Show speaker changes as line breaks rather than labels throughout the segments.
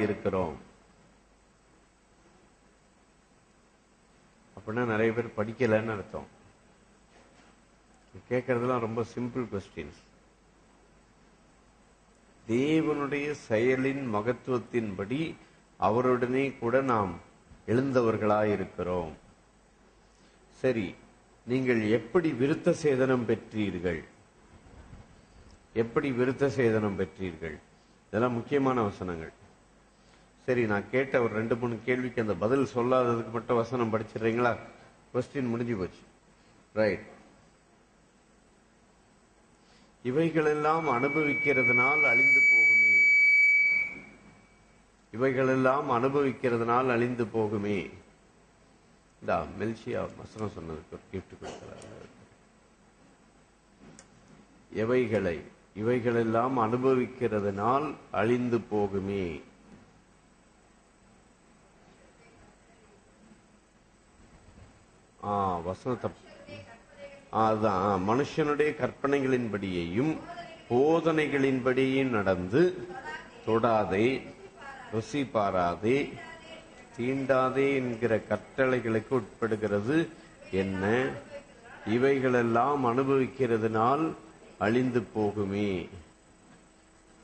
இருக்கிறோம். அப்படின்னா நிறைய பேர் படிக்கலன்னு அர்த்தம். கேட்கறதுலாம் ரொம்ப சிம்பிள் கொஸ்டின்ஸ். தேவனுடைய செயலின் மகத்துவத்தின்படி அவருடனே கூட நாம் எழுந்தவர்களாயிருக்கிறோம். சரி, நீங்கள் எப்படி விருத்த சேதனம் பெற்றீர்கள்? எப்படி விருத்த சேதனம் பெற்றீர்கள்? இதெல்லாம் முக்கியமான வசனங்கள். சரி, நான் கேட்ட ஒரு 2-3 கேள்விக்கு அந்த பதில் சொல்லாததுக்கு மட்டும் வசனம் படிச்சிடுறீங்களா? கொஸ்டின் முடிஞ்சு போச்சு. ரைட். இவைகளெல்லாம் அனுபவிக்கிறதுனால் அழிந்து போகுமே. இவைகளெல்லாம் அனுபவிக்கிறதுனால் அழிந்து போகுமே. இந்த மெல்சியா வசனம் சொன்னதுக்கு ஒரு கிஃப்ட் கொடுக்கிறார். இவைகளெல்லாம் அனுபவிக்கிறதுனால் அழிந்து போகுமே. வசனத்தை அதுதான், மனுஷனுடைய கற்பனைகளின்படியையும் போதனைகளின்படியும் நடந்து தொடாதே, ருசி பாராதே, தீண்டாதே என்கிற கட்டளைகளுக்கு உட்படுகிறது என்ன? இவைகளெல்லாம் அனுபவிக்கிறதுனால் அழிந்து போகுமே.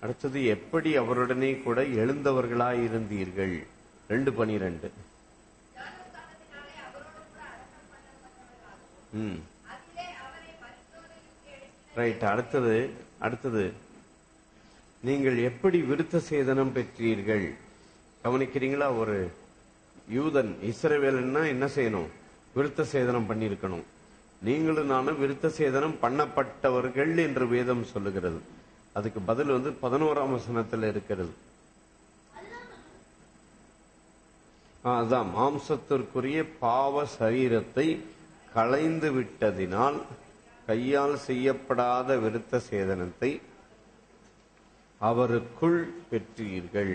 அடுத்தது, எப்படி அவருடனே கூட எழுந்தவர்களாயிருந்தீர்கள். 2:12. ரைட். அடுத்தது நீங்கள் எப்படி விருத்த சேதனம் பெற்றீர்கள்? கவனிக்கிறீங்களா? ஒரு யூதன், இஸ்ரவேலன்னா என்ன செய்யணும்? விருத்த சேதனம் பண்ணியிருக்கணும். நீங்களும் நானும் விருத்த சேதனம் பண்ணப்பட்டவர்கள் என்று வேதம் சொல்லுகிறது. அதுக்கு பதில் 11ஆம் வசனத்தில் இருக்கிறது. அதான், மாம்சத்திற்குரிய பாவ சரீரத்தை களைந்து விட்டதினால் கையால் செய்யப்படாத விருத்த சேதனத்தை அவருக்குள் பெற்றீர்கள்.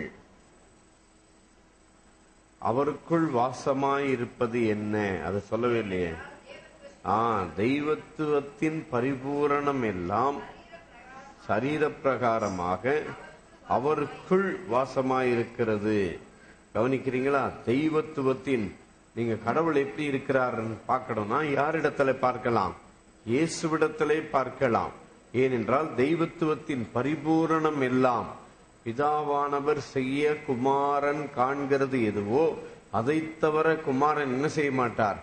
அவருக்குள் வாசமாயிருப்பது என்ன? அது சொல்லவே இல்லையே. தெய்வத்துவத்தின் பரிபூரணம் எல்லாம் சரீர பிரகாரமாக அவருக்குள் வாசமாயிருக்கிறது. கவனிக்கிறீங்களா? தெய்வத்துவத்தின், நீங்க கடவுள் எப்படி இருக்கிறாருன்னு பார்க்கணும்னா யாரிடத்துல பார்க்கலாம்? இயேசுவிடத்திலே பார்க்கலாம். ஏனென்றால் தெய்வத்துவத்தின் பரிபூரணம் எல்லாம் பிதாவானவர் செய்ய குமாரன் காண்கிறது எதுவோ அதை தவிர குமாரன் என்ன செய்ய மாட்டார்?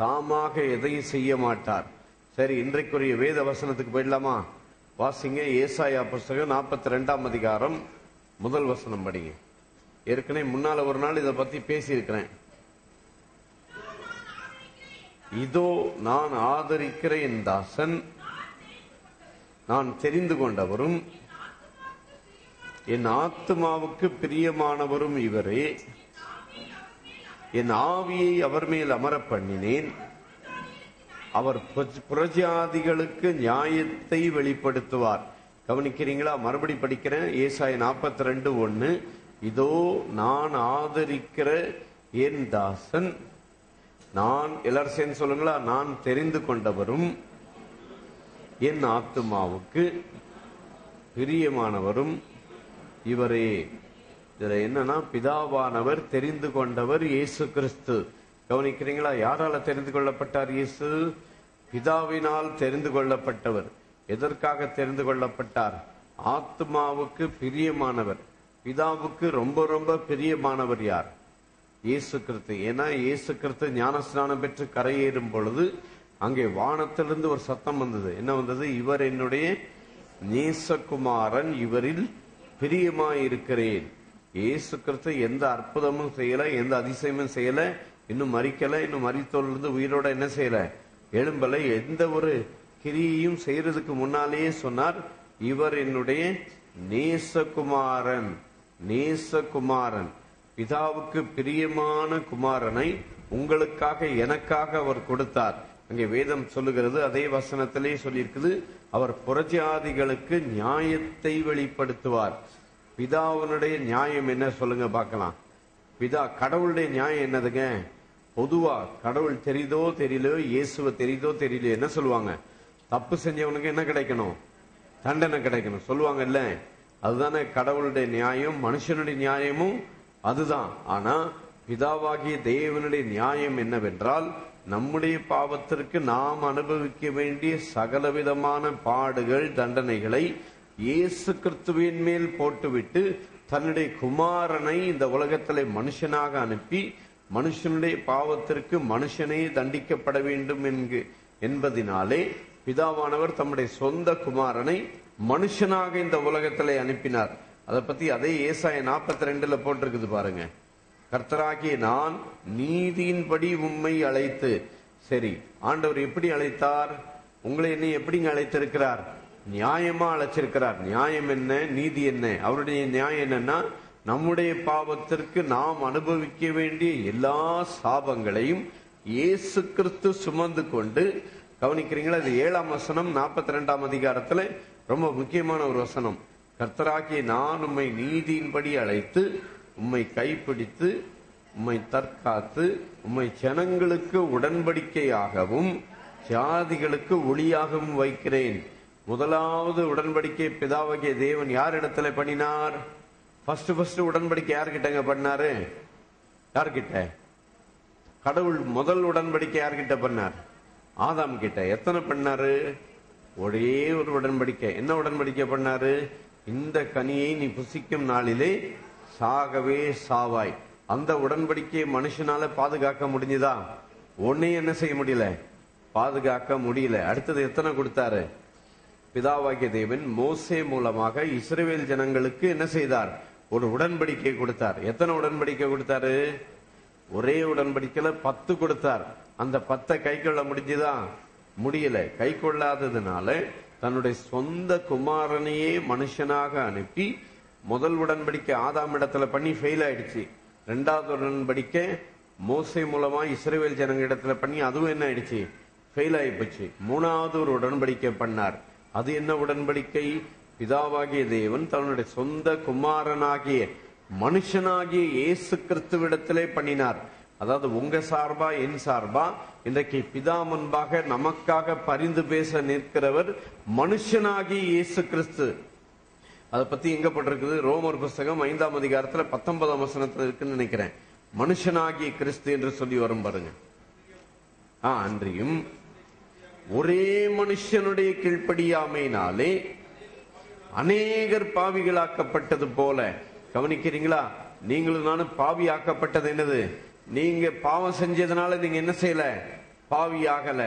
தாமாக எதையும் செய்ய மாட்டார். சரி, இன்றைக்குரிய வேத வசனத்துக்கு போயிடலாமா? வாசிங்க. ஏசாயா புஸ்தகம் 42ஆம் அதிகாரம் 1 வசனம் படிங்க. ஏற்கனவே முன்னால ஒரு நாள் இதை பத்தி பேசியிருக்கிறேன். இதோ நான் ஆதரிக்கிற என் தாசன், நான் தெரிந்து கொண்டவரும் என் ஆத்துமாவுக்கு பிரியமானவரும் இவரே. என் ஆவியை அவர் மேல் அமர பண்ணினேன். அவர் புறஜாதிகளுக்கு நியாயத்தை வெளிப்படுத்துவார். கவனிக்கிறீங்களா? மறுபடி படிக்கிறேன். ஏசாயா 42:1. இதோ நான் ஆதரிக்கிற என் தாசன், நான், எல்லாரும் சேர்ந்து சொல்லுங்களா, நான் தெரிந்து கொண்டவரும் என் ஆத்துமாவுக்கு பிரியமானவரும் இவரே. இதுல என்னன்னா, பிதாவானவர் தெரிந்து கொண்டவர் இயேசு கிறிஸ்து. கவனிக்கிறீங்களா? யாரால தெரிந்து கொள்ளப்பட்டார் இயேசு? பிதாவினால் தெரிந்து கொள்ளப்பட்டவர். எதற்காக தெரிந்து கொள்ளப்பட்டார்? ஆத்மாவுக்கு பிரியமானவர். பிதாவுக்கு ரொம்ப ரொம்ப பிரியமானவர் யார்? இயேசு கிறிஸ்து. ஏன்னா இயேசு கிறிஸ்து ஞானஸ்நானம் பெற்று கரையேறும் பொழுது அங்கே வானத்திலிருந்து ஒரு சத்தம் வந்தது. என்ன வந்தது? இவர் என்னுடைய நேசகுமாரன், இவரில் பிரியமாயிருக்கிறேன். இயேசு கிறிஸ்து எந்த அற்புதமும் செய்யல, எந்த அதிசயமும் செய்யல, இன்னும் மரிக்கல, இன்னும் மரித்தோரிலிருந்து உயிரோட என்ன செய்யல, எழும்பல. எந்த ஒரு கிரியையும் செய்யறதுக்கு முன்னாலேயே சொன்னார், இவர் என்னுடைய நேசகுமாரன். நேசகுமாரன், பிதாவுக்கு பிரியமான குமாரனை உங்களுக்காக எனக்காக அவர் கொடுத்தார். அங்கே வேதம் சொல்லுகிறது, அதே வசனத்திலே சொல்லியிருக்குது, அவர் புறஜாதிகளுக்கு நியாயத்தை வெளிப்படுத்துவார். பிதாவினுடைய நியாயம் என்ன சொல்லுங்க பார்க்கலாம். பிதா, கடவுளுடைய நியாயம் என்னதுங்க? பொதுவா கடவுள் தெரியுதோ தெரியலையோ, இயேசுவை தெரியுதோ தெரியலையோ, என்ன சொல்லுவாங்க? தப்பு செஞ்சவனுக்கு என்ன கிடைக்கணும்? தண்டனை கிடைக்கணும் சொல்லுவாங்க இல்ல. அதுதானே கடவுளுடைய நியாயம், மனுஷனுடைய நியாயமும் அதுதான். ஆனா பிதாவாகிய தேவனுடைய நியாயம் என்னவென்றால், நம்முடைய பாவத்திற்கு நாம் அனுபவிக்க வேண்டிய சகலவிதமான பாடுகள், தண்டனைகளை இயேசு கிறிஸ்துவின் மேல் போட்டுவிட்டு தன்னுடைய குமாரனை இந்த உலகத்திலே மனுஷனாக அனுப்பி மனுஷனுடைய பாவத்திற்கு மனுஷனே தண்டிக்கப்பட வேண்டும் என்பதினாலே பிதாவானவர் தம்முடைய சொந்த குமாரனை மனுஷனாக இந்த உலகத்திலே அனுப்பினார். அதை பத்தி அதே ஏசாயா 42 போட்டிருக்குது பாருங்க. கர்த்தராகிய நான் நீதியின்படி உம்மை அழைத்து. சரி, ஆண்டவர் எப்படி அழைத்தார்? உங்களை என்ன எப்படிங்க அழைத்திருக்கிறார்? நியாயமா அழைச்சிருக்கிறார். நியாயம் என்ன, நீதி என்ன? அவருடைய நியாயம் என்னன்னா, நம்முடைய பாவத்திற்கு நாம் அனுபவிக்க வேண்டிய எல்லா சாபங்களையும் இயேசு கிறிஸ்து சுமந்து கொண்டு, கவனிக்கிறீங்களா? இது 7ஆம் வசனம் 42ஆம் அதிகாரத்துல ரொம்ப முக்கியமான ஒரு வசனம். கர்த்தராகிய நான் உம்மை நீதியின்படி அழைத்து உம்மை கைப்பிடித்து உம்மை தற்காத்து உம்மை ஜனங்களுக்கு உடன்படிக்கையாகவும் ஜாதிகளுக்கு ஒளியாகவும் வைக்கிறேன். முதலாவது உடன்படிக்கை பிதாவாகிய தேவன் யார் இடத்துல பண்ணினார்? ஃபர்ஸ்ட் உடன்படிக்கை யார்கிட்டங்க பண்ணாரு? யார்கிட்ட? கடவுள் முதல் உடன்படிக்கை யார்கிட்ட பண்ணார்? ஆதாம் கிட்ட. எத்தனை பண்ணாரு? ஒரே ஒரு உடன்படிக்கை. என்ன உடன்படிக்கை பண்ணாரு? இந்த கனியை நீ புசிக்கும் நாளிலே சாகவே சாவாய். அந்த உடன்படிக்கையை மனுஷனால பாதுகாக்க முடிஞ்சுதா? ஒன்னே என்ன செய்ய முடியல, பாதுகாக்க முடியல. அடுத்தது எத்தனை கொடுத்தாரு? பிதாவாகிய தேவன் மோசே மூலமாக இஸ்ரவேல் ஜனங்களுக்கு என்ன செய்தார்? ஒரு உடன்படிக்கை கொடுத்தார். எத்தனை உடன்படிக்கை கொடுத்தாரு? ஒரே உடன்படிக்கையில 10 கொடுத்தார். அந்த 10 கை கொள்ள முடிஞ்சுதா? முடியல. கை கொள்ளாததுனால தன்னுடைய சொந்த குமாரனையே மனுஷனாக அனுப்பி முதல் உடன்படிக்கை ஆதாம் இடத்துல பண்ணி ஃபெயில் ஆயிடுச்சு. 2வது உடன்படிக்கை மோசே மூலமா இஸ்ரவேல் ஜனங்க இடத்துல பண்ணி அதுவும் என்ன ஆயிடுச்சு? ஃபெயில் ஆகி போச்சு. 3வது ஒரு உடன்படிக்கை பண்ணார். அது என்ன உடன்படிக்கை? பிதாவாகிய தேவன் தன்னுடைய சொந்த குமாரனாகிய மனுஷனாகிய இயேசு கிறிஸ்துவிடத்திலே பண்ணினார். அதாவது உங்க சார்பா என் சார்பா இன்றைக்கு பிதா முன்பாக நமக்காக பரிந்து பேச நிற்கிறவர் மனுஷனாகிய இயேசு கிறிஸ்து. அதை பத்தி எங்க போட்டிருக்குது? ரோமர் புஸ்தகம் 5ஆம் அதிகாரத்துல 19ஆம் வசனத்துல இருக்குன்னு நினைக்கிறேன். மனுஷனாகிய கிறிஸ்து என்று சொல்லி வரும் பாருங்க. அன்றியும் ஒரே மனுஷனுடைய கீழ்ப்படியாமையினாலே அநேகர் பாவிகளாக்கப்பட்டது போல. கவனிக்கிறீங்களா? நீங்களும் நானும் பாவி ஆக்கப்பட்டது என்னது? நீங்க பாவம் செஞ்சதுனால நீங்க என்ன செய்யல? பாவி ஆகல.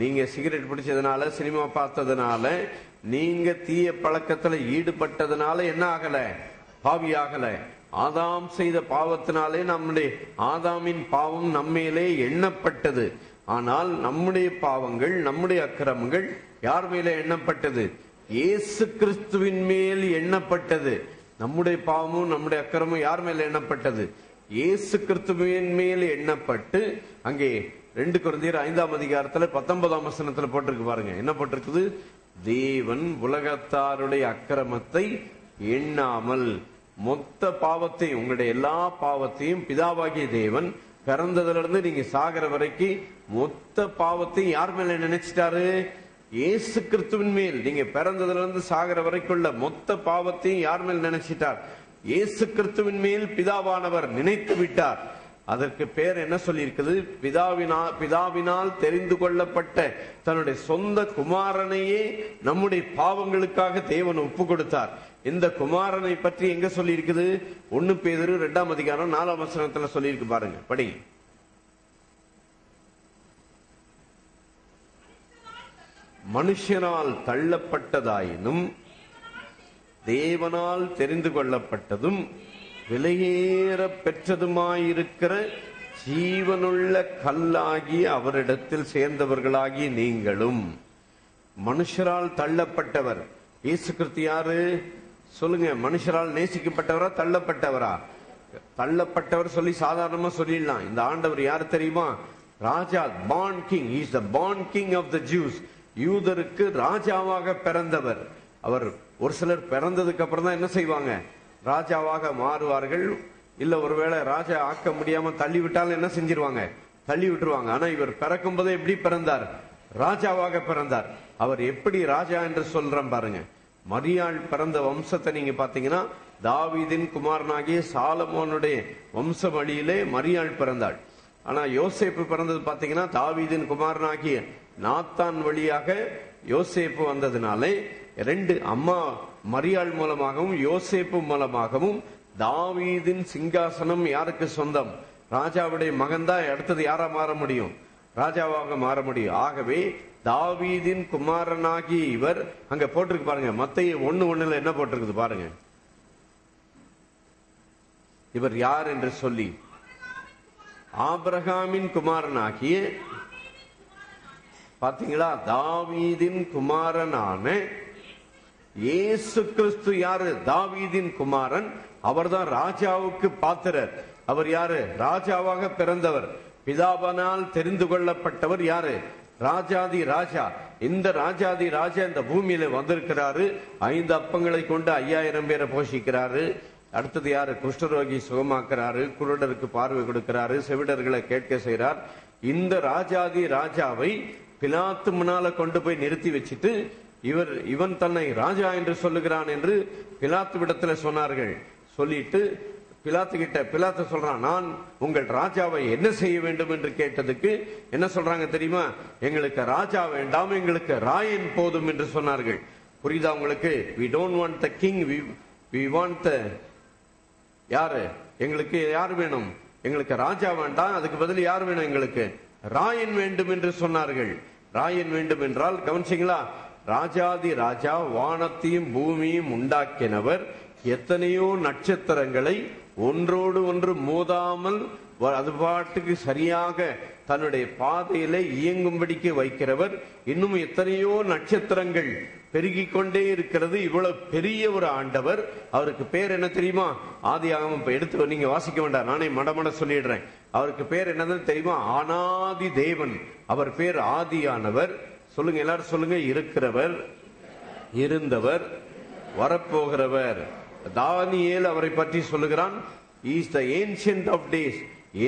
நீங்க சிகரெட் பிடிச்சதுனால, சினிமா பார்த்ததுனால, நீங்க தீய பழக்கத்துல ஈடுபட்டதுனால என்ன ஆகல? பாவி ஆகல. ஆதாம் செய்த பாவத்தினாலே நம்முடைய ஆதாமின் பாவம் நம்மேலே எண்ணப்பட்டது. ஆனால் நம்முடைய பாவங்கள், நம்முடைய அக்கிரமங்கள் யார் மேலே எண்ணப்பட்டது? இயேசு கிறிஸ்துவின் மேல் எண்ணப்பட்டது. நம்முடைய பாவமும் நம்முடைய அக்கிரமும் யார் மேல் எண்ணப்பட்டது? இயேசு கிறிஸ்துவின் மேல் எண்ணப்பட்டு, அங்கே 2 கொரிந்தியர் 5ஆம் அதிகாரத்துல 19ஆம் வசனத்துல போட்டிருக்கு பாருங்க. என்ன போட்டிருக்குது? தேவன் உலகத்தாருடைய அக்கிரமத்தை எண்ணாமல் மொத்த பாவத்தையும், உங்களுடைய எல்லா பாவத்தையும் பிதாவாகிய தேவன் பிறந்ததுல இருந்து நீங்க சாகிற வரைக்கும் மொத்த பாவத்தையும் யார் மேல நினைச்சிட்டாரு? இயேசு கிறிஸ்துவின் மேல். நீங்க பிறந்ததுல இருந்து சாகிற வரைக்குள்ள மொத்த பாவத்தையும் யார் மேல் நினைச்சிட்டார்? இயேசு கிறிஸ்துவின் மேல் பிதாவானவர் நினைத்து விட்டார். அதற்கு பேர் என்ன சொல்லி இருக்குது? பிதாவினால் தெரிந்து கொள்ளப்பட்ட தன்னுடைய சொந்த குமாரனையே நம்முடைய பாவங்களுக்காக தேவன் ஒப்பு கொடுத்தார். இந்த குமாரனை பற்றி எங்க சொல்லி இருக்குது? 1 பேதுரு 2ஆம் அதிகாரம் 4ஆம் வசனத்துல சொல்லி இருக்கு பாருங்க, படி. மனுஷனால் தள்ளப்பட்டதாயினும் தேவனால் தெரிந்து கொள்ளப்பட்டதும் விலையேற பெற்றதுமாயிருக்கிற ஜீவனுள்ள கல்லாகிய அவரிடத்தில் சேர்ந்தவர்களாகிய நீங்களும். மனுஷரால் தள்ளப்பட்டவர் இயேசு கிறிஸ்து யாரு சொல்லுங்க? மனுஷரால் நேசிக்கப்பட்டவரா தள்ளப்பட்டவரா? தள்ளப்பட்டவர் சொல்லி சாதாரணமா சொல்லிடலாம். இந்த ஆண்டவர் யாரு தெரியுமா? ராஜா, born king. He is the born king of the Jews. யூதருக்கு ராஜாவாக பிறந்தவர் அவர். ஒரு சிலர் பிறந்ததுக்கு அப்புறம் தான் என்ன செய்வாங்க? ராஜாவாக மாறுவார்கள். இல்ல ஒருவேளை ராஜா ஆக்க முடியாம தள்ளி விட்டாலும் என்ன செஞ்சிருவாங்க? தள்ளி விட்டுருவாங்க. ஆனா இவர் பிறக்கும் போதே எப்படி பிறந்தார்? ராஜாவாக பிறந்தார். அவர் எப்படி ராஜா என்று சொல்றேன் பாருங்க. மரியாள் பிறந்த வம்சத்தை நீங்க பாத்தீங்கன்னா தாவீதின் குமாரனாகிய சாலமோனுடைய வம்ச வழியிலே மரியாள் பிறந்தாள். ஆனா யோசேப்பு பிறந்தது பாத்தீங்கன்னா தாவீதின் குமாரனாகிய நாத்தான் வழியாக யோசேப்பு வந்ததுனாலே ரெண்டு அம்மா மரியாள் மூலமாகவும் யோசேப்பு மூலமாகவும் தாவீதின் சிங்காசனம் யாருக்கு சொந்தம்? ராஜாவுடைய மகன் தான் அடுத்தது யாரா மாற முடியும்? ராஜாவாக மாற முடியும். ஆகவே தாவீதின் குமாரனாகிய இவர் அங்க போட்டிருக்கு பாருங்க, மத்தேயு 1:1 என்ன போட்டிருக்குது பாருங்க. இவர் யார் என்று சொல்லி, ஆபிரகாமின் குமாரனாகிய, பாத்தீங்களா, தாவீதின் குமாரனான இயேசு கிறிஸ்து யாரு? தாவீதின் குமாரன். அவர்தான் ராஜாவுக்கு பாத்திரர். அவர் யாரு? ராஜாவாக பிறந்தவர், பிதாவினால் தெரிந்து கொள்ளப்பட்டவர். யாரு? ராஜாதி ராஜா. இந்த ராஜாதி ராஜா இந்த பூமியில வந்திருக்கிறாரு. 5 அப்பங்களை கொண்டு 5000 பேரை போஷிக்கிறாரு. அடுத்தது யாரு? குஷ்டரோகி சுகமாக்குறாரு, குருடருக்கு பார்வை கொடுக்கிறாரு, செவிடர்களை கேட்க செய்கிறார். இந்த ராஜாதி ராஜாவை பிலாத்து முன்னால கொண்டு போய் நிறுத்தி வச்சுட்டு இவன் தன்னை ராஜா என்று சொல்லுகிறான் என்று பிலாத்து விடத்துல சொன்னார்கள். சொல்லிட்டு பிலாத்து சொல்றான், நான் உங்கள் ராஜாவை என்ன செய்ய வேண்டும் என்று கேட்டதுக்கு என்ன சொல்றாங்க தெரியுமா? எங்களுக்கு ராஜா வேண்டாம், எங்களுக்கு ராயன் போதும் என்று சொன்னார்கள். புரியுதா உங்களுக்கு? we don't want the king, we want the யாரு? எங்களுக்கு யார் வேணும்? எங்களுக்கு ராஜா வேண்டாம், அதுக்கு பதில் யார் வேணும்? எங்களுக்கு ராயன் வேண்டும் என்று சொன்னார்கள். ராயன் வேண்டும் என்றால் கவனிச்சிங்களா, ராஜாதி ராஜா வானத்தையும் பூமியும் உண்டாக்கினவர், எத்தனையோ நட்சத்திரங்களை ஒன்றோடு ஒன்று மோதாமல் அது பாட்டுக்கு சரியாக தன்னுடைய பாதையில இயங்கும்படிக்கு வைக்கிறவர். இன்னும் எத்தனையோ நட்சத்திரங்கள் பெருகிக் கொண்டே இருக்கிறது. இவ்வளவு பெரிய ஒரு ஆண்டவர். அவருக்கு பேர் என்ன தெரியுமா? ஆதியாகமம் எடுத்து நீங்க வாசிக்க வேண்டாம், நானே மடமட சொல்லிடுறேன். அவருக்கு பேர் என்னன்னு தெரியுமா? அனாதி தேவன். அவர் பேர் ஆதியானவர். சொல்லுங்க, எல்லாரும் சொல்லுங்க. இருக்கிறவர், இருந்தவர், வரப்போகிறவர். தானியேல் அவரை பற்றி சொல்லுகிறான், is the ancient of days,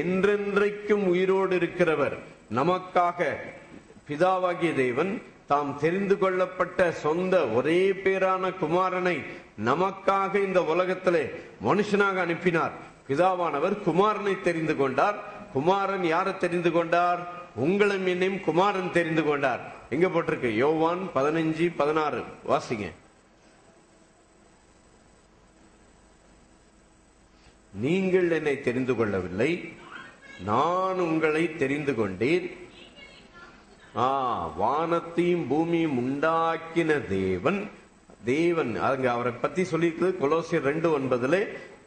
என்றென்றைக்கும் உயிரோடு இருக்கிறவர். நமக்காக பிதாவாகிய தேவன் தாம் தெரிந்து கொள்ளப்பட்ட சொந்த ஒரே பேரான குமாரனை நமக்காக இந்த உலகத்திலே மனுஷனாக அனுப்பினார். பிதாவானவர் குமாரனை தெரிந்து கொண்டார். குமாரன் யாரை தெரிந்து கொண்டார்? உங்களும் என்னையும் குமாரன் தெரிந்து கொண்டார். எங்க போட்டிருக்கு? யோவான் 15:16 வாசிங்க. நீங்கள் என்னை தெரிந்து கொள்ளவில்லை, நான் உங்களை தெரிந்து கொண்டேன். வானத்தையும் பூமியும் உண்டாக்கின தேவன் அங்க அவரை பத்தி சொல்லியிருக்கிறது. கொலோசியர் 2:9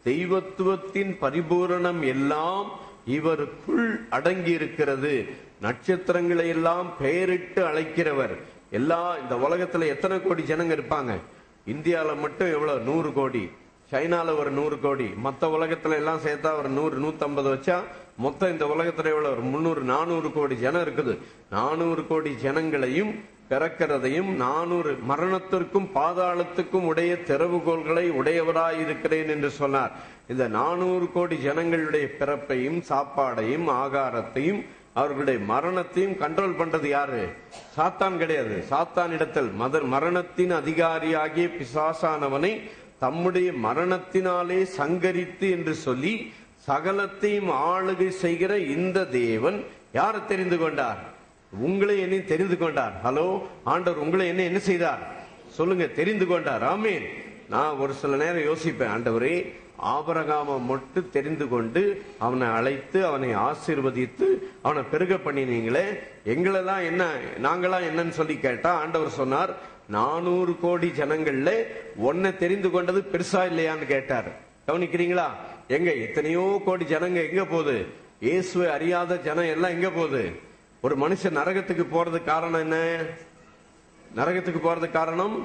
தெய்வத்துவத்தின் பரிபூரணம் எல்லாம் இவருக்குள் அடங்கி இருக்கிறது. நட்சத்திரங்களை எல்லாம் பெயரிட்டு அழைக்கிறவர். இந்த உலகத்துல எத்தனை கோடி ஜனங்க இருப்பாங்க? இந்தியால மட்டும் எவ்வளவு? 100 கோடி. சைனால ஒரு 100 கோடி. மத்த உலகத்துல எல்லாம் சேர்த்தா ஒரு 100-150 வச்சா மொத்தம் இந்த உலகத்துல எவ்வளவு? 300-400 கோடி ஜனம் இருக்குது. 400 கோடி ஜனங்களையும் பிறக்கிறதையும் 400 மரணத்திற்கும் பாதாளத்துக்கும் உடைய திறவுகோள்களை உடையவராயிருக்கிறேன் என்று சொன்னார். இந்த 400 கோடி ஜனங்களுடைய பிறப்பையும் சாப்பாடையும் ஆகாரத்தையும் அவர்களுடைய மரணத்தையும் கண்ட்ரோல் பண்றது யாரு? சாத்தான் கிடையாது. சாத்தான் இடத்தில் மரணத்தின் அதிகாரியாகிய பிசாசானவனை தம்முடைய மரணத்தினாலே சங்கரித்து என்று சொல்லி சகலத்தையும் ஆளுகை செய்கிற இந்த தேவன் யாரை தெரிந்து கொண்டார்? உங்களை என்ன தெரிந்து கொண்டார். ஹலோ, ஆண்டவர் உங்களை என்ன செய்தார்? சொல்லுங்க, தெரிந்து கொண்டார். ஆமீன். நான் ஒரு சில நேரம் யோசிப்பேன், ஆண்டவரே, ஆபிரகாமை மட்டும் தெரிந்து கொண்டு அவனை அழைத்து அவனை ஆசீர்வதித்து அவனை பெருக பண்ணினீங்களே, எங்களெல்லாம் என்ன, நாங்களாம் என்னன்னு சொல்லி கேட்டா ஆண்டவர் சொன்னார், 400 கோடி ஜனங்கள்ல ஒன்னை தெரிந்து கொண்டது பெருசா இல்லையான்னு கேட்டார். கவனிக்கிறீங்களா? எங்க எத்தனையோ கோடி ஜனங்க எங்க போகுது? இயேசுவை அறியாத ஜனம் எல்லாம் எங்க போகுது? ஒரு மனுஷன் நரகத்துக்கு போறது காரணம் என்ன? நரகத்துக்கு போறது காரணம்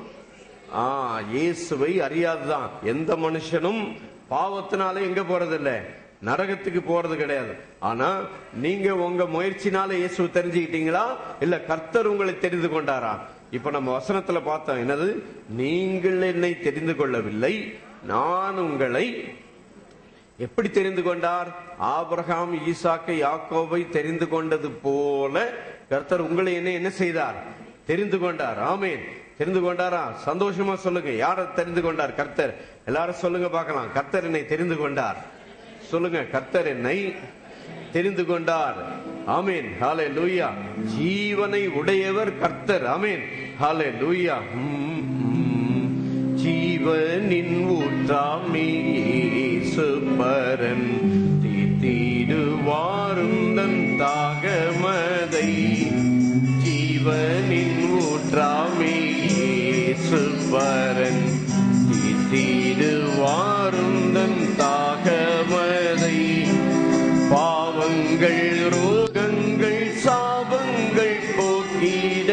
இயேசுவை அறியாதுதான். எந்த மனுஷனும் பாவத்தினாலே எங்க போறது இல்ல, நரகத்துக்கு போறது கிடையாது. ஆனா நீங்க உங்க முயற்சினால இயேசுவை தெரிஞ்சுக்கிட்டீங்களா, இல்ல கர்த்தர் உங்களை தெரிந்து கொண்டாரா? இப்ப நம்ம வசனத்துல பார்த்தோம், என்னது? நீங்கள் என்னை தெரிந்து கொள்ளவில்லை, நான் உங்களை எப்படி தெரிந்து கொண்டார்? ஆபிரகாம், ஈசாக்கை, யாக்கோபை தெரிந்து கொண்டது போல கர்த்தர் உங்களை என்ன செய்தார்? தெரிந்து கொண்டார். ஆமேன். தெரிந்து கொண்டாரா? சந்தோஷமா சொல்லுங்க. யாரை தெரிந்து கொண்டார்? கர்த்தர். எல்லாரும் சொல்லுங்க பார்க்கலாம். கர்த்தர் என்னை தெரிந்து கொண்டார். சொல்லுங்க, கர்த்தர் என்னை தெரிந்து கொண்டார். ஆமீன், ஹல்லேலூயா. ஜீவனை உடையவர் கர்த்தர். ஆமீன், ஹல்லேலூயா. ஜீவனின் ஊற்றாமே இயேசு பரன், தீட்டிடுவாரும் தன் தாகமதை. ஜீவனின் ஊற்றாமே இயேசு பரன், தீட்டிடுவாரும் தன் தாகமதை. பாவங்கள் ரோகங்கள் சாபங்கள் போக்கிட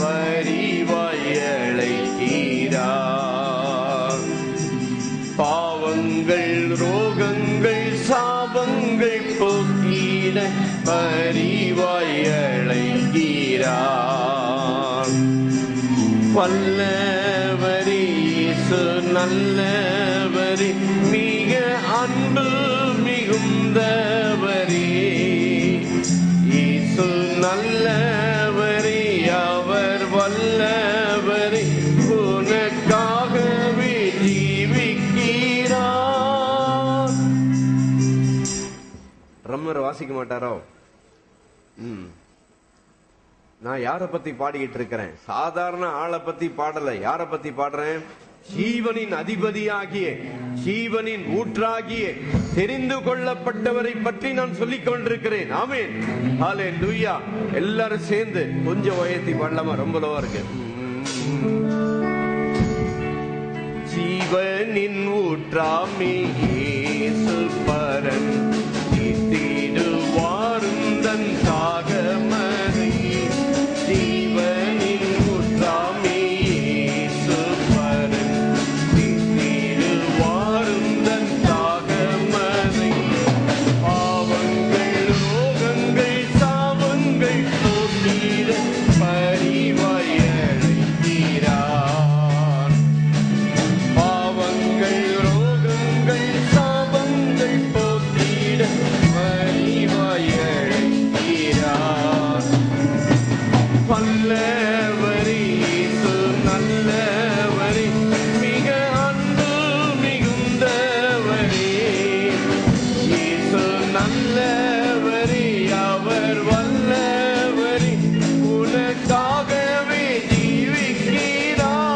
பரிவாய் அழைக்கிறார். பாவங்கள் ரோகங்கள் சாபங்கள் போக்கிட பரிவாய் அழைக்கிறார். வல்லவரே இயேசு நல்லவரே, மிக அன்பு மிகுந்தவரே. இயேசு நல்லவரே, அவர் வல்லவரே, உனக்காகவே ஜீவிக்கிறார். ரம்மர் வாசிக்க மாட்டாரோ? நான் யாரை பத்தி பாடிக்கிட்டு இருக்கிறேன்? சாதாரண ஆளை பத்தி பாடல. யாரை பத்தி பாடுறேன்? ஜீவனின் அதிபதியாகிய, ஜீவனின் ஊற்றாகிய, தெரிந்து கொள்ளப்பட்டவரை பற்றி நான் சொல்லிக் கொண்டிருக்கிறேன். ஆமென், ஹல்லேலூயா. எல்லாரும் சேர்ந்து கொஞ்சம் உயர்த்தி பாடலாமா? ரொம்ப லோவா இருக்கு. ஜீவனின் ஊற்றாமே இயேசு பரன், தீட்டிடுவாரும் தன் தாகமதை. ஜீவனின் ஊற்றாமே இயேசு பரன், தீட்டிடுவாரும் தன் தாகமதை. பாவங்கள் ரோகங்கள் சாபங்கள் போக்கிட பரிவாய் அழைக்கிறார். பாவங்கள் ரோகங்கள் சாபங்கள் போக்கிட பரிவாய் அழைக்கிறார். வல்லவரே இயேசு நல்லவரே, மிக அன்பு மிகுந்தவரே. இயேசு நல்லவரே, அவர் வல்லவரே, உனக்காகவே ஜீவிக்கிறார்.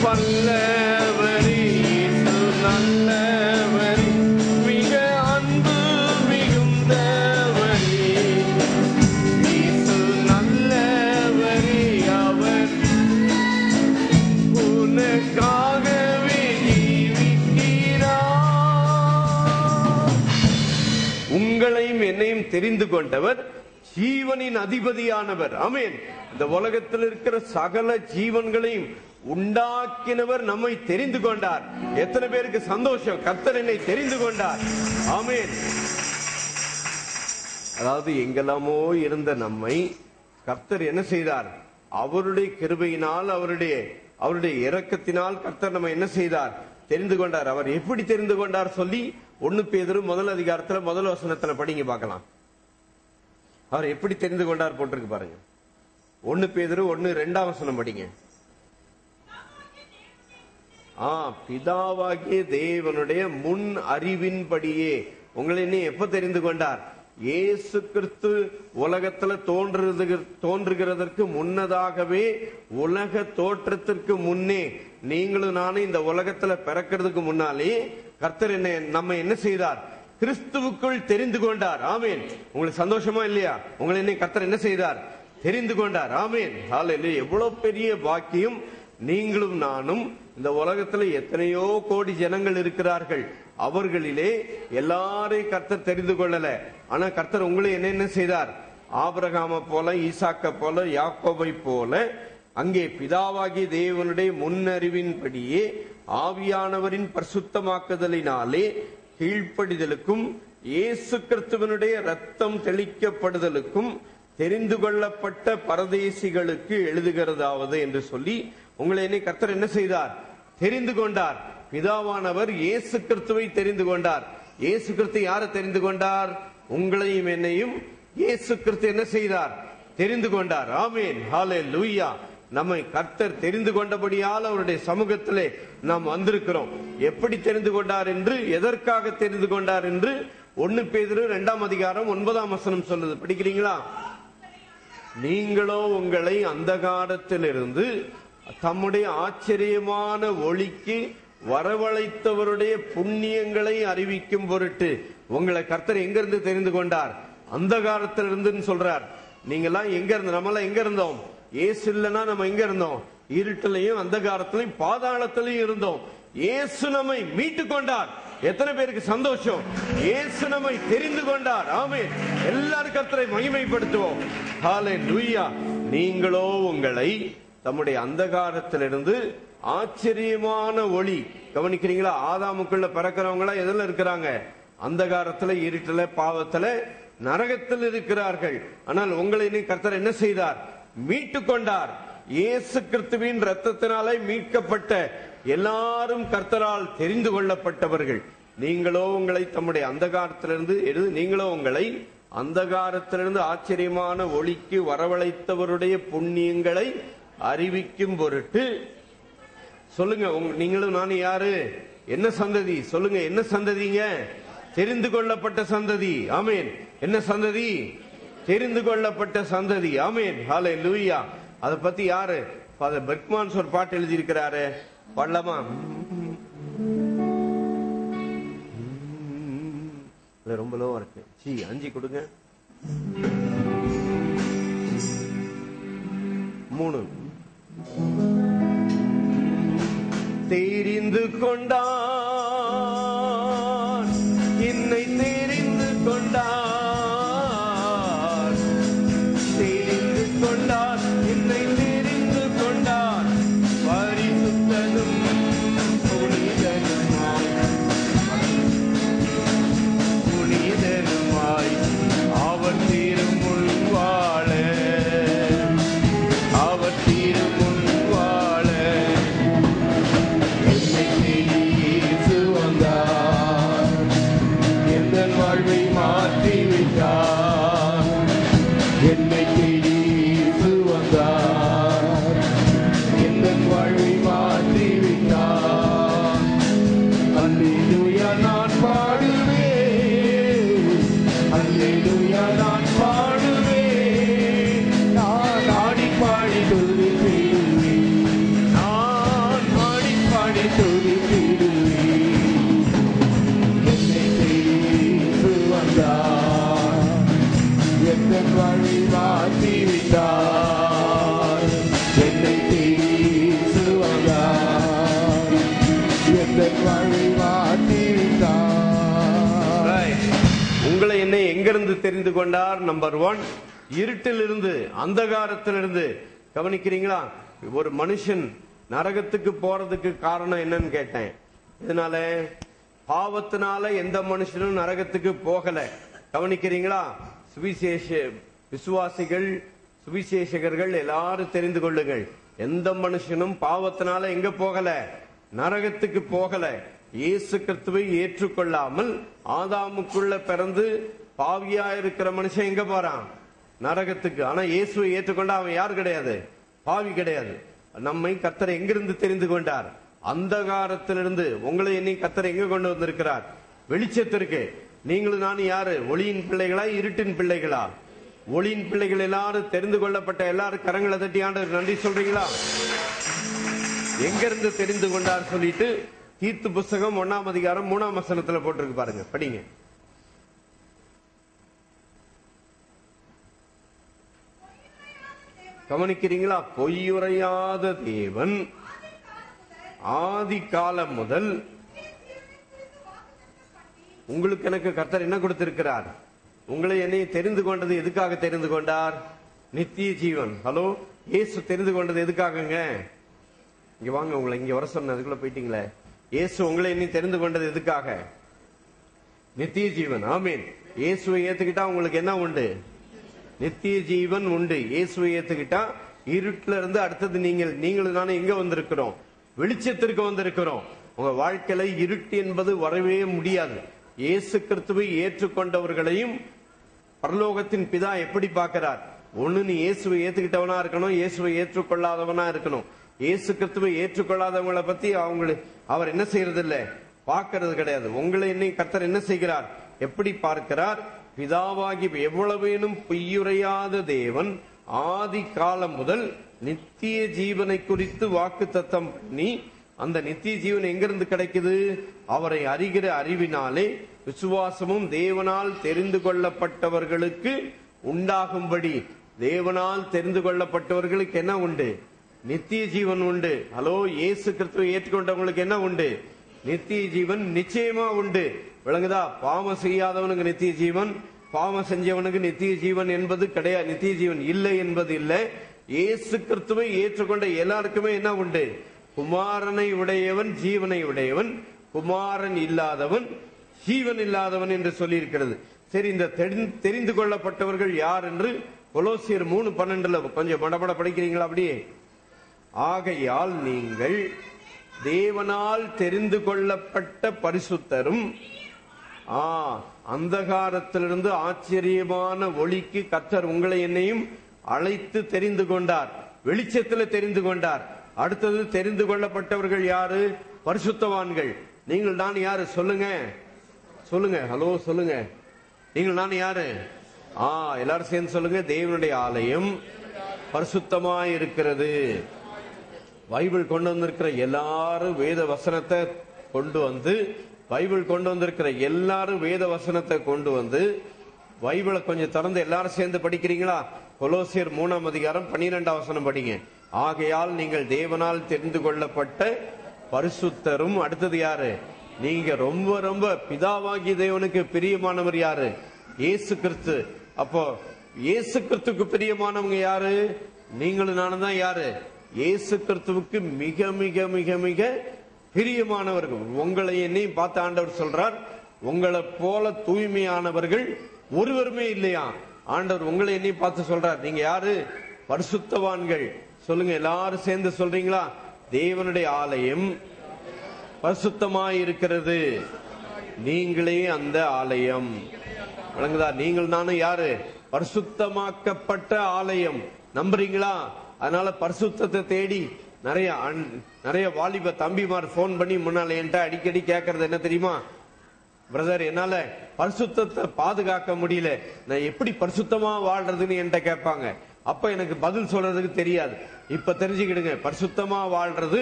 வல்லவரே இயேசு நல்லவரே, மிக அன்பு மிகுந்தவரே. இயேசு நல்லவரே, அவர் உனக்காகவே ஜீவிக்கிறார். உங்களையும் என்னையும் தெரிந்து கொண்டவர் ஜீவனின் அதிபதியானவர். ஆமென். இந்த உலகத்தில் இருக்கிற சகல ஜீவன்களையும் உண்டாக்கினவர் நம்மை தெரிந்து கொண்டார். எத்தனை பேருக்கு சந்தோஷம்? கர்த்தர் என்னை தெரிந்து கொண்டார். ஆமென். அதாவது எங்கெல்லாமோ இருந்த நம்மை கர்த்தர் என்ன செய்தார்? அவருடைய கிருபையினால், அவருடைய இரக்கத்தினால் கர்த்தர் நம்ம என்ன செய்தார்? தெரிந்து கொண்டார். அவர் எப்படி தெரிந்து கொண்டார் சொல்லி 1 பேதுரு முதல் அதிகாரத்துல முதல் வசனத்துல படிங்க பார்க்கலாம். அவர் எப்படி தெரிந்து கொண்டார் போட்டிருக்கு பாருங்க. 1 பேதுரு 1:2 வசனம் படிங்க. பிதாவாகிய தேவனுடைய முன் அறிவின்படியே உங்களை எப்ப தெரிந்து கொண்டார்? இயேசு கிறிஸ்து உலகத்துல தோன்றுகிறதற்கு முன்னதாகவே, உலக தோற்றத்திற்கு முன்னே, நீங்களும் நானும் இந்த உலகத்துல பிறக்கிறதுக்கு முன்னாலே கர்த்தர் நம்ம என்ன செய்தார்? கிறிஸ்துவுக்குள் தெரிந்து கொண்டார். ஆமீன். உங்களுக்கு சந்தோஷமா இல்லையா? உங்களை கர்த்தர் என்ன செய்தார்? தெரிந்து கொண்டார். ஆமீன், ஹல்லேலூயா. எவ்வளவு பெரிய பாக்கியம்! நீங்களும் நானும் இந்த உலகத்துல எத்தனையோ கோடி ஜனங்கள் இருக்கிறார்கள். அவர்களிலே எல்லாரையும் கர்த்தர் தெரிந்து கொள்ளல. ஆனா கர்த்தர் உங்களை என்ன செய்தார்? ஆபிரகாமை போல, ஈசாக்க போல, யாக்கோபை போல அங்கே பிதாவாகிய தேவனுடைய முன்னறிவின்படியே ஆவியானவரின் பரிசுத்தமாக்குதலினாலே கீழ்ப்படிதலுக்கும் இயேசு கிறிஸ்துவனுடைய ரத்தம் தெளிக்கப்படுதலுக்கும் தெரிந்து கொள்ளப்பட்ட பரதேசிகளுக்கு எழுதுகிறதாவது என்று சொல்லி உங்களை கர்த்தர் என்ன செய்தார்? தெரிந்து கொண்டார். பிதாவானவர் இயேசு கிறிஸ்துவை தெரிந்து கொண்டார். இயேசு கிறிஸ்து யாரை தெரிந்து கொண்டார்? உங்களையும் என்னையும் இயேசு கிறிஸ்து என்ன செய்தார்? தெரிந்து கொண்டார். ஆமென், ஹல்லேலூயா. நம்மை கர்த்தர் தெரிந்து கொண்டபடியால் அவருடைய சமூகத்திலே நாம் வந்திருக்கிறோம். எப்படி தெரிந்து கொண்டார் என்று, எதற்காக தெரிந்து கொண்டார் என்று 1 பேதுரு 2ஆம் அதிகாரம் 9ஆம் வசனம் சொல்லுது. படிக்கிறீங்களா? நீங்களோ உங்களை அந்தகாரத்திலிருந்து தம்முடைய ஆச்சரியமான ஒளிக்கு வரவழைத்தவருடைய புண்ணியங்களை அறிவிக்கும் பொருட்டு. உங்களை கர்த்தர் எங்க இருந்து தெரிந்து கொண்டார்? அந்தகாரத்திலிருந்து சொல்றார். நீங்கெல்லாம் எங்க இருந்து? நம்மளாம் எங்க இருந்தோம்? இயேசு இல்லைன்னா நம்ம எங்க இருந்தோம்? இருட்டிலையும் அந்தகாரத்திலையும் பாதாளத்திலையும் இருந்தோம். இயேசு நம்மை மீட்டு கொண்டார். எத்தனை பேருக்கு சந்தோஷம்? இயேசு நம்மை தெரிந்து கொண்டார். ஆமென். எல்லாரும் கர்த்தரை மகிமைப்படுத்துவோம். ஹல்லேலூயா. நீங்களோ உங்களை தம்முடைய அந்தகாரத்திலிருந்து ஆச்சரியமான ஒளி. கவனிக்கிறீங்களா? ஆதாமுக்குள்ள பிறக்கிறவங்களா எதுல இருக்கிறாங்க? அந்தகாரத்துல, இருட்டுல, பாவத்துல, நரகத்தில் இருக்கிறார்கள். ஆனால் உங்களை கர்த்தர் என்ன செய்தார்? மீட்டு கொண்டார். இயேசு கிறிஸ்துவின் இரத்தத்தினாலே மீட்கப்பட்ட எல்லாரும் கர்த்தரால் தெரிந்து கொள்ளப்பட்டவர்கள். நீங்களோ உங்களை தம்முடைய அந்தகாரத்திலிருந்து நீங்களோ உங்களை அந்தகாரத்திலிருந்து ஆச்சரியமான ஒளிக்கு வரவழைத்தவருடைய புண்ணியங்களை அறிவிக்கும் பொருட்டு. சொல்லுங்க, நீங்களும் நான் யாரு? என்ன சந்ததி? சொல்லுங்க, என்ன சந்ததிங்க? தெரிந்து கொள்ளப்பட்ட சந்ததி. ஆமேன். என்ன சந்ததி? தெரிந்து கொள்ளப்பட்ட சந்ததி. ஆமேன். ஹல்லேலூயா. அத பத்தி யாரு? ஃபாதர் பெர்க்மான்ஸ் ஒரு பாட்டு எழுதி இருக்கிறாரு. பாடலாமா? ரொம்ப லோவா இருக்கு. 5 கொடுங்க. 3. தெரிந்து கொண்டான், என்னை தெரிந்து கொண்டான், தெரிந்து கொண்டான், என்னை தெரிந்து கொண்டான், பரிசுத்தனும் புனிதனுமாய் அவர் திருமுன் வாழ, அவர் திருமுன் வாழ என்னை தேடி இயேசு வந்தார், எந்த வாழ்வை மாற்றி விட்டார். என்னை தேடி இயேசு வந்தார், எந்த வாழ்வை மாற்றி விட்டார். அல்லேலூயா நான் பாடுவேன், அல்லேலூயா நான் பாடுவேன், நான் ஆடி பாடி துதித்திடுவேன், நான் ஆடி பாடி துதித்திடுவேன். என்னை தேடி இயேசு வந்தார், எந்த வாழ்வை மாற்றி விட்டார். என்னை தேடி இயேசு வந்தார், எந்த வாழ்வை மாற்றி விட்டார். உங்களை என்னை எங்கிருந்து தெரிந்து கொண்டார்? நம்பர் 1, இருட்டிலிருந்து, அந்தகாரத்திலிருந்து. கவனிக்கிறீங்களா? ஒரு மனுஷன் நரகத்துக்கு போறதுக்கு காரணம் என்னன்னு கேட்டேன். இதனால பாவத்தினால எந்த மனுஷனும் நரகத்துக்கு போகல. கவனிக்கிறீங்களா? விசுவாசிகள், சுவிசேஷகர்கள் எல்லாரும் தெரிந்து கொள்ளுங்கள். எந்த மனுஷனும் பாவத்தினால எங்க போகல? நரகத்துக்கு போகல. இயேசு கிறிஸ்துவை ஏற்றுக்கொள்ளாமல் ஆதாமுக்குள்ள பிறந்து பாவியா இருக்கிற மனுஷன் எங்க போறான்? நரகத்துக்கு. ஆனா இயேசுவை ஏற்றுக்கொண்டா அவன் யார் கிடையாது? பாவி கிடையாது. நம்மை கர்த்தர் எங்கிருந்து தெரிந்து கொண்டார்? அந்தகாரத்திலிருந்து. உங்களை என்னை கர்த்தர் எங்க கொண்டு வந்திருக்கிறார்? வெளிச்சத்திற்கு. நீங்களும் நான் யாரு? ஒளியின் பிள்ளைகளா, இருட்டின் பிள்ளைகளா? ஒளியின் பிள்ளைகள். எல்லாரும் தெரிந்து கொள்ளப்பட்ட எல்லாரும் கரங்களை தட்டி ஆண்டவர் நன்றி சொல்றீங்களா? எங்க இருந்து தெரிந்து கொண்டார் சொல்லிட்டு தீத்து புஸ்தகம் 1ஆம் அதிகாரம் 3ஆம் வசனத்துல போட்டிருக்கு பாருங்க, படிங்க. கவனிக்கிறீங்களா? பொய்யுரையாத தேவன் ஆதி காலம் முதல் உங்களுக்கு எனக்கு கர்த்தர் என்ன கொடுத்திருக்கிறார்? உங்களை என்னை தெரிந்து கொண்டது எதுக்காக தெரிந்து கொண்டார்? நித்திய ஜீவன். ஹலோ, இயேசு தெரிந்து கொண்டது எதுக்காகங்க? இங்க வாங்க, உங்களை இங்க வர சொன்ன, அதுக்குள்ள போயிட்டீங்களே. இயேசு உங்களை என்னை தெரிந்து கொண்டது எதுக்காக? நித்திய ஜீவன். ஆமீன். இயேசுவை ஏத்துக்கிட்டா உங்களுக்கு என்ன உண்டு? நித்திய ஜீவன் உண்டு. இயேசுவை ஏத்துக்கிட்டா இருட்டுல இருந்து அடுத்தது நீங்களும் நானும் எங்க வந்திருக்கிறோம்? வெளிச்சத்திற்கு வந்திருக்கிறோம். உங்க வாழ்க்கையில இருட்டு என்பது வரவே முடியாது. இயேசு கிறிஸ்துவை ஏற்றுக்கொண்டவர்களையும் பரலோகத்தின் பிதா எப்படி பார்க்கிறார்? ஒண்ணு நீ இயேசுவை ஏத்துக்கிட்டவனா இருக்கணும், இயேசுவை ஏற்றுக்கொள்ளாதவனா இருக்கணும். இயேசு கிறிஸ்துவை ஏற்றுக்கொள்ளாதவங்களை பத்தி அவர் என்ன செய்யறது இல்ல, பார்க்கறது கிடையாது. உங்களை என்னை கர்த்தர் என்ன செய்கிறார், எப்படி பார்க்கிறார்? பிதாவாகி எவ்வளவேனும் பொய்யுரையாத தேவன் ஆதி காலம் முதல் நித்திய ஜீவனை குறித்து வாக்கு தத்தம் பண்ணி, அந்த நித்திய ஜீவன் எங்கிருந்து கிடைக்குது? அவரை அறிகிற அறிவினாலே விசுவாசமும் தேவனால் தெரிந்து கொள்ளப்பட்டவர்களுக்கு உண்டாகும்படி. தேவனால் தெரிந்து கொள்ளப்பட்டவர்களுக்கு என்ன உண்டு? நித்திய ஜீவன் உண்டு. ஹலோ, இயேசு கிறிஸ்துவை ஏற்றுக்கொண்டவங்களுக்கு என்ன உண்டு? நித்திய ஜீவன் நிச்சயமா உண்டு. விளங்குதா? பாவம் செய்யாதவனுக்கு நித்திய ஜீவன், பாவம் செஞ்சவனுக்கு நித்திய ஜீவன் என்பது கிடையாது. நித்திய ஜீவன் இல்லை என்பது இல்லை. இயேசு கிறிஸ்துவை ஏற்றுக்கொண்ட எல்லாருக்குமே என்ன உண்டு? குமாரனை உடையவன் ஜீவனை உடையவன், குமாரன் இல்லாதவன் ஜீவன் இல்லாதவன் என்று சொல்லி இருக்கிறது. சரி, இந்த தெரிந்து கொள்ளப்பட்டவர்கள் யார் என்று கொலோசியர் 3:12 கொஞ்சம் மடமட படிக்கிறீங்களா? அப்படியே. ஆகையால் நீங்கள் தேவனால் தெரிந்து கொள்ளப்பட்ட பரிசுத்தரும் அந்தகாரத்திலிருந்து ஆச்சரியமான ஒளிக்கு கர்த்தர் உங்களை என்னையும் அழைத்து தெரிந்து கொண்டார், வெளிச்சத்தில் தெரிந்து கொண்டார். அடுத்தது தெரிந்து கொள்ளப்பட்டவர்கள் யாரு? பரிசுத்தவான்கள். நீங்கள் நான் யாரு சொல்லுங்க, சொல்லுங்க, ஹலோ சொல்லுங்க, நீங்கள் நான் யாரு? எல்லாரும் சேர்ந்து சொல்லுங்க. தேவனுடைய ஆலயம் பரிசுத்தமாய் இருக்கிறது. பைபிள் கொண்டு வந்திருக்கிற எல்லாரும் வேத வசனத்தை கொண்டு வந்து, பைபிள் கொண்டு வந்திருக்கிற எல்லாரும் வேத வசனத்தை கொண்டு வந்து, பைபிளை கொஞ்சம் திறந்து எல்லாரும் சேர்ந்து படிக்கிறீங்களா? கொலோசியர் 3:12 படிங்க. ஆகையால் நீங்கள் தேவனால் தெரிந்து கொள்ளப்பட்ட பரிசுத்தரும். அடுத்தது யாரு? நீங்க ரொம்ப ரொம்ப பிதாவாகிய தேவனுக்கு பிரியமானவர் யாரு? இயேசு கிறிஸ்து. அப்போ இயேசு கிறிஸ்துக்கு பிரியமானவங்க யாரு? நீங்களும் நானும் தான். யாரு? இயேசு கிறிஸ்துவுக்கு மிக மிக மிக மிக பிரியமானவர்கள். உங்களை என்னையும் பார்த்து ஆண்டவர் சொல்றார், உங்களை போல தூய்மையானவர்கள் ஒருவருமே இல்லையா. ஆண்டவர் உங்களை என்னையும் பார்த்து சொல்றார், நீங்க யாரு? பரிசுத்தவான்கள். சொல்லுங்க, எல்லாரும் சேர்ந்து சொல்றீங்களா? தேவனுடைய ஆலயம் பரிசுத்தமாய் இருக்கிறது, நீங்களே அந்த ஆலயம். வழங்குதா? நீங்கள் நானும் யாரு? பரிசுத்தமாக்கப்பட்ட ஆலயம். நம்புறீங்களா? அதனால பரிசுத்தத்தை தேடி நிறைய வாலிப தம்பிமார் போன் பண்ணி முன்னால என்கிட்ட அடிக்கடி கேட்கறது என்ன தெரியுமா? பிரதர், என்னால பரிசுத்தத்தை பாதுகாக்க முடியல, நான் எப்படி பரிசுத்தமா வாழ்றதுன்னு என்கிட்ட கேட்பாங்க. அப்ப எனக்கு பதில் சொல்றதுக்கு தெரியாது. இப்ப தெரிஞ்சுக்கிடுங்க, பரிசுத்தமா வாழ்றது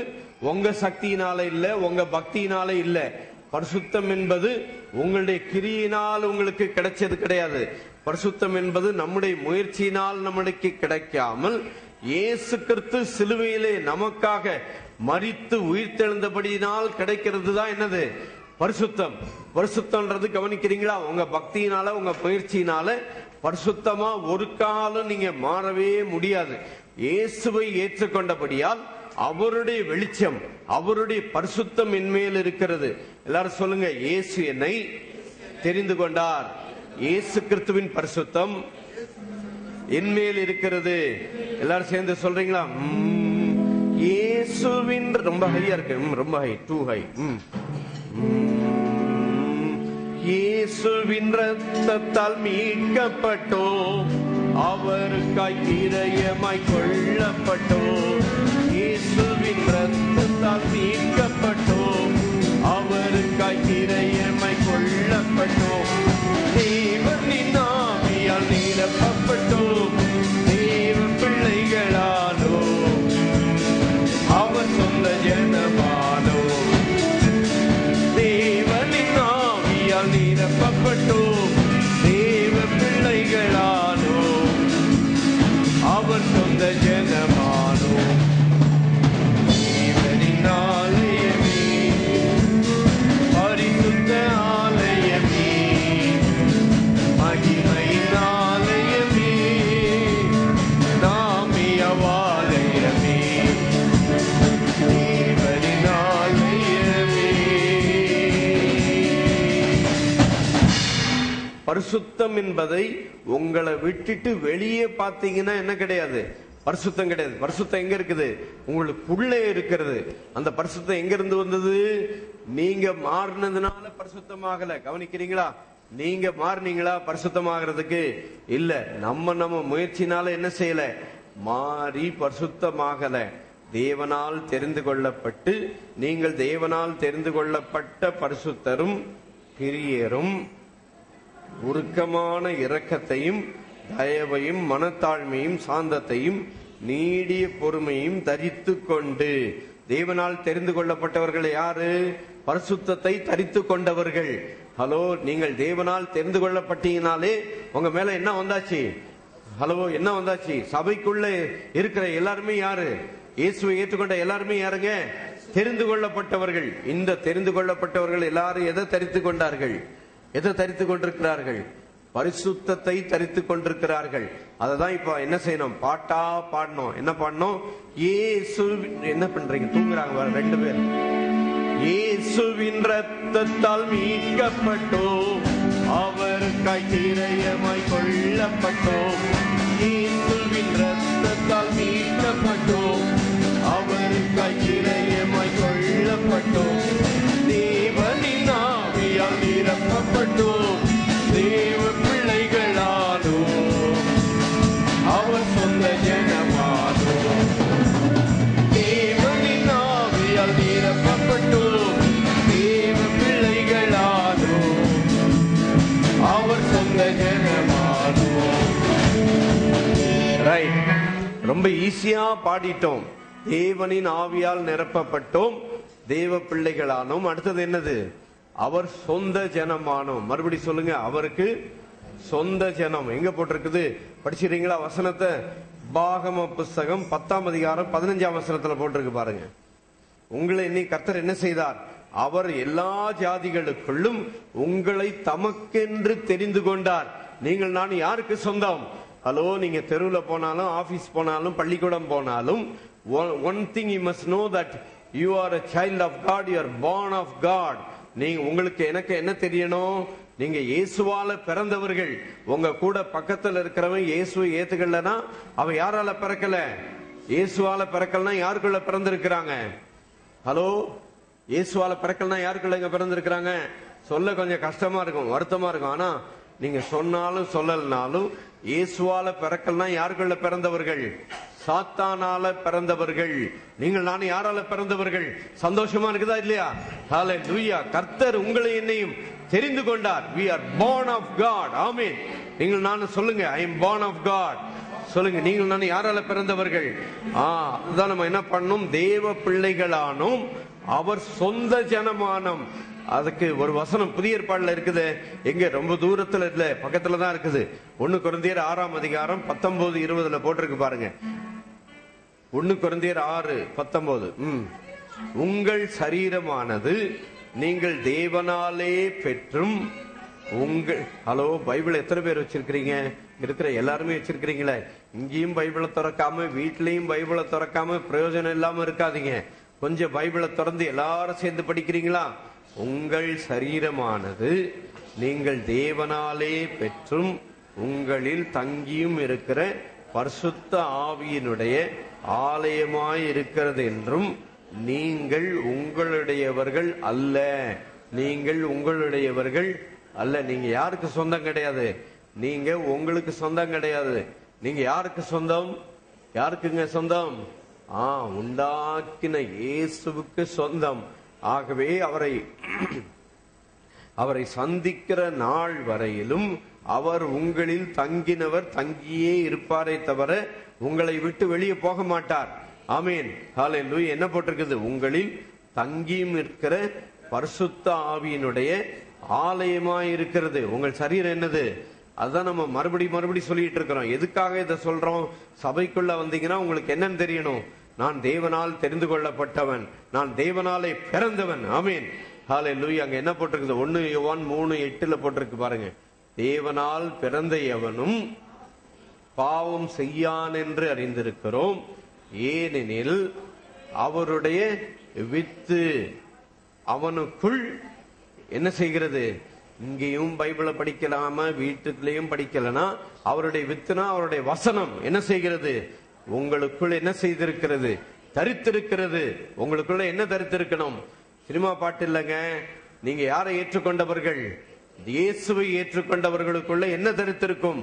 உங்க சக்தியினால இல்ல, உங்க பக்தியினால இல்ல. பரிசுத்தம் என்பது உங்களுடைய கிரியினால் உங்களுக்கு கிடைச்சது கிடையாது. பரிசுத்தம் என்பது நம்முடைய முயற்சியினால் நம்மளுக்கு கிடைக்காமல் இயேசு கிறிஸ்து சிலுவையிலே நமக்காக மரித்து உயிர்த்தெழுந்தபடியினால் கிடைக்கிறது தான் என்னது? பரிசுத்தம். பரிசுத்தம்ன்றது கவனிக்கிறீங்களா? உங்க பக்தியினால உங்க முயற்சியினால பரிசுத்தமா ஒரு காலம் நீங்க மாறவே முடியாது. இயேசுவை ஏற்றுக்கொண்டபடியால் அவருடைய வெளிச்சம், அவருடைய பரிசுத்தம் என்மேல் இருக்கிறது. எல்லாரும் சொல்லுங்க, இயேசு என்னை தெரிந்து கொண்டார், இயேசு கிறிஸ்துவின் பரிசுத்தம் என்மேல் இருக்கிறது. எல்லாரும் சேர்ந்து சொல்றீங்களா? இயேசுவின் ரொம்ப ஹையா இருக்கு, ரொம்ப ஹை, டூ ஹை. இயேசுவின் ரத்தத்தால் மீட்கப்பட்டோம், அவருக்காய் கிரயமாய் கொள்ளப்பட்டோம். இயேசுவின் ரத்தத்தால் மீட்கப்பட்டோம், அவருக்காய் கிரயமாய் கொள்ளப்பட்டோம். தேவனின் ஆவியால் நிரப்பப்பட்டோம், தேவ பிள்ளைகளானோம், அவர் சொந்த ஜனமானோம். தேவனின் ஆவியால் நிரப்பப்பட்டோம், தேவ பிள்ளைகளானோம், அவர் சொந்த ஜனமானோம். தேவனின் ஆலயமே, பரிசுத்த ஆலயமே, மகிமையின் ஆலயமே, நாமே அவ்வாலயமே, தேவனின் ஆலயமே. பரிசுத்தம் என்பதை உங்களை விட்டுட்டு வெளியே பார்த்தீங்கன்னா என்ன கிடையாது? பரிசுத்தம் கிடையாது. பரிசுத்தம் எங்க இருக்குது? உங்களுக்குள்ளே இருக்கிறது. அந்த பரிசுத்தம் எங்க இருந்து வந்தது? நீங்க மாறினதுனால பரிசுத்தமாகல. கவனிக்கிறீங்களா? நீங்க மாறினீங்களா பரிசுத்தமாகிறதுக்கு? இல்ல. நம்ம முயற்சினால என்ன செய்யல? மாறி பரிசுத்தமாகல. தேவனால் தெரிந்து கொள்ளப்பட்டு, நீங்கள் தேவனால் தெரிந்து கொள்ளப்பட்ட பரிசுத்தரும் பிரியரும் உருக்கமான இரக்கத்தையும் தயவையும் மனத்தாழ்மையும் சாந்தத்தையும் நீடிய பொறுமையும் தரித்து கொண்டு. தேவனால் தெரிந்து கொள்ளப்பட்டவர்கள் யாரு? பரிசுத்தத்தை தரித்து கொண்டவர்கள். ஹலோ, நீங்கள் தேவனால் தெரிந்து கொள்ளப்பட்டீங்கனாலே உங்க மேல என்ன வந்தாச்சு? ஹலோ, என்ன வந்தாச்சு? சபைக்குள்ள இருக்கிற எல்லாருமே யாரு? இயேசுவை ஏற்றுக்கொண்ட எல்லாருமே யாருங்க? தெரிந்து கொள்ளப்பட்டவர்கள். இந்த தெரிந்து கொள்ளப்பட்டவர்கள் எல்லாரும் எதை தரித்து கொண்டார்கள்? எதை தரித்து கொண்டிருக்கிறார்கள்? பரிசுத்தத்தை தரித்து கொண்டிருக்கிறார்கள். அததான் இப்ப என்ன செய்யணும்? பாட்டா பாடணும். என்ன பாடணும்? இயேசு. என்ன பண்றீங்க? தூங்குறாங்க 2 பேர். இயேசுவின் ரத்தத்தால் மீட்கப்பட்டோம், அவர் கையிரயமாய் கொள்ளப்பட்டோம். இயேசுவின் ரத்தத்தால் மீட்கப்பட்டோம், அவர் கையிரயமாய் கொள்ளப்பட்டோம். தேவனின் ஆவியால் நிரப்பப்பட்டோம், தேவ பிள்ளைகளானோம், அவர் சொந்த ஜனமானோம். தேவனின் ஆவியால் நிரப்பப்பட்டோம், தேவ பிள்ளைகளானோம், அவர் சொந்த ஜனமானோம். ரைட், ரொம்ப ஈஸியா பாடிட்டோம். தேவனின் ஆவியால் நிரப்பப்பட்டோம், தேவ பிள்ளைகளானோம். அடுத்தது என்னது? அவர் சொந்த ஜனமானோம். மறுபடி சொல்லுங்க. அவருக்கு சொந்த ஜனம். எங்க போட்டிருக்குது? படிச்சிருக்கீங்களா வசனத்தை? பாகம புஸ்தகம் 10ஆம் அதிகாரம் 15ஆம் வசனத்துல போட்டிருக்கு பாருங்க. உங்களை இன்னி கர்த்தர் என்ன செய்தார்? அவர் எல்லா ஜாதிகளுக்குள்ளும் உங்களை தமக்கென்று தெரிந்து கொண்டார். நீங்கள் நான் யாருக்கு சொந்தம்? ஹலோ, நீங்க தெருவில் போனாலும், ஆபீஸ் போனாலும், பள்ளிக்கூடம் போனாலும், one thing you must know that you are a child of God, you are born of God. நீங்க உங்களுக்கு எனக்கு என்ன தெரியணும்? நீங்க இயேசுவால பிறந்தவர்கள். உங்க கூட பக்கத்துல இருக்கிறவன் இயேசுவை ஏத்துக்கலனா அவன் யாரால பிறக்கல? இயேசுவால பிறக்கலனா யாருக்குள்ள பிறந்திருக்கிறாங்க? ஹலோ, இயேசுவால பிறக்கலனா யாருக்குள்ள பிறந்திருக்கிறாங்க? சொல்ல கொஞ்சம் கஷ்டமா இருக்கும், வருத்தமா இருக்கும். ஆனா நீங்க சொன்னாலும் சொல்லலனாலும் இயேசுவால பிறக்கலனா யாருக்குள்ள பிறந்தவர்கள்? சாத்தானால பிறந்தவர்கள். நீங்கள் நான் யாரால பிறந்தவர்கள்? சந்தோஷமா இருக்குதா இல்லையா? ஹல்லேலூயா. கர்த்தர் உங்களை என்னையும் தெரிந்து கொண்டார். we are born of God. ஆமென். நீங்கள் நான் சொல்லுங்க, I am born of God. சொல்லுங்க, நீங்கள் நான் யாரால பிறந்தவர்கள்? அதான் நம்ம என்ன பண்ணணும்? தேவ பிள்ளைகளானோம், அவர் சொந்த ஜனமானோம். அதுக்கு ஒரு வசனம் புதிய ஏற்பாடுல இருக்குது. எங்க? ரொம்ப தூரத்துல இல்ல, பக்கத்துல தான் இருக்குது. 1 கொரிந்தியர் 6ஆம் அதிகாரம் 19-20 போட்டிருக்கு பாருங்க. 1 கொரிந்தியர் 6:19. உங்கள் சரீரமானது நீங்கள் தேவனாலே பெற்றும் உங்கள். ஹலோ, பைபிள் எத்தனை பேர் வச்சிருக்கிறீங்க? இருக்கிற எல்லாருமே வச்சிருக்கிறீங்களே. இங்கேயும் பைபிளை திறக்காம, வீட்லயும் பைபிளை திறக்காம பிரயோஜனம் இல்லாம இருக்காதீங்க. கொஞ்சம் பைபிளை திறந்து எல்லாரும் சேர்ந்து படிக்கிறீங்களா? உங்கள் சரீரமானது நீங்கள் தேவனாலே பெற்றும் உங்களில் தங்கியும் இருக்கிற பரிசுத்த ஆவியினுடைய ஆலயமாய் இருக்கிறது என்றும், நீங்கள் உங்களுடையவர்கள் அல்ல. நீங்கள் உங்களுடையவர்கள் அல்ல. நீங்க யாருக்கு சொந்தம் கிடையாது? நீங்க உங்களுக்கு சொந்தம் கிடையாது. நீங்க யாருக்கு சொந்தம்? யாருக்குங்க சொந்தம்? உண்டாக்கின இயேசுவுக்கு சொந்தம். ஆகவே அவரை சந்திக்கிற நாள் வரையிலும் அவர் உங்களில் தங்கினவர் தங்கியே இருப்பாரே தவிர உங்களை விட்டு வெளியே போக மாட்டார். ஆமீன். ஹல்லேலூயா. என்ன போட்டிருக்குது? உங்களில் தங்கியும் இருக்கிற பரிசுத்த ஆவியினுடைய ஆலயமாய் இருக்கிறது. உங்கள் சரீரம் என்னது? அதான் நம்ம மறுபடி சொல்லிட்டு இருக்கிறோம். எதுக்காக இதை சொல்றோம்? சபைக்குள்ள வந்தீங்கன்னா உங்களுக்கு என்னன்னு தெரியணும். நான் தேவனால் தெரிந்து கொள்ளப்பட்டவன், நான் தேவனாலே பிறந்தவன். ஆமீன். ஹல்லேலூயா. அங்க என்ன போட்டிருக்குது? 1 யோவான் 3:8 போட்டிருக்கு பாருங்க. தேவனால் பிறந்த எவனும் பாவம் செய்யான் என்று அறிந்திருக்கிறோம், ஏனெனில் அவருடைய வித்து அவனுக்குள் என்ன செய்கிறது? இங்கேயும் பைபிளை படிக்கலாம, வீட்டுலயும் படிக்கலனா, அவருடைய வித்துனா அவருடைய வசனம் என்ன செய்கிறது? உங்களுக்குள் என்ன செய்திருக்கிறது? தரித்திருக்கிறது. உங்களுக்குள்ள என்ன தரித்திருக்கணும்? சினிமா பாட்டு இல்லைங்க. நீங்க யாரை ஏற்றுக்கொண்டவர்கள்? இயேசுவை ஏற்றுக்கொண்டவர்களுக்குள்ள என்ன தரித்திருக்கும்?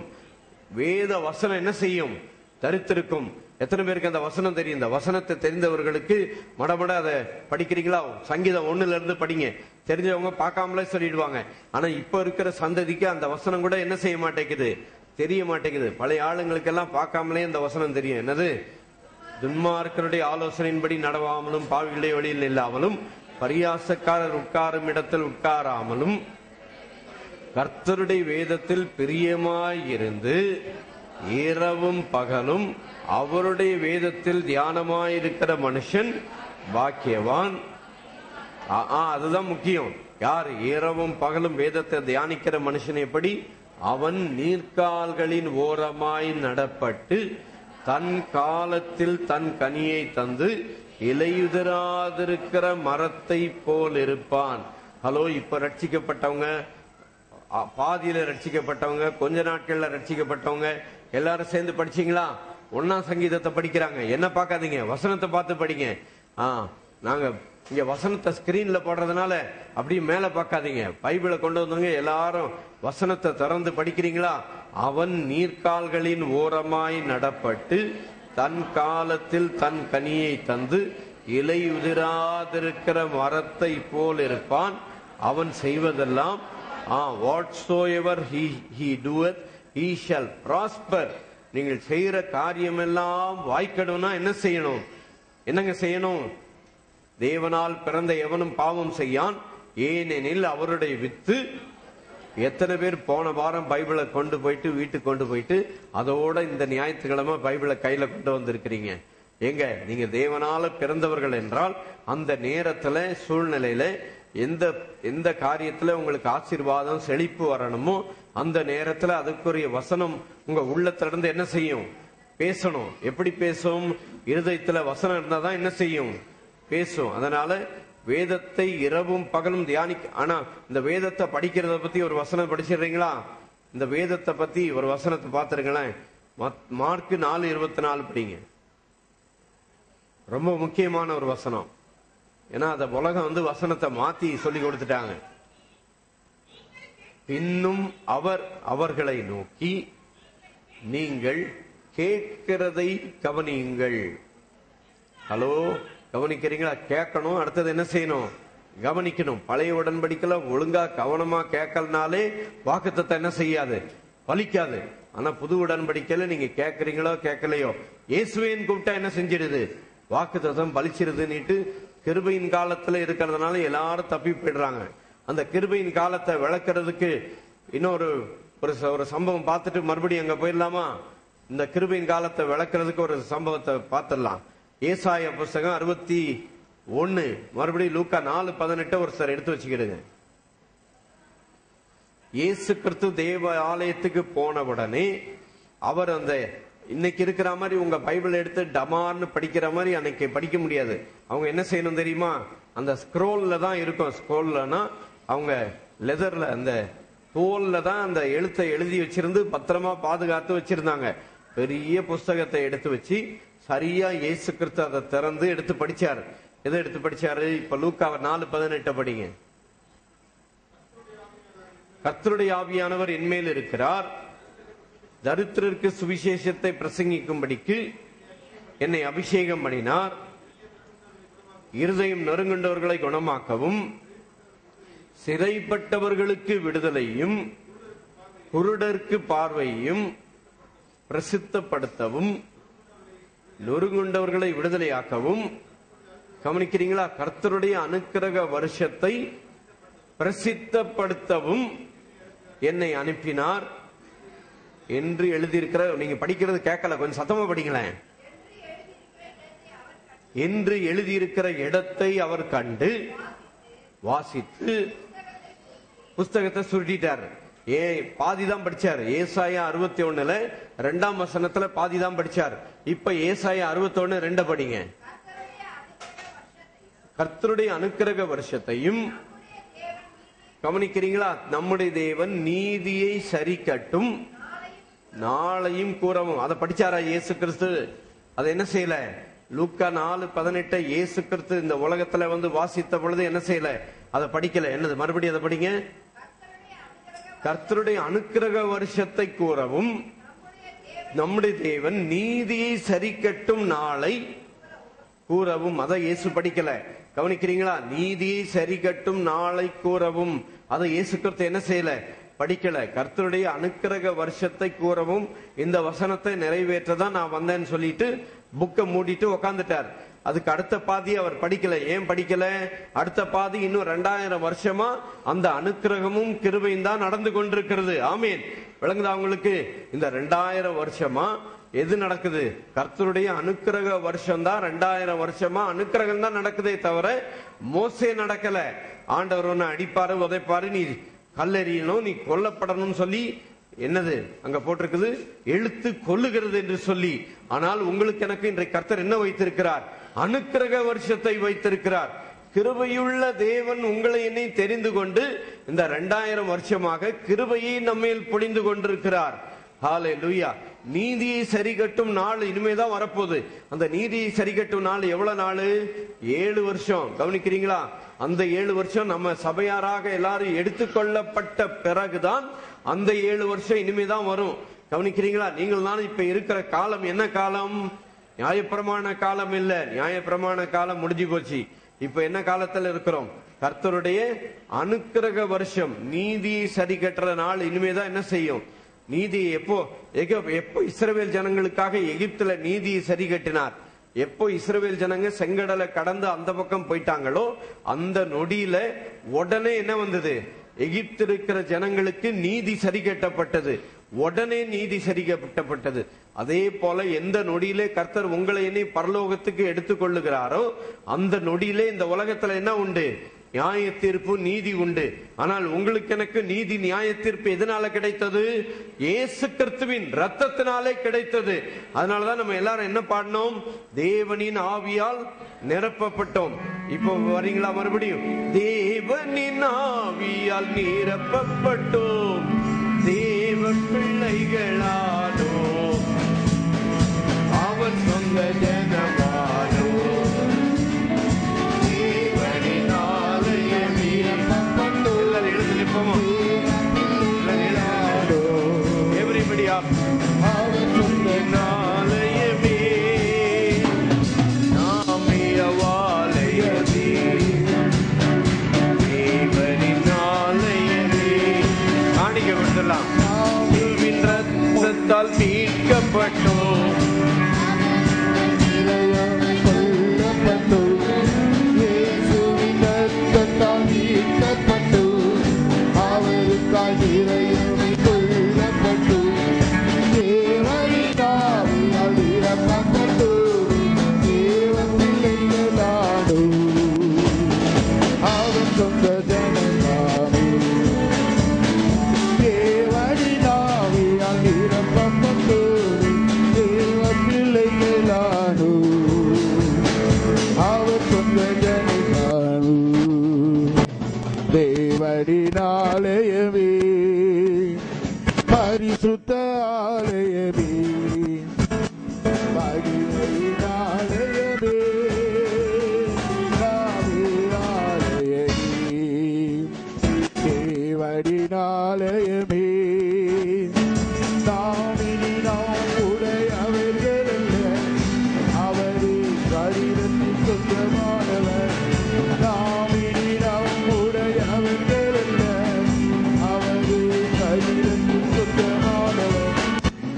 வேத வசனம் என்ன செய்யும்? தரித்திருக்கும். எத்தனை பேருக்கு அந்த வசனம் தெரியும்? இந்த வசனத்தை தெரிந்தவர்களுக்கு மடமட அதை படிக்கிறீங்களா? சங்கீதம் 1ல இருந்து படிங்க. தெரிஞ்சவங்க பார்க்காமலே சொல்லிடுவாங்க. ஆனா இப்ப இருக்கிற சந்ததிக்கு அந்த வசனம் கூட என்ன செய்ய மாட்டேங்குது? தெரிய மாட்டேங்குது. பழைய ஆளுங்களுக்கு எல்லாம் பார்க்காமலே அந்த வசனம் தெரியும். என்னது? துன்மார்க்கருடைய ஆலோசனையின்படி நடவாமலும், பாவிகளுடைய வழியில் இல்லாமலும், பரியாசக்காரர் உட்காரும் இடத்தில் உட்காராமலும், கர்த்தருடைய வேதத்தில் பிரியமாயிருந்து இரவும் பகலும் அவருடைய வேதத்தில் தியானமாயிருக்கிற மனுஷன் பாக்கியவான். அதுதான் முக்கியம். யார் இரவும் பகலும் வேதத்தை தியானிக்கிற மனுஷன் எப்படி? அவன் நீர்க்கால்களின் ஓரமாய் நடப்பட்டு தன் காலத்தில் தன் கனியை தந்து இலையுதிராதிருக்கிற மரத்தை போல் இருப்பான். ஹலோ, இப்ப ரட்சிக்கப்பட்டவங்க, பாதியில ரட்சிக்கப்பட்டவங்க, கொஞ்ச நாட்கள்ல ரட்சிக்கப்பட்டவங்க எல்லாரும் சேர்ந்து படிச்சீங்களா? 1ஆம் சங்கீதத்தை படிக்கிறாங்க. என்ன பார்க்காதீங்க, வசனத்தை பார்த்து படிங்க. நாங்க இங்க வசனத்தை ஸ்கிரீன்ல போடுறதுனால அப்படியே மேல பார்க்காதீங்க. பைபிளை கொண்டு வந்தவங்க எல்லாரும் வசனத்தை திறந்து படிக்கிறீங்களா? அவன் நீர்க்கால்களின் ஓரமாய் நடப்பட்டு தன் காலத்தில் தன் கனியை தந்து இலை உதிராதிருக்கிற மரத்தை போல் இருப்பான். அவன் செய்வதெல்லாம் whatsoever he doeth he shall prosper. நீங்கள் செய்யற காரியம் எல்லாம் வாய்க்கணும்னா என்ன செய்யணும்? என்னங்க செய்யணும்? தேவனால் பிறந்த எவனும் பாவம் செய்யான், ஏனெனில் அவருடைய வித்து. எத்தனை பேர் போன வாரம் பைபிளை கொண்டு போயிட்டு வீட்டுக்கு கொண்டு போயிட்டு அதோட இந்த ஞாயிற்றுக்கிழமை பைபிளை கையில கொண்டு வந்திருக்கிறீங்க? எங்க நீங்க தேவனால பிறந்தவர்கள் என்றால் அந்த நேரத்துல சூழ்நிலையில எந்த காரியத்துல உங்களுக்கு ஆசீர்வாதம் செழிப்பு வரணுமோ அந்த நேரத்துல அதுக்குரிய வசனம் உங்க உள்ளத்துல இருந்து என்ன செய்யும்? பேசணும். எப்படி பேசும்? இருதயத்துல வசனம் இருந்தாதான் என்ன செய்யும்? பேசும். அதனால வேதத்தை இரவும் பகலும் தியானிக்க. ஆனா இந்த வேதத்தை படிக்கிறத பத்தி ஒரு வசனம் படிச்சிடுறீங்களா? இந்த வேதத்தை பத்தி ஒரு வசனத்தை பார்த்துருங்களேன். மார்க் 4:24 படிங்க. ரொம்ப முக்கியமான ஒரு வசனம். ஏன்னா அந்த உலகம் வசனத்தை மாத்தி சொல்லி கொடுத்துட்டாங்க. பின்னும் அவர் அவர்களை நோக்கி, நீங்கள் கேட்கிறதை கவனியுங்கள். ஹலோ, கவனிக்கிறீங்களா? கேட்கணும். அடுத்தது என்ன செய்யணும்? கவனிக்கணும். பழைய உடன்படிக்கையில ஒழுங்கா கவனமா கேட்கலனாலே வாக்குத்தத்தம் என்ன செய்யாது? பலிக்காது. ஆனா புது உடன்படிக்கையில நீங்க கேட்கறீங்களோ கேட்கலையோ, இயேசுவேன்னு கூப்பிட்டா என்ன செஞ்சிடுது? வாக்குத்தத்தம் பலிச்சிருதுன்னுட்டு கிருபையின் காலத்துல இருக்கிறதுனால எல்லாரும் தப்பி போயிடுறாங்க. அந்த கிருபையின் காலத்தை விளக்குறதுக்கு இன்னொரு ஒரு சம்பவம் பார்த்துட்டு மறுபடியும் அங்க போயிடலாமா? இந்த கிருபையின் காலத்தை விளக்குறதுக்கு ஒரு சம்பவத்தை பார்த்துடலாம். ஏசாயா புஸ்தகம் 61, மறுபடியும் லூக்கா 4:18 ஒரு சார் எடுத்து வச்சுக்கிடுங்க. இயேசு கிறிஸ்து தேவ ஆலயத்துக்கு போன உடனே அவர் அந்த இன்னைக்கு இருக்கிற மாதிரி உங்க பைபிள் எடுத்து டமார்னு படிக்கிற மாதிரி அன்னைக்கு படிக்க முடியாது. அவங்க என்ன செய்யணும் தெரியுமா? அந்த ஸ்க்ரோல்ல தான் இருக்கும். ஸ்க்ரோல்லனா அவங்க லெதர்ல அந்த தோல்ல தான் அந்த எழுத்தை எழுதி வச்சிருந்து பத்திரமா பாதுகாத்து வச்சிருந்தாங்க. பெரிய புஸ்தகத்தை எடுத்து வச்சு சரியா இயேசு கிறிஸ்து அதை திறந்து எடுத்து படிச்சாரு. எதை எடுத்து படிச்சாரு? இப்ப லூக்கா 4:18 படிங்க. கர்த்தருடைய ஆவியானவர் என்மேல் இருக்கிறார், தரித்திரருக்கு சுவிசேஷத்தை பிரசங்கிக்கும்படிக்கு என்னை அபிஷேகம் பண்ணினார், இருதயம் நொறுங்குண்டவர்களை குணமாக்கவும், சிறைப்பட்டவர்களுக்கு விடுதலையும், குருடருக்கு பார்வையும் பிரசித்தப்படுத்தவும், நொறுங்குண்டவர்களை விடுதலையாக்கவும். கவனிக்கிறீங்களா? கர்த்தருடைய அனுக்கிரக வருஷத்தை பிரசித்தப்படுத்தவும் என்னை அனுப்பினார் என்று எழுதியிருக்கிற. நீங்க படிக்கிறது கேட்கல, கொஞ்சம் சத்தமா படிங்களேன். என்று எழுதியிருக்கிற இடத்தை அவர் கண்டு வாசித்து புஸ்தகத்தை சுருட்டிட்டார். பாதிதான் படிச்சார். ஏசாயா 61 2ஆம் வசனத்துல பாதிதான் படிச்சார். இப்ப ஏசாயா 61:2 படிங்க. கர்த்தருடைய அனுக்கிரக வருஷத்தையும். கவனிக்கிறீங்களா? நம்முடைய தேவன் நீதியை சரி கட்டும் நாளையும் கூறவும். அதை படிச்சாரா இயேசு கிறிஸ்து? அதை என்ன செய்யல? லூக்கா 4:18 இயேசு கிறிஸ்து இந்த உலகத்துல வாசித்த பொழுது என்ன செய்யல? அதை படிக்கல. என்னது? மறுபடியும் அதை படிங்க. கர்த்தருடைய அனுக்கிரக வருஷத்தை கூறவும் நம்முடைய தேவன் நீதியை சரிக்கட்டும் நாளை கூறவும். அதை இயேசு படிக்கல, கவனிக்கிறீங்களா? நீதியை சரிக்கட்டும் நாளை கூறவும் அதை இயேசு கிறிஸ்து என்ன செய்யல, படிக்கல. கர்த்தருடைய அனுக்கிரக வருஷத்தை கூறவும் இந்த வசனத்தை நிறைவேற்றதான் நான் வந்தேன்னு சொல்லிட்டு புக்கை மூடிட்டு உக்காந்துட்டார். அதுக்கு அடுத்த பாதி அவர் படிக்கல. ஏன் படிக்கல? அடுத்த பாதி இன்னும் 2000 வருஷமா அந்த அனுக்கிரகமும் கிருபையும் தான் நடந்து கொண்டிருக்கிறது. ஆமீன். விளங்குதா உங்களுக்கு? இந்த 2000 வருஷமா எது நடக்குது? கர்த்தருடைய அனுக்கிரக வருஷம் தான். 2000 வருஷமா அனுக்கிரகம் தான் நடக்குதே தவிர மோசே நடக்கல. ஆண்டவர் ஒன்னு அடிப்பாரு, உதைப்பாரு, நீ கல்லெறியணும், நீ கொல்லப்படணும் சொல்லி என்னது அங்க போட்டிருக்குது, எழுத்து கொல்லுகிறது என்று சொல்லி. ஆனால் உங்களுக்கு எனக்கு இன்றைக்கு கர்த்தர் என்ன வைத்திருக்கிறார்? அனுக்கிரக வருஷத்தை வைத்திருக்கிறார். கிருபையுள்ள தேவன் உங்களை என்னை தெரிந்து கொண்டு இந்த 2000 வருஷமாக கிருபையை நம்மேல் பொழிந்து கொண்டிருக்கிறார். ஹல்லேலூயா. நீதியை சரிகட்டும் நாள் இனிமேதான் வரப்போகுது. அந்த நீதியை சரிகட்டும் நாள் எவ்வளவு நாள்? 7 வருஷம். கவனிக்கிறீங்களா? அந்த 7 வருஷம் நம்ம சபையாராக எல்லாரும் எடுத்துக்கொள்ளப்பட்ட பிறகுதான் அந்த 7 வருஷம் இனிமேதான் வரும். கவனிக்கிறீங்களா? நீங்கள் தான் இப்ப இருக்கிற காலம் என்ன காலம்? நியாயப்பிரமாண காலம் இல்ல. நியாயப்பிரமாண காலம் முடிஞ்சு போச்சு. இப்ப என்ன காலத்துல இருக்கிறோம்? கர்த்தருடைய அனுக்கிரக வருஷம். நீதியை சரி கட்டுற நாள் இனிமேதான் என்ன செய்யும்? நீதி எப்போ இஸ்ரவேல் ஜனங்களுக்காக எகிப்துல நீதியை சரி கட்டினார். எப்போ இஸ்ரவேல் ஜனங்க செங்கடலை கடந்து அந்த பக்கம் போயிட்டாங்களோ அந்த நொடியில உடனே என்ன வந்தது? எகிப்து இருக்கிற ஜனங்களுக்கு நீதி சரி கட்டப்பட்டது. உடனே நீதி சரி கட்டப்பட்டது. அதே போல எந்த நொடியிலே கர்த்தர் உங்களை என்னை பரலோகத்துக்கு எடுத்துக்கொள்ளுகிறாரோ அந்த நொடியிலே இந்த உலகத்துல என்ன உண்டு? நியாய தீர்ப்பு, நீதி உண்டு. ஆனால் உங்களுக்கு எனக்கு நீதி நியாய தீர்ப்பு எதனால கிடைத்தது? இயேசு கிறிஸ்துவின் ரத்தத்தினாலே கிடைத்தது. அதனாலதான் நம்ம எல்லாரும் என்ன பாடணும்? தேவனின் ஆவியால் நிரப்பப்பட்டோம். இப்போ வரீங்களா மறுபடியும்? தேவனின் ஆவியால் நிரப்பப்பட்டோம், தேவ பிள்ளைகளானோ, அவர் சொந்த ஜனமானோ, தேவனின் ஆலயமே. எல்லாரும் எழுந்து நிற்போமா? எவரிபடி அவர் சொந்த ஆலயமே, நாமே அவ்வாலயமே, தேவனின் ஆலயமே. காணிக்க கொடுத்துடலாம். ரத்தத்தால் மீட்கப்பட்டோம்,
ஆலயமே, பரிசுத்த ஆலயமே, மகிமையின் ஆலயமே, ஆலயமே, தேவனின் ஆலயமே. நாமினி நாம் உடையவர்கள் அல்ல, அவரே சரீரத்தின் சொந்தமானவர். நாமினி நாம் உடையவர்கள்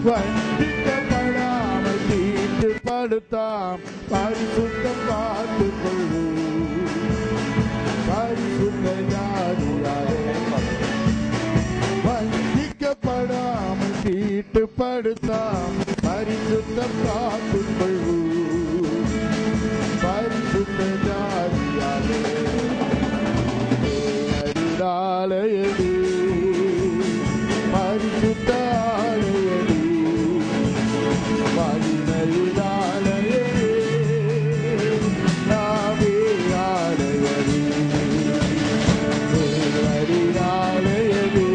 வஞ்சிக்கப்படாமல் தீட்டுப்படுத்தாம் பரிசுத்தம் பார்த்துக் கொள்வோம். பரிசுத்த ஜாதியாரே, வஞ்சிக்கப்படாமல் தீட்டுப்படுத்தாம் பரிசுத்தம் பார்த்துக் கொள்வோம். பரிசுத்த ஜாதியாரே, ஆலயமே, பரிசுத்த ஆலயமே, மகிமையின் ஆலயமே, நாமே ஆலயமே, தேவனின் ஆலயமே.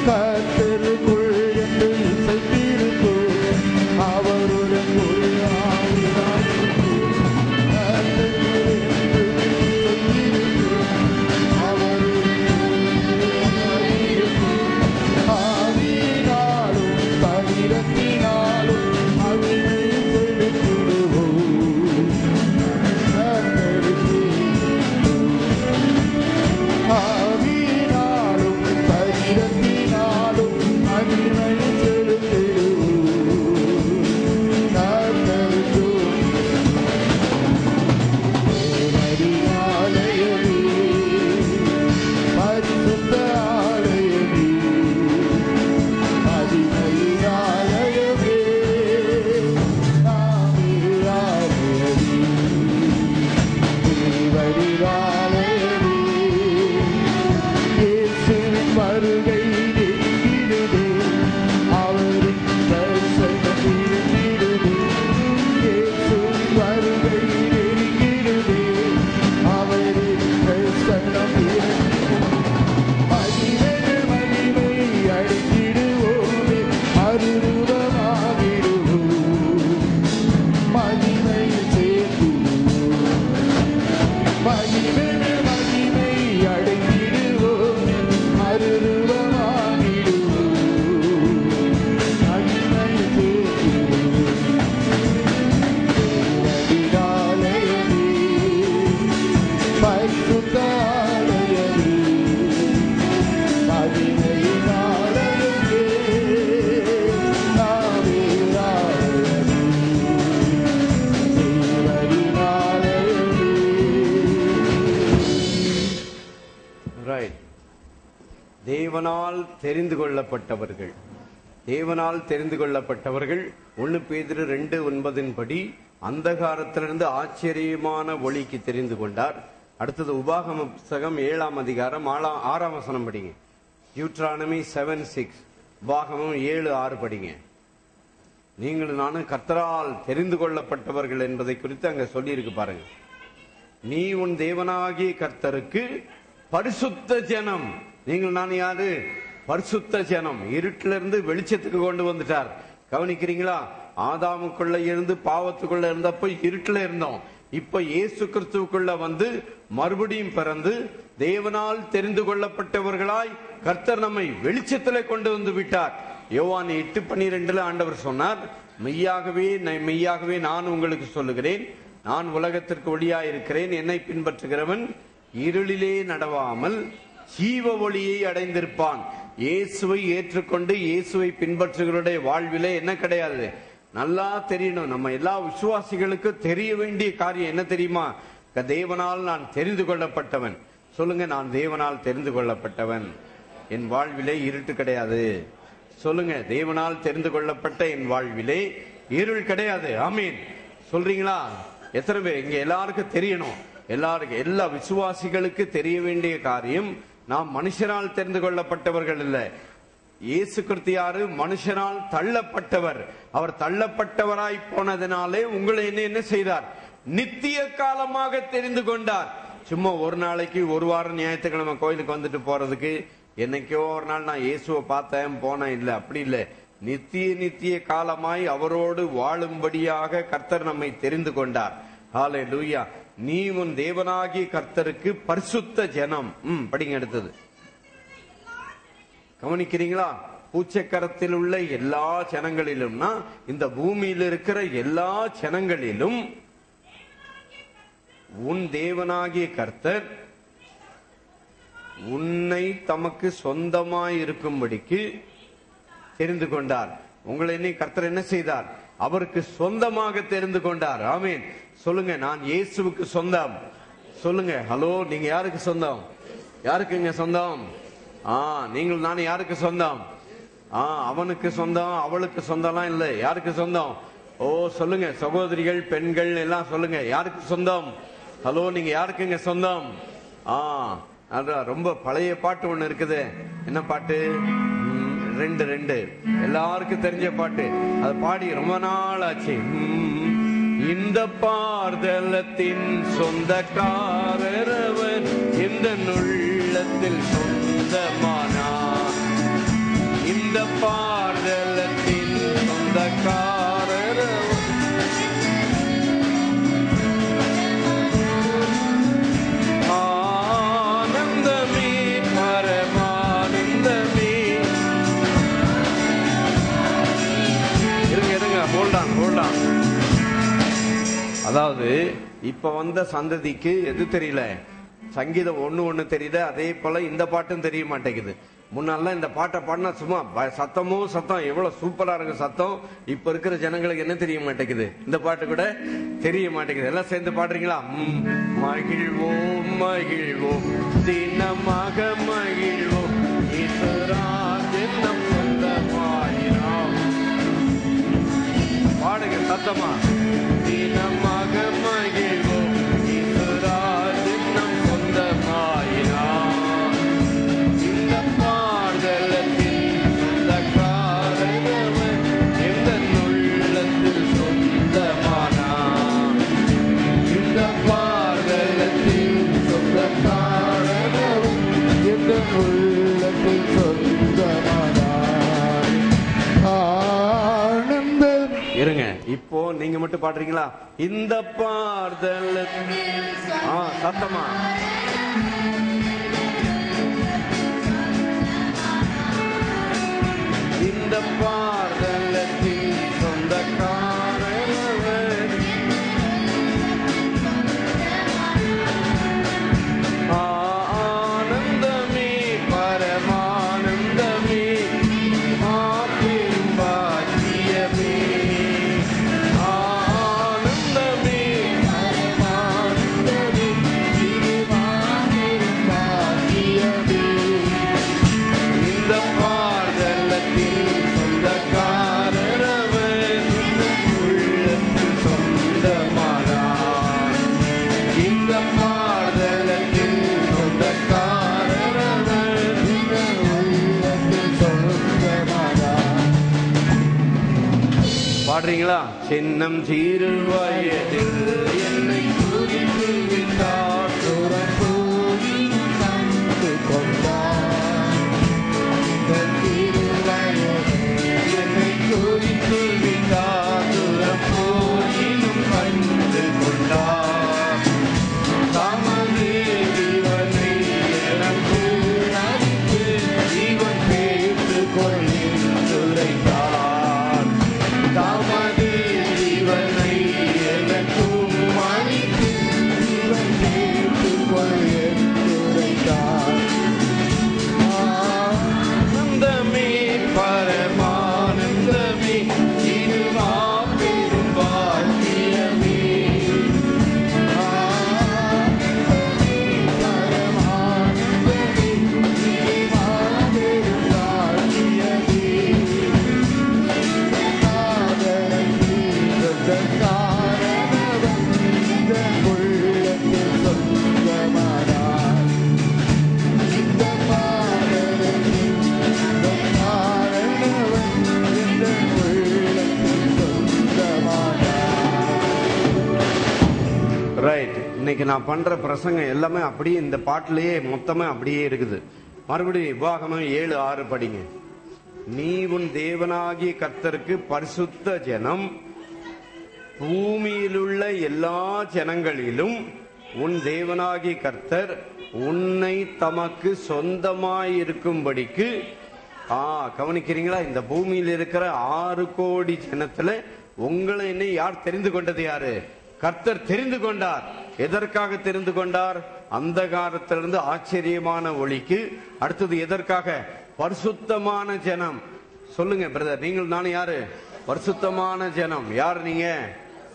கர்த்தருக்குள் என்று இசைத்திருப்போம், அவருடன் ஒரு ஆவிதான். கர்த்தருக்குள் என்று இசைத்திருப்போம், அவருடன்
தேவனால் தெரிந்து கொள்ளப்பட்டவர்கள். தேவனால் தெரிந்து கொள்ளப்பட்டவர்கள் 1 பேதுரு 2:9 படி அந்தகாரத்திலிருந்து ஆச்சரியமான ஒளிக்கு தெரிந்து கொண்டார். அடுத்தது உபாகம புஸ்தகம் 7ஆம் அதிகாரம் 6ஆம் வசனம் படிங்க. டியூட்ரானமி 7:6, உபாகமம் 7:6 படிங்க. நீங்கள் நானும் கர்த்தரால் தெரிந்து கொள்ளப்பட்டவர்கள் என்பதை குறித்து அங்க சொல்லி இருக்கு பாருங்க. நீ உன் தேவனாகிய கர்த்தருக்கு பரிசுத்த ஜனம். நீங்கள் நான் யாரு? பரிசுத்த ஜனம். இருட்டிலிருந்து வெளிச்சத்துக்கு கொண்டு வந்துட்டார். கவனிக்கிறீங்களா? ஆதாமுக்குள்ள இருந்து பாவத்துக்குள்ள இருந்தப்ப இருட்டுல இருந்தோம். இப்ப இயேசு கிறிஸ்துவுக்குள்ள வந்து மறுபடியும் பிறந்து தேவனால் தெரிந்து கொள்ளப்பட்டவர்களாய் கர்த்தர் நம்மை வெளிச்சத்திலே கொண்டு வந்து விட்டார். யோவான் 8:12 ஆண்டவர் சொன்னார், மெய்யாகவே நான் உங்களுக்கு சொல்லுகிறேன், நான் உலகத்திற்கு ஒளியாய் இருக்கிறேன். என்னை பின்பற்றுகிறவன் இருளிலே நடவாமல் ஜீவ ஒளியை அடைந்திருப்பான். இயேசுவை ஏற்றுக்கொண்டு இயேசுவை பின்பற்றுகிறவருடைய வாழ்விலே என்ன கிடையாது? நல்லா தெரியணும். நம்ம எல்லா விசுவாசிகளுக்கு தெரிய வேண்டிய காரியம் என்ன தெரியுமா? தேவனால் நான் தெரிந்து கொள்ளப்பட்டவன். சொல்லுங்க, நான் தேவனால் தெரிந்து கொள்ளப்பட்டவன். என் வாழ்விலே இருட்டு கிடையாது. சொல்லுங்க, தேவனால் தெரிந்து கொள்ளப்பட்ட என் வாழ்விலே இருள் கிடையாது. ஆமீன் சொல்றீங்களா? எத்தனை பேர் இங்க எல்லாருக்கும் தெரியணும்? எல்லா விசுவாசிகளுக்கு தெரிய வேண்டிய காரியம், நாம் மனுஷனால் தெரிந்து கொள்ளப்பட்டவர்கள் இல்ல. இயேசு கிறிஸ்து யாரு? மனுஷனால் தள்ளப்பட்டவர். அவர் தள்ளப்பட்டவராய் போனதினாலே உங்களை என்ன செய்தார்? நித்திய காலமாக தெரிந்து கொண்டார். சும்மா ஒரு நாளைக்கு ஒரு வாரம் ஞாயிற்றுக்கிழமை கோயிலுக்கு வந்துட்டு போறதுக்கு, என்னைக்கோ ஒரு நாள் நான் இயேசுவை பார்த்தேன் போனேன் இல்ல, அப்படி இல்ல. நித்திய காலமாய் அவரோடு வாழும்படியாக கர்த்தர் நம்மை தெரிந்து கொண்டார். ஹல்லேலூயா. நீ உன் தேவனாகிய கர்த்தருக்கு பரிசுத்த ஜனம். படிங்க அடுத்தது. கவனிக்கிறீங்களா? பூச்சக்கரத்தில் உள்ள எல்லா ஜனங்களிலும்னா இந்த பூமியில் இருக்கிற எல்லா ஜனங்களிலும் உன் தேவனாகிய கர்த்தர் உன்னை தமக்கு சொந்தமாய் இருக்கும்படிக்கு தெரிந்து கொண்டார். உங்களை என்ன கர்த்தர் என்ன செய்தார்? அவருக்கு சொந்தமாக தெரிந்து கொண்டார். ஆமீன் சொல்லுங்க, நான் இயேசுவுக்கு சொந்தம். சொல்லுங்க, ஹலோ, நீங்க யாருக்கு சொந்தம்? யாருக்குங்க சொந்தம்? நீங்கள் நான் யாருக்கு சொந்தம்? அவனுக்கு சொந்தம், அவளுக்கு சொந்தம்லாம் இல்லை. யாருக்கு சொந்தம்? ஓ சொல்லுங்க, சகோதரிகள், பெண்கள் எல்லாம் சொல்லுங்க, யாருக்கு சொந்தம்? ஹலோ, நீங்க யாருக்குங்க சொந்தம்? அதான் ரொம்ப பழைய பாட்டு ஒண்ணு இருக்குது. என்ன பாட்டு? 2 எல்லாருக்கும் தெரிஞ்ச பாட்டு. அது பாடி ரொம்ப நாள் ஆச்சு. இந்த பார்தலத்தின் சொந்தக்காரர் இந்த உள்ளத்தில் சொந்தமானார். இந்த பார்தலத்தின் சொந்தக்காரர் ஆனந்தமே பரமானந்தமே. இருங்க, ஹோல்ட் ஆன். அதாவது இப்ப வந்த சந்ததிக்கு எது தெரியல? சங்கீதம் ஒண்ணு தெரியல. அதே போல இந்த பாட்டும் தெரிய மாட்டேங்குது. முன்னால இந்த பாட்டை பாடினா சும்மா சத்தம் எவ்வளவு சூப்பரா இருக்கு சத்தம். இப்ப இருக்கிற ஜனங்களுக்கு என்ன தெரிய மாட்டேங்குது? இந்த பாட்டு கூட தெரிய மாட்டேங்குது. எல்லாம் சேர்ந்து பாடுறீங்களா? மகிழ்வோம் மகிழ்வோம் தினமாக மகிழ்வோம் பாடுங்க சத்தமா. தினமாக மகிழ்வோம் நம் சொந்தமாயினார். இந்த பாடலத்தின் சொந்தக்காரர் எந்த உள்ளத்தில் சொந்தமானார். இந்த பாடலத்தின் சொந்தக்காரர் எந்த உள்ளத்தில் சொந்தமானார். ஆனந்தம். இருங்க, இப்போ நீங்க மட்டும் பாடுறீங்களா? இந்த பாடல் சத்தமா. இந்த பாடலத்தின் சொந்தக்காரர் ஆனந்தமே பரமானந்தமே பாக்கியமே. பாடுறீங்களா? சின்னம் சிறு வயதில் என்னை குறித்து விட்டார், என்னை குறித்து விட்டார், போயினும் கண்டு கொண்டார். தமது ஜீவனை எனக்கு அளித்து ஜீவன் பேற்றுக் கொள்ளுரைத்தார். தமது ஜீவனை எனக்கும் அளித்து ஜீவன் பேற்றுக் கொள்ளுரைத்தார். ஆனந்தமே பரமானந்தமே இது மாபெரும் பாக்கியமே. ரைட். இன்னைக்கு நான் பண்ற பிரசங்கம் எல்லாமே அப்படியே இந்த பாட்டிலேயே மொத்தமா அப்படியே இருக்குது. மறுபடியும் உபாகமம் 7:6 படிங்க. நீ உன் தேவனாகிய கர்த்தருக்கு பரிசுத்த ஜனம், பூமியிலுள்ள எல்லா ஜனங்களிலும் உன் தேவனாகிய கர்த்தர் உன்னை தமக்கு சொந்தமாயிருக்கும்படிக்கு. கவனிக்கிறீங்களா? இந்த பூமியில் இருக்கிற 6 கோடி ஜனத்துல உங்களை என்ன யார் தெரிந்து கொண்டது? யாரு? கர்த்தர் தெரிந்து கொண்டார். எதற்காக தெரிந்து கொண்டார்? அந்தகாரத்திலிருந்து ஆச்சரியமான ஒளிக்கு. அடுத்தது எதற்காக? பரிசுத்தமான ஜனம். சொல்லுங்க பிரதர், நீங்கள் நானும் யாரு? பரிசுத்தமான ஜனம். யார் நீங்க?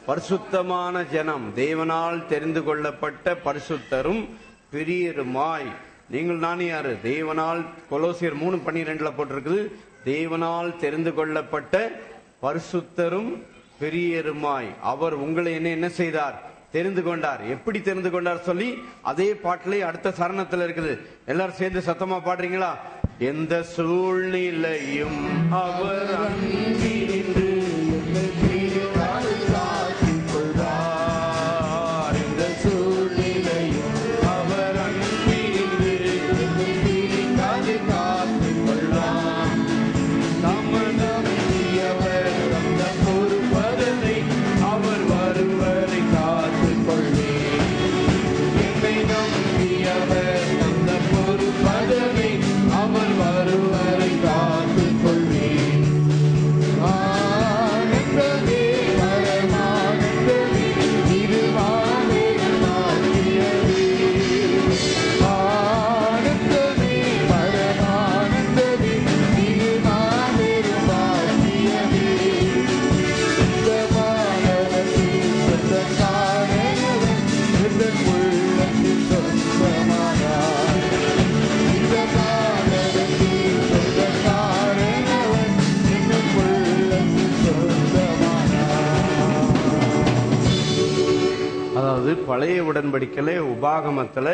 பரிசுத்தமான ஜனம், தேவனால் தெரிந்து கொள்ளப்பட்ட பரிசுத்தரும் பிரியருமாய். நீங்கள் நானும் யாரு? தேவனால். கொலோசியர் 3:12 போட்டிருக்குது, தேவனால் தெரிந்து கொள்ளப்பட்ட பரிசுத்தரும் பெரியருமாய். அவர் உங்களை என்ன செய்தார்? தெரிந்து கொண்டார். எப்படி தெரிந்து கொண்டார் சொல்லி அதே பாட்டிலே அடுத்த சரணத்தில் இருக்குது. எல்லாரும் சேர்ந்து சத்தமா பாடுறீங்களா? எந்த சூழ்நிலையும் அவர் அன்பினின்று இந்த சூழ்நிலையும் அவர் அன்பினின்று காத்துக் கொள்ளார். தமனவர் அந்த பொறுப்பதனை அவர் வருவரை காத்துக் கொள்வேன். என்னை நம்பியவர் அந்த பொறுப்பதனை அவர் வருவரை காத்துக் கொள்வேன். ஆனந்தமே பரமானந்தமே இது மாபெரும் பாக்கியமே. ஆனந்தமே பரமானந்தமே இது மாபெரும் பாக்கியமே. இந்த மானவத்தின் சொந்தக்காரனவன் எந்தன் உள்ளத்தின் சொந்தமானார். இந்த மானவத்தின் சொந்தக்காரனவன் எந்தன் உள்ளத்தின் சொந்தமானார். அதாவது பழைய உடன்படிக்கையில உபாகமத்துல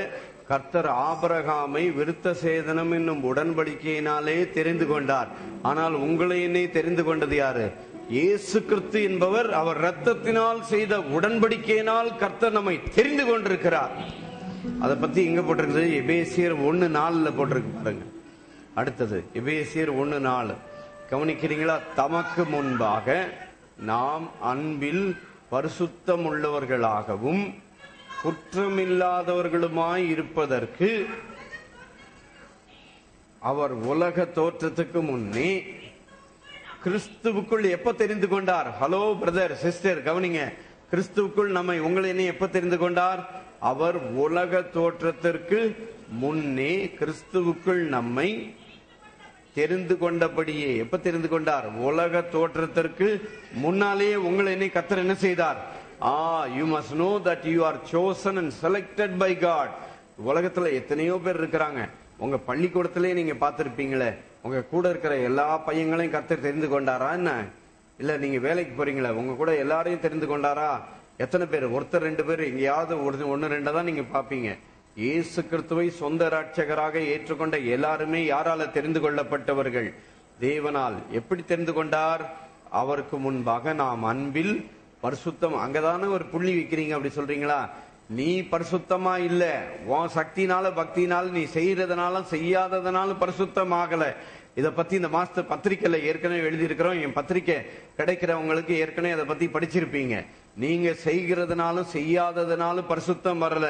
கர்த்தர் ஆபிரகாமை விருத்த சேதனம் என்னும் உடன்படிக்கையினாலே தெரிந்து கொண்டார். ஆனால் உங்களை என்னை தெரிந்து கொண்டது யாரு? இயேசு கிறிஸ்து என்பவர். அவர் இரத்தத்தினால் செய்த உடன்படிக்கையினால் கர்த்தர் நம்மை தெரிந்து கொண்டிருக்கிறார். அதை பத்தி எங்க போட்டிருக்குது? எபேசியர் 1:4 போட்டிருக்கு பாருங்க. அடுத்தது எபேசியர் 1:4 கவனிக்கிறீங்களா? தமக்கு முன்பாக நாம் அன்பில் பரிசுத்தம் உள்ளவர்களாகவும் குற்றமில்லாதவர்களுமாய் இருப்பதற்கு அவர் உலக தோற்றத்துக்கு முன்னே கிறிஸ்துவுக்குள் எப்ப தெரிந்து கொண்டார்? ஹலோ பிரதர் சிஸ்டர் கவனிங்க. கிறிஸ்துவுக்குள் நம்மை உங்களை என்ன எப்ப தெரிந்து கொண்டார்? அவர் உலக தோற்றத்திற்கு முன்னே கிறிஸ்துவுக்குள் நம்மை தெரிந்து கொண்டபடியே. எப்ப தெரிந்து கொண்டார்? உலக தோற்றத்திற்கு முன்னாலேயே உங்களை என்ன கர்த்தர் என்ன செய்தார்? You must know that you are chosen and selected by God. உலகத்துல எத்தனையோ பேர் இருக்கிறாங்க. உங்க பள்ளிக்கூடத்திலே நீங்க பார்த்திருப்பீங்களே, உங்க கூட இருக்கிற எல்லா பையங்களையும் கர்த்தர் தெரிந்து கொண்டாரா என்ன? இல்ல நீங்க வேலைக்கு போறீங்களா, உங்க கூட எல்லாரையும் தெரிந்து கொண்டாரா? எத்தனை பேர்? ஒருத்தர் 2 பேர், எங்கேயாவது 1-2 தான் நீங்க பாப்பீங்க. இயேசு கிறிஸ்துவை சொந்த ரட்சகராக ஏற்றுக்கொண்ட எல்லாருமே யாரால தெரிந்து கொள்ளப்பட்டவர்கள்? தேவனால். எப்படி தெரிந்து கொண்டார்? அவருக்கு முன்பாக நாம் அன்பில் பரிசுத்தம். அங்கதானே ஒரு புள்ளி வைக்கிறீங்க, அப்படி சொல்றீங்களா? நீ பரிசுத்தமா இல்ல, உன் சக்தினால பக்தினால நீ செய்யறதுனால செய்யாததுனால பரிசுத்தம் ஆகல. இத பத்தி இந்த மாஸ்டர் பத்திரிக்கையில ஏற்கனவே எழுதி இருக்கிறோம். என் பத்திரிக்கை கிடைக்கிறவங்களுக்கு ஏற்கனவே அதை பத்தி படிச்சிருப்பீங்க. நீங்க செய்கிறதுனாலும் செய்யாததுனாலும் பரிசுத்தம் வரல.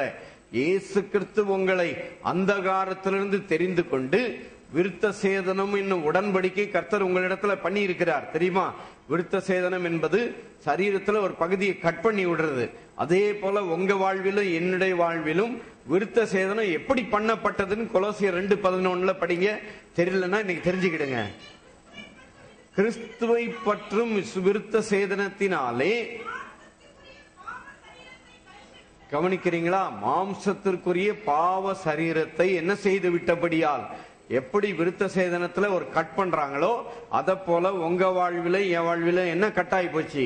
இயேசு கிறிஸ்து உங்களை அந்தகாரத்திலிருந்து தெரிந்து கொண்டு விருத்த சேதனம் என்னும் உடன்படிக்கை கர்த்தர் உங்களிடத்துல பண்ணி இருக்கிறார். தெரியுமா? விருத்த சேதனம் என்பது சரீரத்துல ஒரு பகுதியை கட் பண்ணி விடுறது. அதே போல உங்க வாழ்விலும் என்னுடைய வாழ்விலும் விருத்த சேதனம் எப்படி பண்ணப்பட்டதுன்னு கொலோசியர் 2:11 படிங்க. தெரியலன்னா இன்னைக்கு தெரிஞ்சுக்கிடுங்க. கிறிஸ்துவை பற்றும் விருத்த சேதனத்தினாலே, கவனிக்கிறீங்களா, மாம்சத்திற்குரிய பாவ சரீரத்தை என்ன செய்து விட்டபடியால், எப்படி விருத்த சேதனத்துல ஒரு கட் பண்றாங்களோ அத போல உங்க வாழ்வில என் வாழ்வில என்ன கட்டாயி போச்சு?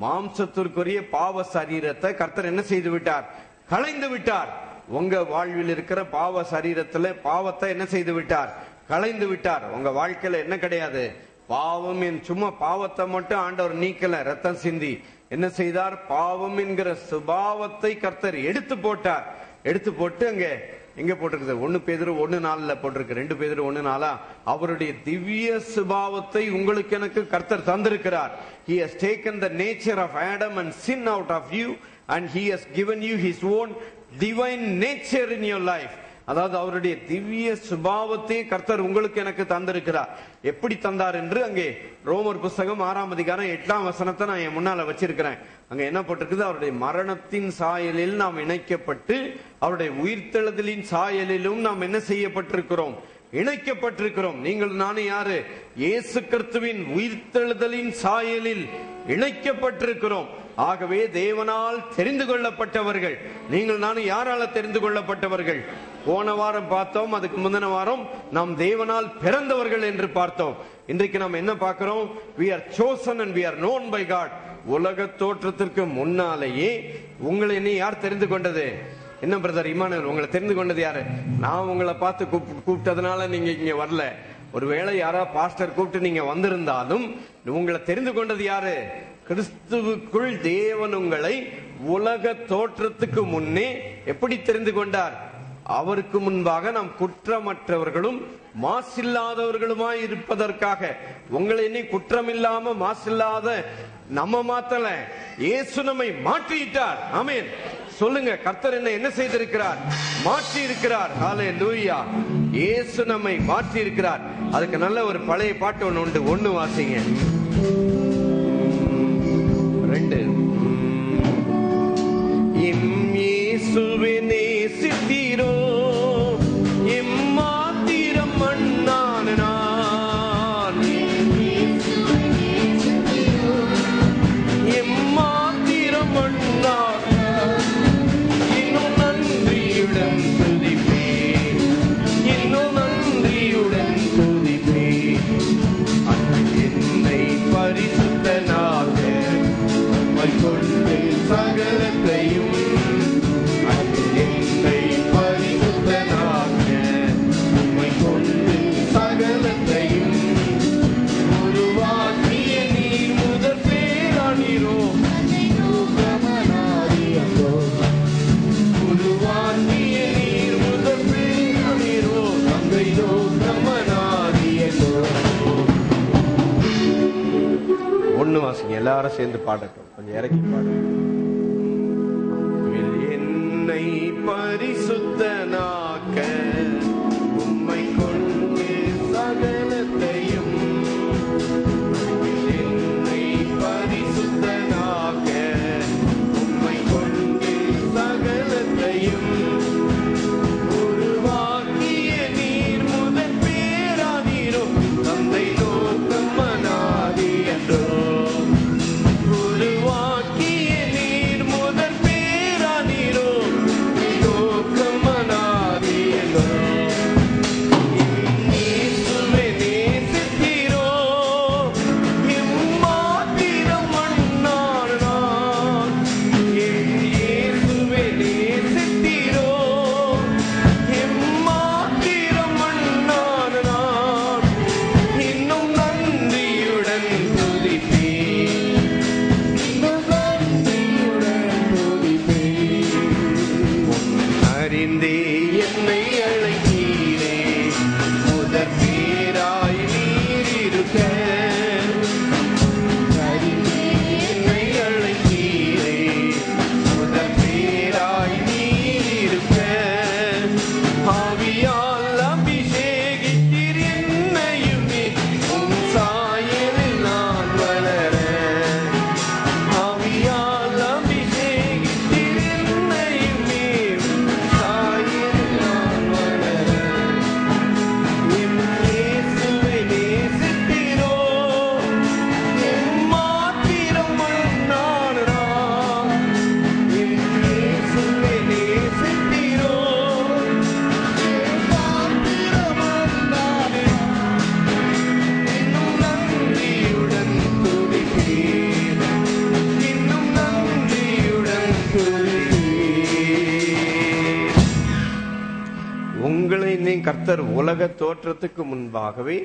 மாம்சத்திற்குரிய பாவ சரீரத்தை கர்த்தர் என்ன செய்து விட்டார்? களைந்து விட்டார். உங்க வாழ்வில் இருக்கிற பாவ சரீரத்துல பாவத்தை என்ன செய்து விட்டார்? களைந்து விட்டார். உங்க வாழ்க்கையில என்ன கிடையாது? பாவம். சும்மா பாவத்தை மட்டும் ஆண்டவர் நீக்கல, ரத்தம் சிந்தி என்ன செய்தார்? பாவம் என்கிற சுபாவத்தை கர்த்தர் எடுத்து போட்டார். எடுத்து போட்டு அங்க எங்க போட்டிருக்குது? 1 பேதுரு 1:4 போட்டிருக்கு. 2 பேதுரு 1:4. அவருடைய திவ்ய சுபாவத்தை உங்களுக்கு எனக்கு கர்த்தர் தந்திருக்கிறார். He has taken the nature of Adam and sin out of you and he has given you his own divine nature in your life. அதாவது அவருடைய திவ்ய சுபாவத்தை கர்த்தர் உங்களுக்கு எனக்கு தந்திருக்கிறார். எப்படி தந்தார் என்று அங்கே ரோமர் புஸ்தகம் 6ஆம் அதிகாரம் 8ஆம் வசனத்தை நான் என் முன்னால வச்சிருக்கிறேன். அங்க என்ன போட்டிருக்குது? அவருடைய மரணத்தின் சாயலில் நாம் இணைக்கப்பட்டு அவருடைய உயிர்த்தெழுதலின் சாயலிலும் நாம் என்ன செய்யப்பட்டிருக்கிறோம்? இணைக்கப்பட்டிருக்கிறோம். நீங்கள் நானும் யாரு? இயேசு கிறிஸ்துவின் உயிர்த்தெழுதலின் சாயலில் இணைக்கப்பட்டிருக்கிறோம். ஆகவே தேவனால் தெரிந்து கொள்ளப்பட்டவர்கள். நீங்கள் நானும் யாரால தெரிந்து கொள்ளப்பட்டவர்கள்? போன வாரம் பார்த்தோம், அதுக்கு முந்தின வாரம் நாம் தேவனால் பிறந்தவர்கள் என்று பார்த்தோம். இன்றைக்கு நாம் என்ன பார்க்கிறோம்? we are chosen and we are known by God. உலக தோற்றத்திற்கு முன்னாலேயே உங்களை என்ன யார் தெரிந்து கொண்டது? என்ன பிரதர் இமானுவேல், உங்களை தெரிந்து கொண்டது யாரு? நான் உங்களை பார்த்து கூப்பிட்டதுனால நீங்க இங்க வரல. ஒருவேளை யாரா பாஸ்டர் கூப்பிட்டு நீங்க வந்திருந்தாலும் உங்களை தெரிந்து கொண்டது யாரு? கிறிஸ்துவுக்குள் தேவன் உங்களை உலக தோற்றத்துக்கு முன்னே எப்படி தெரிந்து கொண்டார்? அவருக்கு முன்பாக நாம் குற்றமற்றவர்களும் மாசில்லாதவர்களுமாய் இருப்பதற்காக. உங்களை என்ன குற்றமில்லாம மாசில்லாத நம்ம மாத்தல, இயேசு நம்மை மாற்றிட்டார். ஆமென் சொல்லுங்க. கர்த்தர் என்ன செய்திருக்கிறார்? மாற்றி இருக்கிறார். ஹல்லேலூயா. இயேசு நம்மை மாற்றி இருக்கிறார். அதுக்கு நல்ல ஒரு பழைய பாட்டு ஒண்ணு உண்டு. 1 வாசிங்க. 2 இயேசுவே நேசித்தீரோ எம்மாத்திரம் மண்ணான நான், எம்மாத்திரம் மண்ணான இன்னும் நன்றியுடன் துதிப்பேன், இன்னும் நன்றியுடன் துதிப்பேன். என்னை பரிசுத்தனாக கொண்டு சகலத்தையும், என்னை பரிசுத்தனாக உம்மை கொண்டு சகலத்தையும் உருவாக்கிய நீர் முதற் பேரானீரோ, உருவாக்கிய நீர் முதற் பேரானீரோ, தந்தையோ பிரமனாரியோ. 1 வாசிங்க. எல்லாரும் சேர்ந்து பாடட்டும். கொஞ்சம் இறக்கி பாடுங்க. என்னை பரிசுத்தனாக்க உம்மை கொண்டு சகலத்தையும், என்னை பரிசுத்தனாக்க உம்மை கொண்டு சகலத்தையும் உருவாக்கிய நீர் முதற் பேரானீரோ, தந்தை நோக்கம் மனாதி என்றோ, உருவாக்கிய நீர் முதற் பேரானீரோ, நோக்கம் மனாதி என்றோ. தோற்றத்துக்கு முன்பாகவே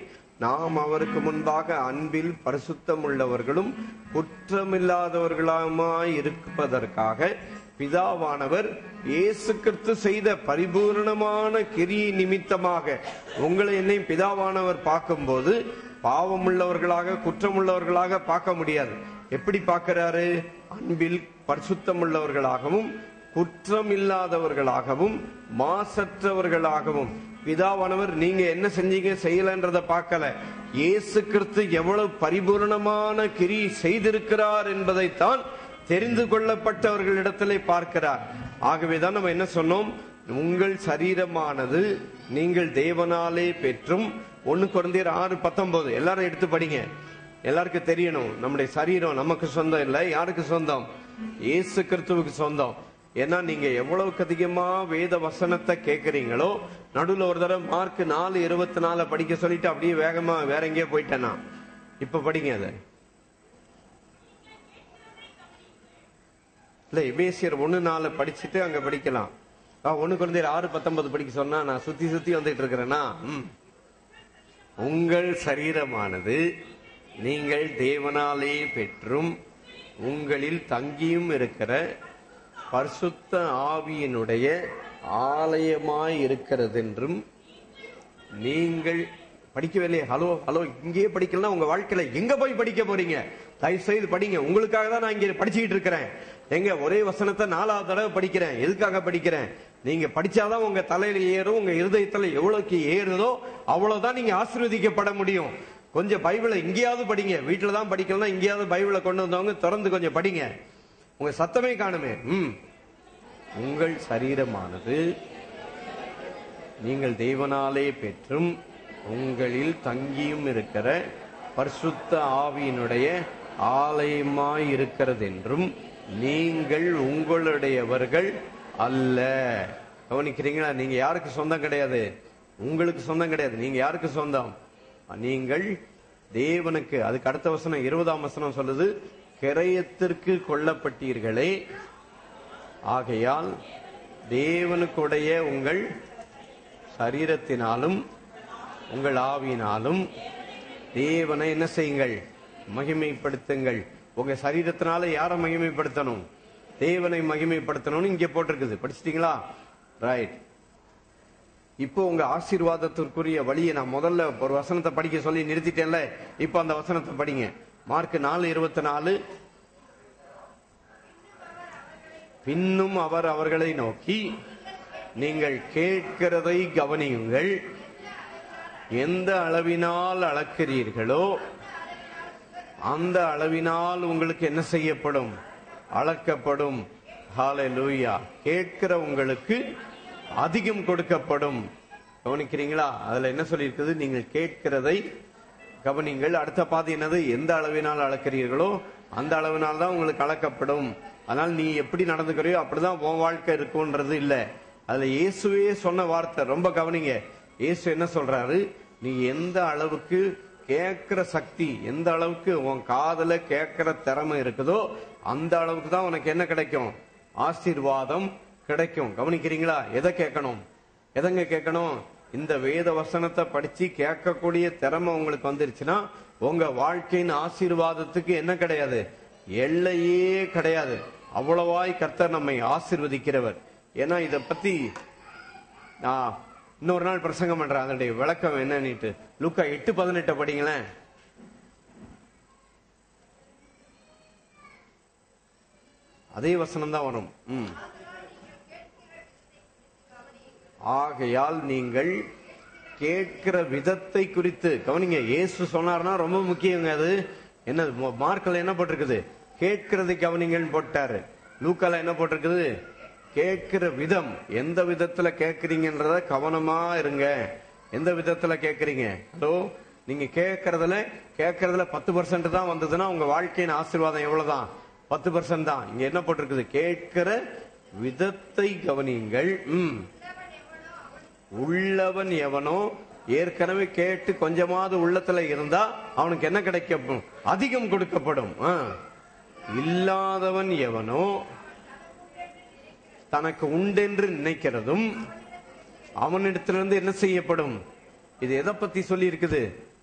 நாம் அவருக்கு முன்பாக அன்பில் பரிசுத்தம் உள்ளவர்களும் குற்றமில்லாதவர்களுமாய் இருப்பதற்காக பிதாவானவர் இயேசு கிறிஸ்து செய்த பரிபூர்ணமான கிரியை நிமித்தமாக உங்களை என்னையும் பிதாவானவர் பார்க்கும்போது பாவமுள்ளவர்களாக குற்றமுள்ளவர்களாக பார்க்க முடியாது. எப்படி பார்க்கிறாரு? அன்பில் பரிசுத்தம் உள்ளவர்களாகவும் குற்றம் இல்லாதவர்களாகவும் மாசற்றவர்களாகவும். பிதாவானவர் நீங்க என்ன செஞ்சீங்க செய்யலன்றத பார்க்கல, இயேசு கிறிஸ்து எவ்வளவு பரிபூர்ணமான கிரியை செய்திருக்கிறார் என்பதைத்தான் தெரிந்து கொள்ளப்பட்டவர்களிடத்திலே பார்க்கிறார். ஆகவேதான் நம்ம என்ன சொன்னோம்? உங்கள் சரீரமானது நீங்கள் தேவனாலே பெற்றும் 1 கொரிந்தியர் 6:19 எல்லாரும் எடுத்து படிங்க. எல்லாருக்கும் தெரியணும், நம்முடைய சரீரம் நமக்கு சொந்தம் இல்லை. யாருக்கு சொந்தம்? இயேசு கிறிஸ்துவுக்கு சொந்தம். ஏன்னா நீங்க எவ்வளவுக்கு அதிகமா வேத வசனத்தை கேட்கறீங்களோ, நடுவில் ஒரு தடவை மார்க் 4:24 படிக்க சொல்லிட்டு அப்படியே வேகமா வேற எங்கேயோ போயிட்டேனா. இப்ப படிங்க அதை. இல்ல, எபேசியர் 1:4 படிச்சுட்டு அங்க படிக்கலாம். 1 கொரிந்தியர் 6:19 படிக்க சொன்னா நான் சுத்தி சுத்தி வந்துட்டு இருக்கிறேன்னா. உங்கள் சரீரமானது நீங்கள் தேவனாலே பெற்றும் உங்களில் தங்கியும் இருக்கிற பரிசுத்த ஆவியினுடைய ஆலயமாய் இருக்கிறது என்றும் நீங்கள் படிக்கவில்லை. ஹலோ ஹலோ, இங்கேயே படிக்கலாம். உங்க வாழ்க்கையில எங்க போய் படிக்க போறீங்க? தயவு செய்து படிங்க. உங்களுக்காக தான் நான் இங்க படிச்சுக்கிட்டு இருக்கிறேன். எங்க ஒரே வசனத்தை 4வது தடவை படிக்கிறேன். எதுக்காக படிக்கிறேன்? நீங்க படிச்சாதான் உங்க தலையில ஏறும். உங்க இருதயத்துல எவ்வளவுக்கு ஏறுதோ அவ்வளவுதான் நீங்க ஆசீர்வதிக்கப்பட முடியும். கொஞ்சம் பைபிளை இங்கேயாவது படிங்க. வீட்டுல தான் படிக்கலாம், இங்கேயாவது பைபிளை கொண்டு வந்தவங்க திறந்து கொஞ்சம் படிங்க. உங்க சத்தமே காணுமே. உங்கள் சரீரமானது நீங்கள் தேவனாலே பெற்றும் உங்களில் தங்கியும் இருக்கிற பரிசுத்த ஆவியினுடைய ஆலயமாய் இருக்கிறது என்றும் நீங்கள் உங்களுடையவர்கள் அல்ல. கவனிக்கிறீங்களா? நீங்க யாருக்கு சொந்தம் கிடையாது. உங்களுக்கு சொந்தம் கிடையாது. நீங்க யாருக்கு சொந்தம்? நீங்கள் தேவனுக்கு. அதுக்கு அடுத்த வசனம் 20ஆம் வசனம் சொல்லுது, கிரயத்திற்கு கொல்லப்பட்டீர்களே, ஆகையால் தேவனுக்குடைய உங்கள் சரீரத்தினாலும் உங்கள் ஆவியினாலும் தேவனை என்ன செய்யுங்கள்? மகிமைப்படுத்துங்கள். உங்க சரீரத்தினால யாரை மகிமைப்படுத்தணும்? தேவனை மகிமைப்படுத்தணும்னு இங்க போட்டிருக்குது. படிச்சிட்டீங்களா? ரைட். இப்போ உங்க ஆசீர்வாதத்திற்குரிய வழியை நான் முதல்ல ஒரு வசனத்தை படிக்க சொல்லி நிறுத்திட்டேன்ல. இப்ப அந்த வசனத்தை படிங்க. மார்க் 4:24. பின்னும் அவர் அவர்களை நோக்கி, நீங்கள் கேட்கிறதை கவனியுங்கள். எந்த அளவினால் அளக்கிறீர்களோ அந்த அளவினால் உங்களுக்கு என்ன செய்யப்படும்? அளக்கப்படும். ஹல்லேலூயா. கேட்கிற உங்களுக்கு அதிகம் கொடுக்கப்படும். கவனிக்கிறீங்களா? அதுல என்ன சொல்லி இருக்குது? நீங்கள் கேட்கிறதை கவனிங்கள். அடுத்த பாதி என்னது? எந்த அளவினால் அளக்கிறீர்களோ அந்த அளவினால் தான் உங்களுக்கு அளக்கப்படும். அதனால நீ எப்படி நடந்துக்கிறியோ அப்படிதான் உன் வாழ்க்கை இருக்கும்ன்றது இல்ல. அதுல இயேசுவே சொன்ன வார்த்தை ரொம்ப கவனிங்க. இயேசு என்ன சொல்றாரு? நீ எந்த அளவுக்கு கேட்கிற சக்தி, எந்த அளவுக்கு உன் காதுல கேட்கிற திறமை இருக்குதோ அந்த அளவுக்கு தான் உனக்கு என்ன கிடைக்கும்? ஆசீர்வாதம் கிடைக்கும். கவனிக்கிறீங்களா? எதை கேட்கணும்? எதங்க கேட்கணும்? இந்த வேத வசனத்தை படிச்சு கேட்கக்கூடிய திறமை உங்களுக்கு வந்துருச்சுன்னா உங்க வாழ்க்கையின் ஆசீர்வாதத்துக்கு என்ன கிடையாது? எல்லையே கிடையாது. அவ்வளவாய் கர்த்தர் நம்மை ஆசீர்வதிக்கிறவர். ஏன்னா இத பத்தி நான் இன்னொரு நாள் பிரசங்கம் பண்றேன். அதனுடைய விளக்கம் என்னன்னுட்டு. லூக்கா 8:18 படிங்களேன். அதே வசனம் தான் வரும். ஆகையால் நீங்கள் கேட்கிற விதத்தை குறித்து கவனிங்க. இயேசு சொன்னார்னா ரொம்ப முக்கியங்க. அது என்ன? மார்க்ல என்ன போட்டிருக்குது? கேட்கிறதை கவனிங்கன்னு போட்டாரு. லூக்கால என்ன போட்டிருக்குது? கேட்கிற விதம். எந்த விதத்துல கேட்கறீங்கன்றத கவனமா இருங்க. எந்த விதத்துல கேட்கறீங்க? ஹலோ, நீங்க கேட்கறதுல 10% தான் வந்ததுன்னா உங்க வாழ்க்கையின் ஆசீர்வாதம் எவ்வளவுதான்? 10% தான். இங்க என்ன போட்டிருக்குது? கேட்கிற விதத்தை கவனிங்கள். உள்ளவன் எவனோ, ஏற்கனவே கேட்டு கொஞ்சமாவது உள்ளத்துல இருந்தா அவனுக்கு என்ன கிடைக்கும்? அதிகம் கொடுக்கப்படும். இல்லாதவன் எவனோ தனக்கு உண்டென்று நினைக்கிறதும் அவனிடத்திலிருந்து என்ன செய்யப்படும்? இது எதை பத்தி சொல்லி இருக்குது?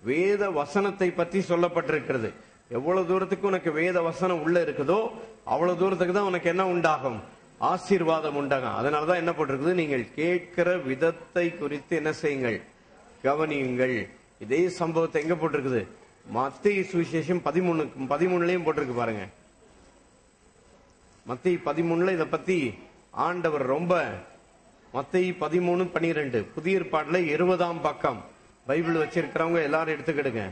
வேத வசனத்தை பத்தி சொல்லப்பட்டிருக்கிறது. எவ்வளவு தூரத்துக்கு உனக்கு வேத வசனம் உள்ள இருக்குதோ அவ்வளவு தூரத்துக்கு தான் உனக்கு என்ன உண்டாகும்? ஆசீர்வாதம் உண்டாகும். அதனாலதான் என்ன போட்டிருக்குது? நீங்கள் கேட்கிற விதத்தை குறித்து என்ன செய்யுங்கள்? கவனியுங்கள். இதே சம்பவத்தை எங்க போட்டிருக்குது? மத்தேயு சுவிசேஷம் 13லயும் போட்டிருக்கு பாருங்க. மத்தேயு 13 இத பத்தி ஆண்டவர் ரொம்ப, மத்தேயு 13:12 புதிய ஏற்பாடுல 20ஆம் பக்கம். பைபிள் வச்சிருக்கிறவங்க எல்லாரும் எடுத்துக்கிடுங்க.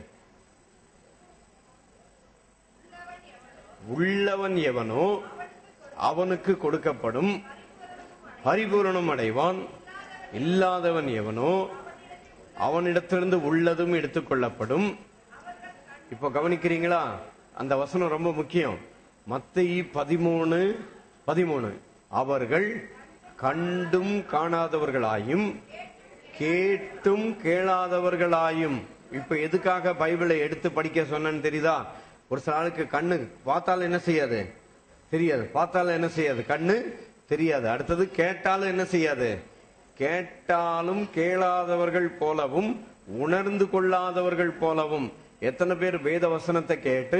உள்ளவன் எவனோ அவனுக்கு கொடுக்கப்படும், பரிபூரணம் அடைவான். இல்லாதவன் எவனோ அவனிடத்திலிருந்து உள்ளதும் எடுத்துக் கொள்ளப்படும். இப்போ கவனிக்கிறீங்களா? அந்த வசனம் ரொம்ப முக்கியம். மத்தேயு 13:13 அவர்கள் கண்டும் காணாதவர்களாயும் கேட்டும் கேளாதவர்களாயும். இப்ப எதுக்காக பைபிளை எடுத்து படிக்க சொன்னேன்னு தெரியுதா? ஒரு சில ஆளுக்கு கண்ணு பார்த்தாலும் என்ன செய்யாது? தெரியாது. பார்த்தாலும் என்ன செய்யாது? கண்ணு தெரியாது. அடுத்தது கேட்டாலும் என்ன செய்யாது? கேட்டாலும் கேளாதவர்கள் போலவும் உணர்ந்து கொள்ளாதவர்கள் போலவும். எத்தனை பேர் வேத வசனத்தை கேட்டு,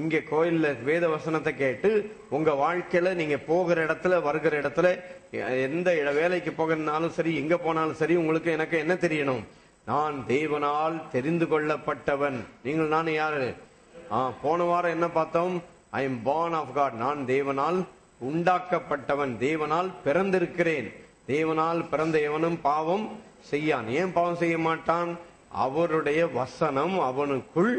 இங்க கோயில்ல வேத வசனத்தை கேட்டு உங்க வாழ்க்கையில நீங்க போகிற இடத்துல வருகிற இடத்துல எந்த வேலைக்கு போகிறனாலும் சரி, எங்க போனாலும் சரி, உங்களுக்கு எனக்கு என்ன தெரியணும்? நான் தேவனால் தெரிந்து கொள்ளப்பட்டவன். நீங்கள் நான் யாரு? போன வாரம் என்ன பார்த்தோம்? I am born of God. நான் தேவனால் உண்டாக்கப்பட்டவன், தேவனால் பிறந்திருக்கிறேன். தேவனால் பிறந்த எவனும் பாவம் செய்யான். ஏன் பாவம் செய்ய மாட்டான்? அவருடைய வசனம் அவனுக்குள்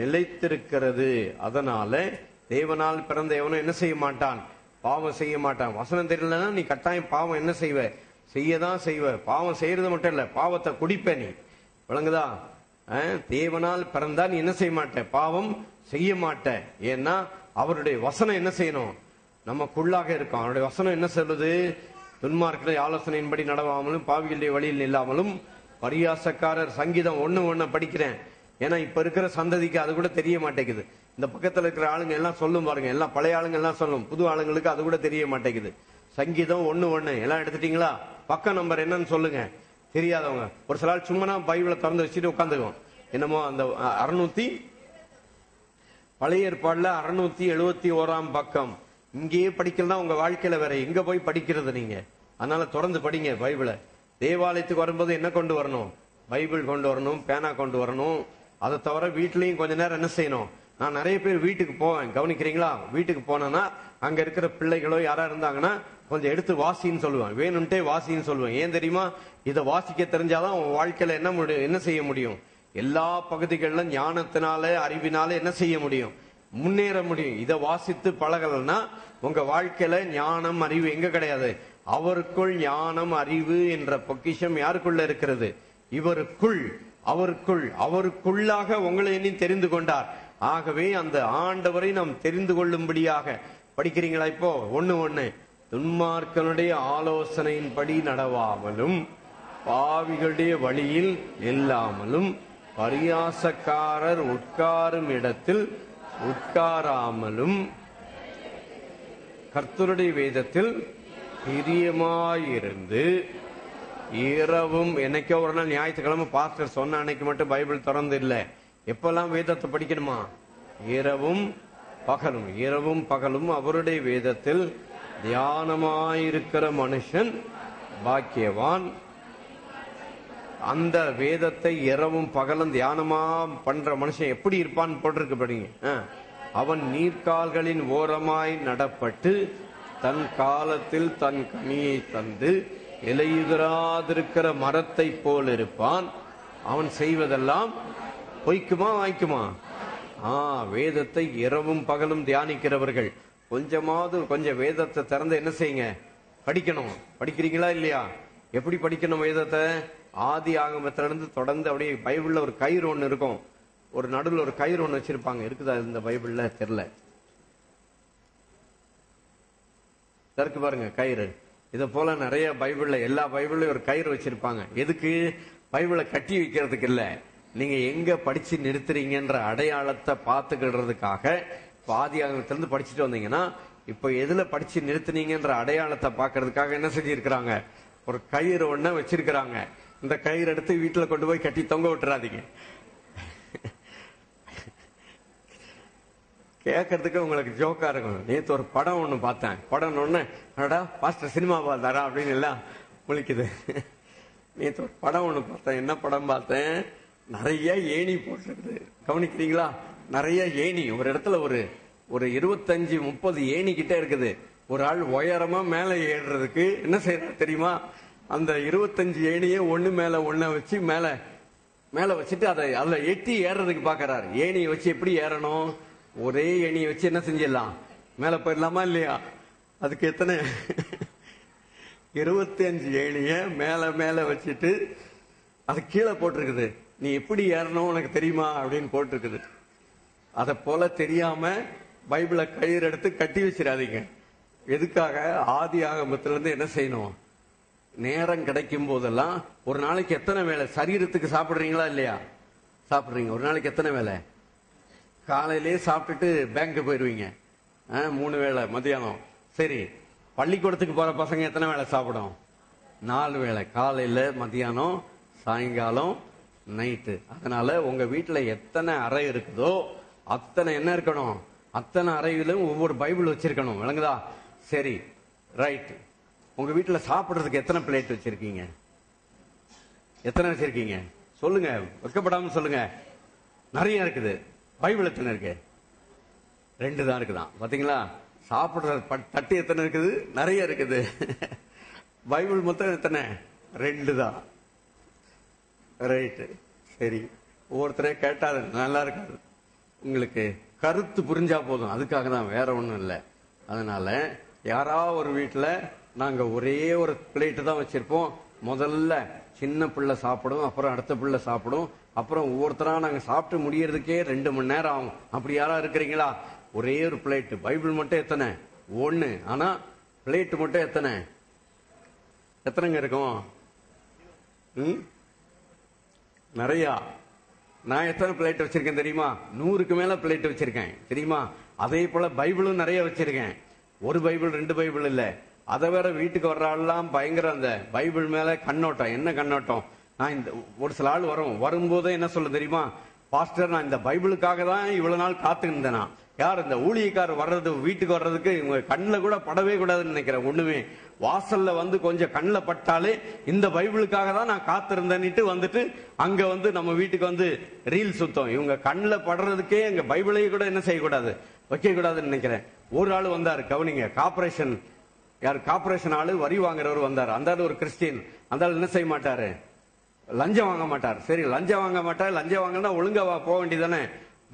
நிலைத்திருக்கிறது. அதனால தேவனால் பிறந்த எவனும் என்ன செய்ய மாட்டான்? பாவம் செய்ய மாட்டான். வசனம் தெரியலன்னா நீ கட்டாயம் பாவம் என்ன செய்வ? செய்யதான் செய்வ. பாவம் செய்யறது மட்டும் இல்ல, பாவத்தை குடிப்ப. நீ விளங்குதா? தேவனால் பிறந்தா நீ என்ன செய்ய மாட்ட? பாவம் செய்ய மாட்ட. ஏன்னா அவருடைய வசனம் என்ன செய்யணும்? நமக்குள்ளாக இருக்கும். அவருடைய வசனம் என்ன சொல்லுது? துன்மார்க்கருடைய ஆலோசனையின்படி நடவாமலும் பாவிகளுடைய வழியில் இல்லாமலும் பரியாசக்காரர். சங்கீதம் 1:1 படிக்கிறேன். ஏன்னா இப்ப இருக்கிற சந்ததிக்கு அது கூட தெரிய மாட்டேங்குது. இந்த பக்கத்துல இருக்கிற ஆளுங்க எல்லாம் சொல்லும் பாருங்க, எல்லாம் பழைய ஆளுங்க எல்லாம் சொல்லும், புது ஆளுங்களுக்கு அது கூட தெரிய மாட்டேங்குது. சங்கீதம் 1:1 எல்லாம் எடுத்துட்டீங்களா? பக்க நம்பர் என்னன்னு சொல்லுங்க. தெரியாதவங்க ஒரு சில ஆள் சும்மா பைபிளை திறந்து வச்சுட்டு உட்காந்துக்குவோம். என்னமோ அந்த 600 பழைய ஏற்பாடுல 671ஆம் பக்கம். இங்கேயே படிக்கலாம். உங்க வாழ்க்கையில வேற எங்க போய் படிக்கிறது நீங்க? அதனால தொடர்ந்து படிங்க பைபிளை. தேவாலயத்துக்கு வரும்போது என்ன கொண்டு வரணும்? பைபிள் கொண்டு வரணும், பேனா கொண்டு வரணும். அதை தவிர வீட்லயும் கொஞ்ச நேரம் என்ன செய்யணும்? நான் நிறைய பேர் வீட்டுக்கு போவேன், கவனிக்கிறீங்களா? வீட்டுக்கு போனேன்னா அங்க இருக்கிற பிள்ளைகளோ யாரா இருந்தாங்கன்னா கொஞ்சம் எடுத்து வாசின்னு சொல்லுவேன், வேணும்ட்டே வாசின்னு சொல்லுவேன். ஏன் தெரியுமா? இதை வாசிக்க தெரிஞ்சாதான் உன் வாழ்க்கையில என்ன செய்ய முடியும்? எல்லா பகுதிகளிலும் ஞானத்தினால அறிவினால என்ன செய்ய முடியும்? முன்னேற முடியும். இதை வாசித்து பழகலன்னா உங்க வாழ்க்கையில ஞானம் அறிவு எங்க கிடையாது. அவருக்குள் ஞானம் அறிவு என்ற பொக்கிஷம் யாருக்குள்ள இருக்கிறது? இவருக்குள். அவருக்குள்ளாக உங்களை எண்ணி தெரிந்து கொண்டார். ஆகவே அந்த ஆண்டவரை நாம் தெரிந்து கொள்ளும்படியாக படிக்கிறீங்களா? இப்போ 1:1 துன்மார்க்கனுடைய ஆலோசனையின்படி நடவாமலும் பாவிகளுடைய வழியில் இல்லாமலும் பரியாசக்காரர் உட்காரும் இடத்தில் உட்காராமலும் கர்த்தருடைய வேதத்தில் பிரியமாயிருந்து இரவும். என்னைக்கோ ஒரு நாள் ஞாயிற்றுக்கிழமை பாஸ்டர் சொன்ன அன்னைக்கு மட்டும் பைபிள் திறந்து இல்ல, எப்பெல்லாம் வேதத்தை படிக்கணுமா? இரவும் பகலும் அவருடைய வேதத்தில் தியானமாயிருக்கிற மனுஷன் பாக்கியவான். அந்த வேதத்தை இரவும் பகலும் தியானமா பண்ற மனுஷன் எப்படி இருப்பான்னு போட்டிருக்கு படிங்க. அவன் நீர்க்கால்களின் ஓரமாய் நடப்பட்டு தன் காலத்தில் தன் கனியை தந்து இலையுதிராதிருக்கிற மரத்தை போல் இருப்பான். அவன் செய்வதெல்லாம் பொய்க்குமா வாய்க்குமா? வேதத்தை இரவும் பகலும் தியானிக்கிறவர்கள் கொஞ்சம் வேதத்தை திறந்து என்ன செய்யுங்க? படிக்கணும். படிக்கிறீங்களா இல்லையா? எப்படி படிக்கணும் வேதத்தை? ஆதி ஆகமத்திலிருந்து தொடர்ந்து அப்படியே. பைபிள்ல ஒரு கயிறு ஒண்ணு இருக்கும், ஒரு நடுவில் ஒரு கயிறு ஒண்ணு வச்சிருப்பாங்க. இருக்குதா இந்த பைபிள்ல? தெரியல. இருக்கு பாருங்க கயிறு. இத போல நிறைய பைபிள்ல, எல்லா பைபிள்லயும் ஒரு கயிறு வச்சிருப்பாங்க. எதுக்கு? பைபிளை கட்டி வைக்கிறதுக்கு இல்ல, நீங்க எங்க படிச்சு நிறுத்துறீங்கன்ற அடையாளத்தை பார்த்துக்கிறதுக்காக. ஆதி ஆகமத்திலிருந்து படிச்சுட்டு வந்தீங்கன்னா இப்ப எதுல படிச்சு நிறுத்துனீங்கன்ற அடையாளத்தை பார்க்கறதுக்காக என்ன செஞ்சிருக்கிறாங்க? ஒரு கயிறு ஒண்ண வச்சிருக்கிறாங்க. இந்த கயிறு எடுத்து வீட்டுல கொண்டு போய் கட்டி தொங்க விட்டுறாதீங்க. கேட்கறதுக்கு உங்களுக்கு ஜோக்கா இருக்கும். நேத்து ஒரு படம் ஒண்ணு பார்த்தேன். படம் ஒண்ணு பாஸ்டர் சினிமா பார்த்தாரா அப்படின்னு எல்லாம் முழிக்குது. நேத்து ஒரு படம் ஒண்ணு பார்த்தேன். என்ன படம் பார்த்தேன்? நிறைய ஏணி போட்டிருக்குது. கவனிக்கிறீங்களா? நிறைய ஏணி ஒரு இடத்துல ஒரு 25-30 ஏணி கிட்ட இருக்குது. ஒரு ஆள் உயரமா மேல ஏறுறதுக்கு என்ன செய்யறது தெரியுமா? அந்த 25 ஏணியை ஒண்ணு மேல ஒண்ண வச்சு மேல வச்சுட்டு அதுல எட்டி ஏறுறதுக்கு பாக்குறாரு. ஏணியை வச்சு எப்படி ஏறணும்? ஒரே ஏணியை வச்சு என்ன செஞ்சிடலாம்? மேல போயிடலாமா இல்லையா? அதுக்கு எத்தனை 25 ஏணிய மேல வச்சுட்டு அது கீழே போட்டிருக்குது. நீ எப்படி ஏறணும் உனக்கு தெரியுமா அப்படின்னு போட்டிருக்குது. அத போல தெரியாம பைபிளை கயிறு எடுத்து கட்டி வச்சிடாதீங்க. எதுக்காக? ஆதி ஆகமத்திலிருந்து என்ன செய்யணும்? நேரம் கிடைக்கும் போதெல்லாம் ஒரு நாளைக்கு எத்தனை வேலை? சரீரத்துக்கு சாப்பிடுறீங்களா இல்லையா? சாப்பிடுறீங்க. ஒரு நாளைக்கு எத்தனை வேலை? காலையிலேயே சாப்பிட்டுட்டு பேங்க் போயிருவீங்க. 3 வேளை மத்தியானம். சரி, பள்ளிக்கூடத்துக்கு போற பசங்க எத்தனை வேளை சாப்பிடும்? 4 வேளை. காலையில, மத்தியானம், சாயங்காலம், நைட்டு. அதனால உங்க வீட்டுல எத்தனை அறை இருக்குதோ அத்தனை என்ன இருக்கணும்? அத்தனை அறையிலும் ஒவ்வொரு பைபிள் வச்சிருக்கணும். விளங்குதா? சரி, ரைட். உங்க வீட்டுல சாப்பிடுறதுக்கு எத்தனை பிளேட் வச்சிருக்கீங்க? எத்தனை வச்சிருக்கீங்க? சொல்லுங்க, வெக்கப்படாம சொல்லுங்க. நிறைய இருக்குது. பைபிள் எத்தனை இருக்கு? 2 தான் இருக்குதான். பாத்தீங்களா? சாப்பிடுற தட்டு எத்தனை இருக்குது? நிறைய இருக்குது. பைபிள் மொத்தம் எத்தனை? 2 தான். ரைட்டு. சரி, ஒவ்வொருத்தரே கேட்டா நல்லா இருக்காது. உங்களுக்கு கருத்து புரிஞ்சா போதும். அதுக்காக தான், வேற ஒண்ணும் இல்லை. அதனால யாராவது ஒரு வீட்டுல நாங்க ஒரே ஒரு பிளேட்டு தான் வச்சிருப்போம். முதல்ல சின்ன பிள்ளை சாப்பிடும், அப்புறம் அடுத்த பிள்ளை சாப்பிடும், அப்புறம் ஒவ்வொருத்தரா நாங்க சாப்பிட்டு முடியறதுக்கே 2 மணி நேரம் ஆகும். அப்படி யாரா இருக்கிறீங்களா? ஒரே ஒரு பிளேட். பைபிள் மட்டும் எத்தனை? 1. ஆனா பிளேட் மட்டும் எத்தனை? எத்தனைங்க இருக்கும்? நிறைய. நான் எத்தனை பிளேட் வச்சிருக்கேன் தெரியுமா? 100க்கு மேல பிளேட் வச்சிருக்கேன் தெரியுமா? அதே போல பைபிளும் நிறைய வச்சிருக்கேன். ஒரு பைபிள் 2 பைபிள் இல்ல. அதை வேற வீட்டுக்கு வர்றாள்லாம் பயங்கர அந்த பைபிள் மேல கண்ணோட்டம். என்ன கண்ணோட்டம்? நான் இந்த ஒரு சில ஆள் வரும்போதே என்ன சொல்ல தெரியுமா? பாஸ்டர், நான் இந்த பைபிளுக்காக தான் இவ்வளவு நாள் காத்து இருந்தேனா. யார் இந்த ஊழியக்காரர் வர்றது, வீட்டுக்கு வர்றதுக்கு இவங்க கண்ணில் கூட படவே கூடாதுன்னு நினைக்கிறேன். ஒண்ணுமே வாசல்ல வந்து கொஞ்சம் கண்ணில் பட்டாலே இந்த பைபிளுக்காக தான் நான் காத்திருந்தேன்னுட்டு வந்துட்டு அங்க வந்து நம்ம வீட்டுக்கு வந்து ரீல் சுத்தம். இவங்க கண்ணில் படுறதுக்கே எங்க பைபிளையும் கூட என்ன செய்யக்கூடாது, வைக்க கூடாதுன்னு நினைக்கிறேன். ஒரு ஆள் வந்தாரு, கவனிங்க. கார்பரேஷன் ஆளு, வரி வாங்குறவர் வந்தாரு. அந்த ஆளு ஒரு கிறிஸ்டியன். அந்த ஆள் என்ன செய்ய மாட்டாரு? லஞ்சம் வாங்க மாட்டார். சரி, லஞ்சம் வாங்க மாட்டார். லஞ்சம் வாங்கினா ஒழுங்கா போக வேண்டியதானே?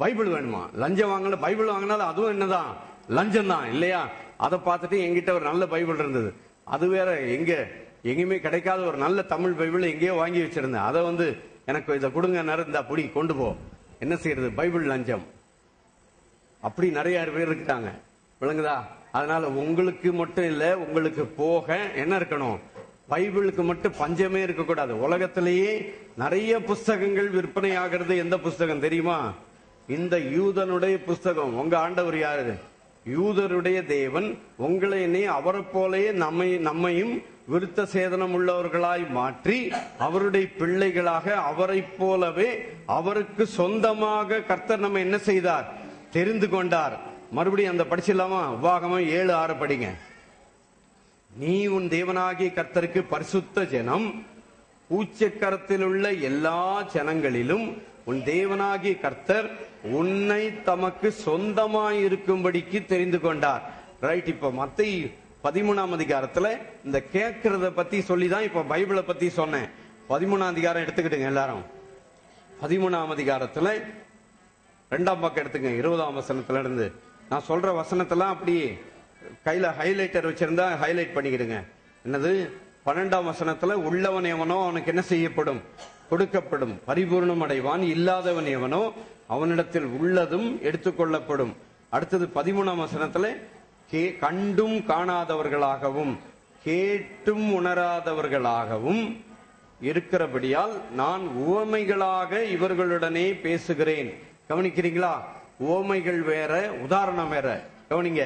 பைபிள் வேணுமா? லஞ்சம் வாங்கல, பைபிள் வாங்கினாலும் அதுவும் என்னதான்? லஞ்சம் தான் இல்லையா? அதை பார்த்துட்டு எங்கிட்ட ஒரு நல்ல பைபிள் இருந்தது. அது வேற எங்கேயுமே கிடைக்காத ஒரு நல்ல தமிழ் பைபிள் எங்கேயோ வாங்கி வச்சிருந்தேன். அதை வந்து எனக்கு இதை கொடுங்க, இந்த புடி கொண்டு போ. என்ன செய்யறது? பைபிள் லஞ்சம். அப்படி நிறைய பேர் இருக்காங்க. விளங்குதா? அதனால உங்களுக்கு மட்டும் இல்ல, உங்களுக்கு போக என்ன இருக்கணும்? பைபிளுக்கு மட்டும் பஞ்சமே இருக்கக்கூடாது. உலகத்திலேயே நிறைய புஸ்தகங்கள் விற்பனை ஆகிறது. எந்த புஸ்தகம் தெரியுமா? இந்த யூதனுடைய புஸ்தகம். உங்க ஆண்டவர் யாரு? யூதருடைய தேவன் உங்களை அவரை போலயே நம்மையும் விருத்த சேதனம் உள்ளவர்களாய் மாற்றி அவருடைய பிள்ளைகளாக அவரை போலவே அவருக்கு சொந்தமாக கர்த்தர் நம்ம என்ன செய்தார்? தெரிந்து கொண்டார். மறுபடியும் அந்த படிச்சிடலாமா? உபாகமம் 7:6 படிங்க. நீ உன் தேவனாகிய கர்த்தருக்கு பரிசுத்த ஜனம், பூச்சக்கரத்தில் உள்ள எல்லா ஜனங்களிலும் உன் தேவனாகிய கர்த்தர் உன்னை தமக்கு சொந்தமாய் இருக்கும்படிக்கு தெரிந்து கொண்டார். ரைட். இப்ப மத்தேயு 13ஆம் அதிகாரத்துல இந்த கேட்கறத பத்தி சொல்லிதான் இப்ப பைபிளை பத்தி சொன்னேன். 13ஆம் அதிகாரம் எடுத்துக்கிட்டுங்க எல்லாரும். 13ஆம் அதிகாரத்துல 2ஆம் பக்கம் எடுத்துங்க. 20ஆம் வசனத்துல இருந்து நான் சொல்ற வசனத்தெல்லாம் அப்படி கையில ஹைலைட்டர் வச்சிருந்தா ஹைலைட் பண்ணிக்கிடுங்க. என்னது? 12ஆம் வசனத்துல உள்ளவன் எவனோ அவனுக்கு என்ன செய்யப்படும்? கொடுக்கப்படும். பரிபூர்ணம் அடைவான். இல்லாதவன் எவனோ அவனிடத்தில் உள்ளதும் எடுத்துக்கொள்ளப்படும். அடுத்தது 13ஆம் வசனத்துல கண்டும் காணாதவர்களாகவும் கேட்டும் உணராதவர்களாகவும் இருக்கிறபடியால் நான் உவமைகளாக இவர்களுடனே பேசுகிறேன். கவனிக்கிறீங்களா? உவமைகள் வேற, உதாரணம் வேற. கவனிங்க.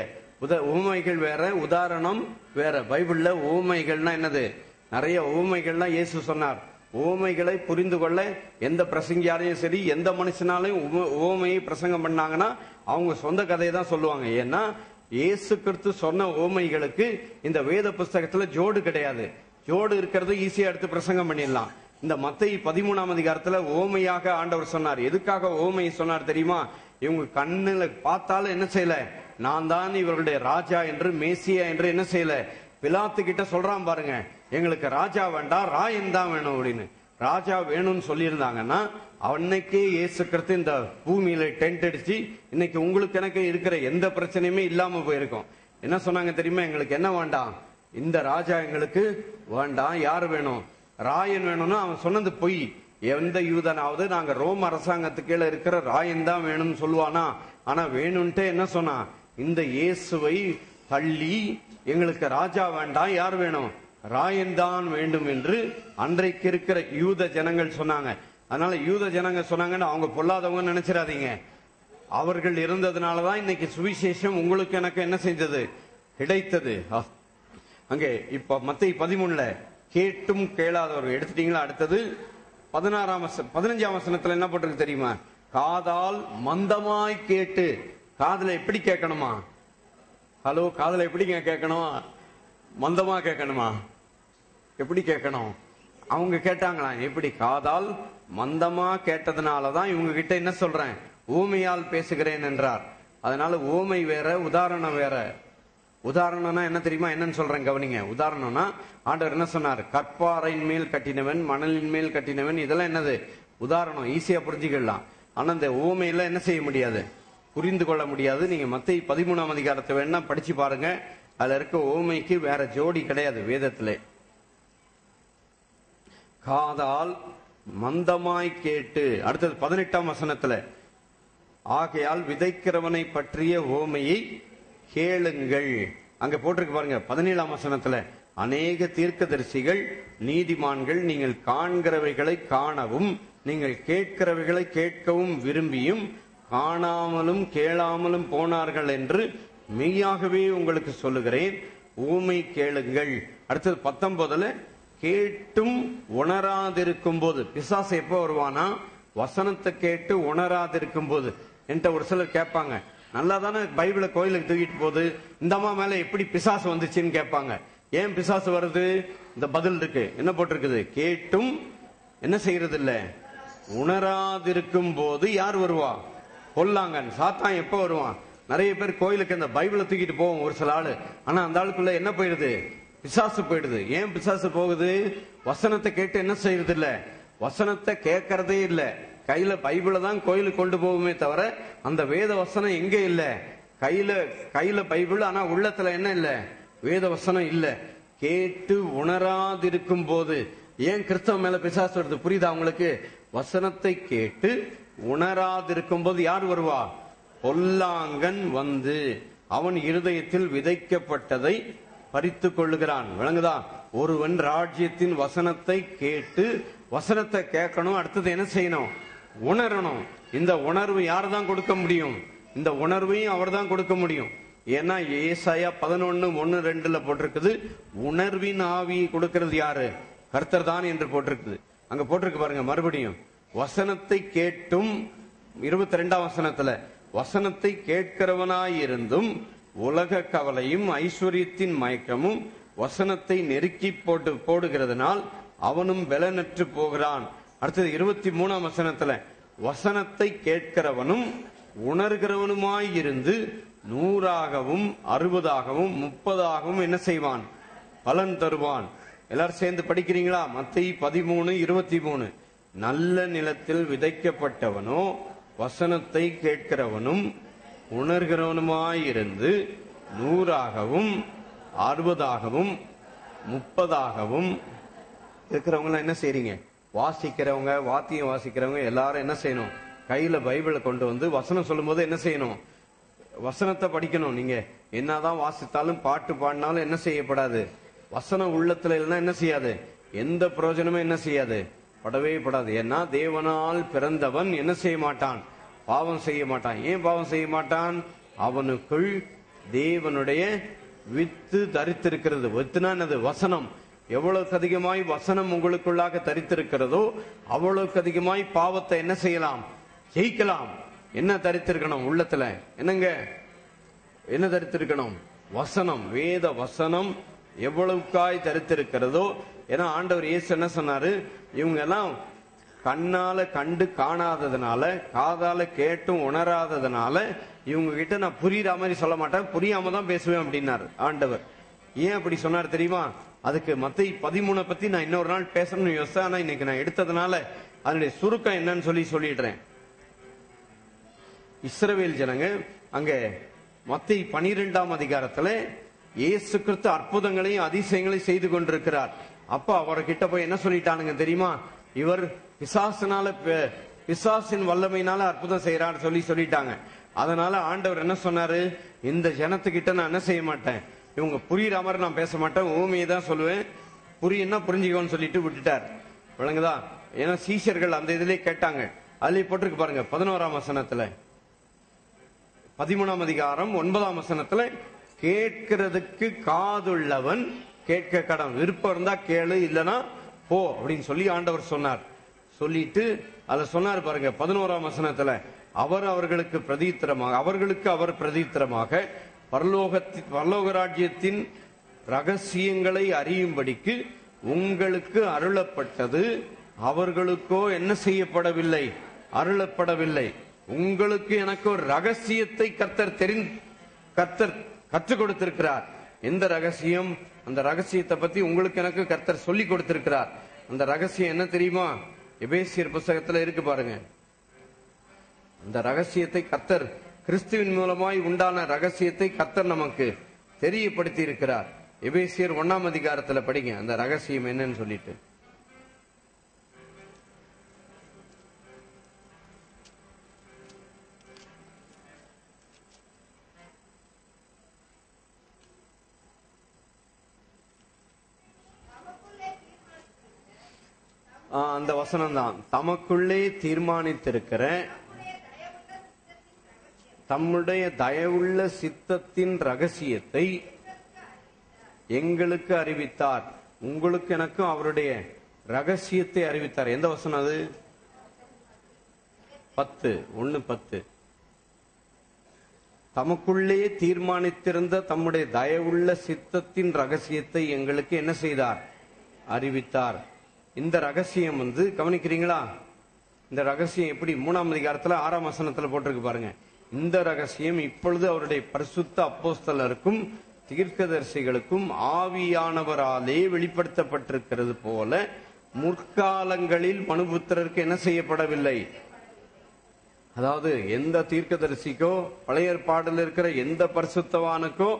உவமைகள் வேற, உதாரணம் வேற. பைபிள்ல உவமைகள்னா என்னது? நிறைய உவமைகள்லாம் இயேசு சொன்னார். ஓமைகளை புரிந்து கொள்ள எந்த பிரசங்கியாரையும் சரி, எந்த மனுஷனாலையும் ஓமையை பிரசங்கம் பண்ணாங்கன்னா அவங்க சொந்த கதையை தான் சொல்லுவாங்க. ஏன்னா இயேசு கிறிஸ்து சொன்ன ஓமைகளுக்கு இந்த வேத புஸ்தகத்துல ஜோடு கிடையாது. ஜோடு இருக்கிறது ஈஸியா எடுத்து பிரசங்கம் பண்ணிடலாம். இந்த மத்தேயு 13ஆம் அதிகாரத்துல ஓமையாக ஆண்டவர் சொன்னார். எதுக்காக ஓமையை சொன்னார் தெரியுமா? இவங்க கண்ணுல பார்த்தாலும் என்ன செய்யல, நான் தான் இவர்களுடைய ராஜா என்று, மேசியா என்று என்ன செய்யல, பிலாத்து கிட்ட சொல்றான் பாருங்க, எங்களுக்கு ராஜா வேண்டாம், ராயன் தான் வேணும் அப்படின்னு. ராஜா வேணும்னு சொல்லியிருந்தாங்கன்னா அன்னைக்கே இயேசு கிறிஸ்து இந்த பூமியில டென்ட் அடிச்சு இன்னைக்கு உங்களுக்கு எனக்கு இருக்கிற எந்த பிரச்சனையுமே இல்லாம போயிருக்கும். என்ன சொன்னாங்க தெரியுமா? எங்களுக்கு என்ன வேண்டாம், இந்த ராஜா எங்களுக்கு வேண்டாம், யாரு வேணும், ராயன் வேணும்னு. அவன் சொன்னது பொய். எந்த யூதனாவது நாங்க ரோம் அரசாங்கத்துக்கு கீழே இருக்கிற ராயன் தான் வேணும்னு சொல்லுவானா? ஆனா வேணும்ட்டு என்ன சொன்னா, இந்த இயேசுவை தள்ளி எங்களுக்கு ராஜா வேண்டாம், யார் வேணும், ராயன் தான் வேண்டும் என்று அன்றைக்கு இருக்கிற யூத ஜனங்கள் சொன்னாங்க. அதனால யூத ஜனங்க சொன்னாங்கன்னு அவங்க பொல்லாதவங்க நினைச்சிடாதீங்க. அவர்கள் இருந்ததுனாலதான் இன்னைக்கு சுவிசேஷம் உங்களுக்கு எனக்கு என்ன செஞ்சது, கிடைத்தது. அங்கே இப்ப மத்தேயு 13ல கேட்டும் கேளாதவர்கள் எடுத்துட்டீங்களா? அடுத்தது 15ஆம் வசனத்துல என்ன போட்டிருக்கு தெரியுமா? காதால் மந்தமாய் கேட்டு. காதுல எப்படி கேட்கணுமா? ஹலோ, காதுல எப்படி கேட்கணும்? மந்தமா கேட்கணுமா? எப்படி கேட்கணும்? அவங்க கேட்டாங்களா? எப்படி? காதால் மந்தமா கேட்டதுனாலதான் இவங்க கிட்ட என்ன சொல்றேன், ஊமையால் பேசுகிறேன் என்றார். அதனால ஊமை வேற, உதாரணம் வேற. உதாரணம்னா என்ன தெரியுமா? என்னன்னு சொல்றேன் கவனிங்க. உதாரணம்னா ஆண்டவர் என்ன சொன்னார்? கற்பாறையின் மேல் கட்டினவன், மணலின் மேல் கட்டினவன், இதெல்லாம் என்னது? உதாரணம், ஈஸியா புரிஞ்சுக்கலாம். ஆனா இந்த ஊமையில என்ன செய்ய முடியாது, புரிந்து கொள்ள முடியாது. நீங்க மத்தேயு 13ஆம் அதிகாரத்தை வேணா படிச்சு பாருங்க. அதுல இருக்க ஊமைக்கு வேற ஜோடி கிடையாது வேதத்திலே. காதால் மந்தமாய் கேட்டு. அடுத்தது 18ஆம் வசனத்துல, ஆகையால் விதைக்கிறவனை பற்றிய ஓமையை கேளுங்கள். அங்க போட்டிருக்கு பாருங்க 17ஆம் வசனத்துல, அநேக தீர்க்கதரிசிகள் நீதிமான்கள் நீங்கள் காண்கிறவைகளை காணவும் நீங்கள் கேட்கிறவைகளை கேட்கவும் விரும்பியும் காணாமலும் கேளாமலும் போனார்கள் என்று மெய்யாகவே உங்களுக்கு சொல்லுகிறேன், ஊமை கேளுங்கள். அடுத்தது 19ல, கேட்டும் உணராதிருக்கும் போது. பிசாசு எப்ப வருவானா? வசனத்தை கேட்டு உணராதிருக்கும் போது. என்கிட்ட ஒரு சிலர் கேட்பாங்க, நல்லா தானே பைபிளை கோயிலுக்கு தூக்கிட்டு போகுது, இந்த அம்மா மேல எப்படி பிசாசு வந்துச்சுன்னு கேட்பாங்க. ஏன் பிசாசு வருது? இந்த பதில் இருக்கு. என்ன போட்டிருக்குது? கேட்டும் என்ன செய்யறது இல்ல, உணராதிருக்கும் போது யார் வருவா? பொல்லாங்கன், சாத்தான் எப்ப வருவான்? நிறைய பேர் கோயிலுக்கு இந்த பைபிளை தூக்கிட்டு போவோம் ஒரு சில ஆளு. ஆனா அந்த ஆளுக்குள்ள என்ன போயிடுது? பிசாசு போயிடுது. ஏன் பிசாசு போகுது? வசனத்தை கேட்டு என்ன செய்யறது இல்ல, வசனத்தை கேட்கறதே இல்ல. கையில பைபிளை தான் கோயிலுக்கு கொண்டு போகுமே தவிர அந்த வேத வசனம் எங்க இல்ல. கையில பைபிள், ஆனா உள்ளத்துல என்ன இல்ல, வேத வசனம் இல்ல. கேட்டு உணராதிருக்கும் போது. ஏன் கிறிஸ்தவ மேல பிசாசு வருது? புரியுதா உங்களுக்கு? வசனத்தை கேட்டு உணராதிருக்கும் போது யார் வருவா? பொல்லாங்கன் வந்து அவன் இருதயத்தில் விதைக்கப்பட்டதை பறித்து கொள்ளுகிறான். விளங்குதா? ஒருவன் ராஜ்யத்தின் வசனத்தை கேட்டு, வசனத்தை கேட்கணும், அடுத்தது என்ன செய்யணும்? உணரணும். இந்த உணர்வு யார் தான் கொடுக்க முடியும்? இந்த உணர்வையும் அவர் தான் கொடுக்க முடியும். ஏன்னா ஏசாயா 11:1-2 போட்டிருக்குது, உணர்வின் ஆவியை கொடுக்கிறது யாரு? கர்த்தர் தான் என்று போட்டிருக்குது. அங்க போட்டிருக்கு பாருங்க மறுபடியும், வசனத்தை கேட்டும். 22ஆம் வசனத்துல, வசனத்தை கேட்கிறவனாயிருந்தும் உலக கவலையும் ஐஸ்வர்யத்தின் மயக்கமும் வசனத்தை நெருக்கி போடுகிறதுனால் அவனும் பலனற்று போகிறான். அடுத்தது 23ஆம் வசனத்துல, வசனத்தை கேட்கிறவனும் உணர்கிறவனுமாயிருந்து 100ஆகவும் 60ஆகவும் 30ஆகவும் என்ன செய்வான்? பலன் தருவான். எல்லாரும் சேர்ந்து படிக்கிறீங்களா? மத்தேயு 13:23. நல்ல நிலத்தில் விதைக்கப்பட்டவனோ வசனத்தை கேட்கிறவனும் உணர்கிறவனுமாயிருந்து 100ஆகவும் 60ஆகவும் 30ஆகவும் இருக்கிறவங்க என்ன செய்றீங்க? வாசிக்கிறவங்க, வாத்தியம் வாசிக்கிறவங்க எல்லாரும் என்ன செய்யணும்? கையில பைபிளை கொண்டு வந்து வசனம் சொல்லும் போது என்ன செய்யணும்? வசனத்தை படிக்கணும். நீங்க என்னதான் வாசித்தாலும் பாட்டு பாடினாலும் என்ன செய்யப்படாது? வசனம் உள்ளத்துல இல்லைன்னா என்ன செய்யாது? எந்த பிரயோஜனமும் என்ன செய்யாது? படவே படாது. ஏன்னா தேவனால் பிறந்தவன் என்ன செய்ய மாட்டான்? பாவம் செய்ய மாட்டான். ஏன் பாவம் செய்ய மாட்டான்? அவனுக்குள் தேவனுடைய வித்து தரித்திருக்கிறது. வித்துனா என்னது? வசனம். எவ்வளவுக்கு அதிகமாய் வசனம் உங்களுக்குள்ளாக தரித்திருக்கிறதோ அவ்வளவுக்கு அதிகமாய் பாவத்தை என்ன செய்யலாம்? ஜெயிக்கலாம். என்ன தரித்திருக்கணும் உள்ளத்துல? என்னங்க என்ன தரித்திருக்கணும்? வசனம், வேத வசனம் எவ்வளவுக்காய் தரித்திருக்கிறதோ. ஏன்னா ஆண்டவர் இயேசு என்ன சொன்னாரு? இவங்க எல்லாம் கண்ணால கண்டு காணாததுனால, காதால கேட்டும் உணராததுனால இவங்க கிட்ட நான் புரியுற மாதிரி சொல்ல மாட்டேன், புரியாம தான் பேசுவேன் அப்படின்னாரு ஆண்டவர். ஏன் அப்படி சொன்னார் தெரியுமா? அதுக்கு மத்தேயு 13 பத்தி நான் இன்னொரு நாள் பேசணும்னு யோசிச்சேன். ஆனா இன்னைக்கு நான் எடுத்ததுனால அதனுடைய சுருக்கம் என்னன்னு சொல்லிடுறேன். இஸ்ரவேல் ஜனங்க அங்க மத்தேயு 12ஆம் அதிகாரத்துல இயேசு கிறிஸ்து அற்புதங்களையும் அதிசயங்களையும் செய்து கொண்டிருக்கிறார். அப்ப அவர்கிட்ட போய் என்ன சொல்லிட்டானுங்க தெரியுமா? இவர் பிசாசின் வல்லமையினால அற்புதம் செய்யறாரு சொல்லிட்டாங்க. அதனால ஆண்டவர் என்ன சொன்னாரு? இந்த ஜனத்துக்கிட்ட நான் என்ன செய்ய மாட்டேன், இவங்க புரியுற மாதிரி நான் பேச மாட்டேன், ஊமையை தான் சொல்லுவேன், புரியுன்னா புரிஞ்சுக்கோன்னு சொல்லிட்டு விட்டுட்டார். விளங்குதா? ஏன்னா சீஷர்கள் அந்த இதுலயே கேட்டாங்க. அதுலயே போட்டிருக்கு பாருங்க 11ஆம் வசனத்துல, 13ஆம் அதிகாரம் 9ஆம் வசனத்துல, கேட்கிறதுக்கு காதுள்ளவன் கேட்க கடவுள், விருப்பம் இருந்தா கேளு, இல்லனா போ அப்படின்னு சொல்லி ஆண்டவர் சொன்னார். சொல்லிட்டு அத சொன்னார் பாருங்க 11ஆம் வசனத்துல, அவர்களுக்கு அவர் பிரதித்திரமாக பரலோக ராஜ்யத்தின் ரகசியங்களை அறியும்படிக்கு உங்களுக்கு அருளப்பட்டது, அவர்களுக்கோ என்ன செய்யப்படவில்லை? அருளப்படவில்லை. உங்களுக்கு எனக்கு ஒரு ரகசியத்தை கர்த்தர் கற்றுக் கொடுத்திருக்கிறார். எந்த ரகசியம்? அந்த ரகசியத்தை பத்தி உங்களுக்கு எனக்கு கர்த்தர் சொல்லி கொடுத்திருக்கிறார். அந்த ரகசியம் என்ன தெரியுமா? எபேசியர் புத்தகத்துல இருக்கு பாருங்க. அந்த ரகசியத்தை கர்த்தர், கிறிஸ்துவின் மூலமாய் உண்டான ரகசியத்தை கர்த்தர் நமக்கு தெரியப்படுத்தி இருக்கிறார். எபேசியர் 1ஆம் அதிகாரத்துல படிங்க அந்த ரகசியம் என்னன்னு சொல்லிட்டு. அந்த வசனம் தான், தமக்குள்ளே தீர்மானித்திருக்கிற தம்முடைய தயவுள்ள சித்தத்தின் ரகசியத்தை எங்களுக்கு அறிவித்தார். உங்களுக்கு எனக்கும் அவருடைய ரகசியத்தை அறிவித்தார். எந்த வசனம் அது? 10:1-10. தமக்குள்ளே தீர்மானித்திருந்த தம்முடைய தயவுள்ள சித்தத்தின் ரகசியத்தை எங்களுக்கு என்ன செய்தார்? அறிவித்தார். இந்த ரகசியம் கவனிக்கிறீங்களா? இந்த ரகசியம் எப்படி? 3ஆம் அதிகாரத்துல 6ஆம் வசனத்துல போட்டிருக்கு பாருங்க. இந்த ரகசியம் இப்பொழுது அவருடைய பரிசுத்த அப்போஸ்தலருக்கும் தீர்க்கதரிசிகளுக்கும் ஆவியானவராலே வெளிப்படுத்தப்பட்டிருக்கிறது போல முற்காலங்களில் மனுபுத்திரருக்கு என்ன செய்யப்படவில்லை. அதாவது எந்த தீர்க்கதரிசிக்கோ பழைய ஏற்பாடுல இருக்கிற எந்த பரிசுத்தவானுக்கோ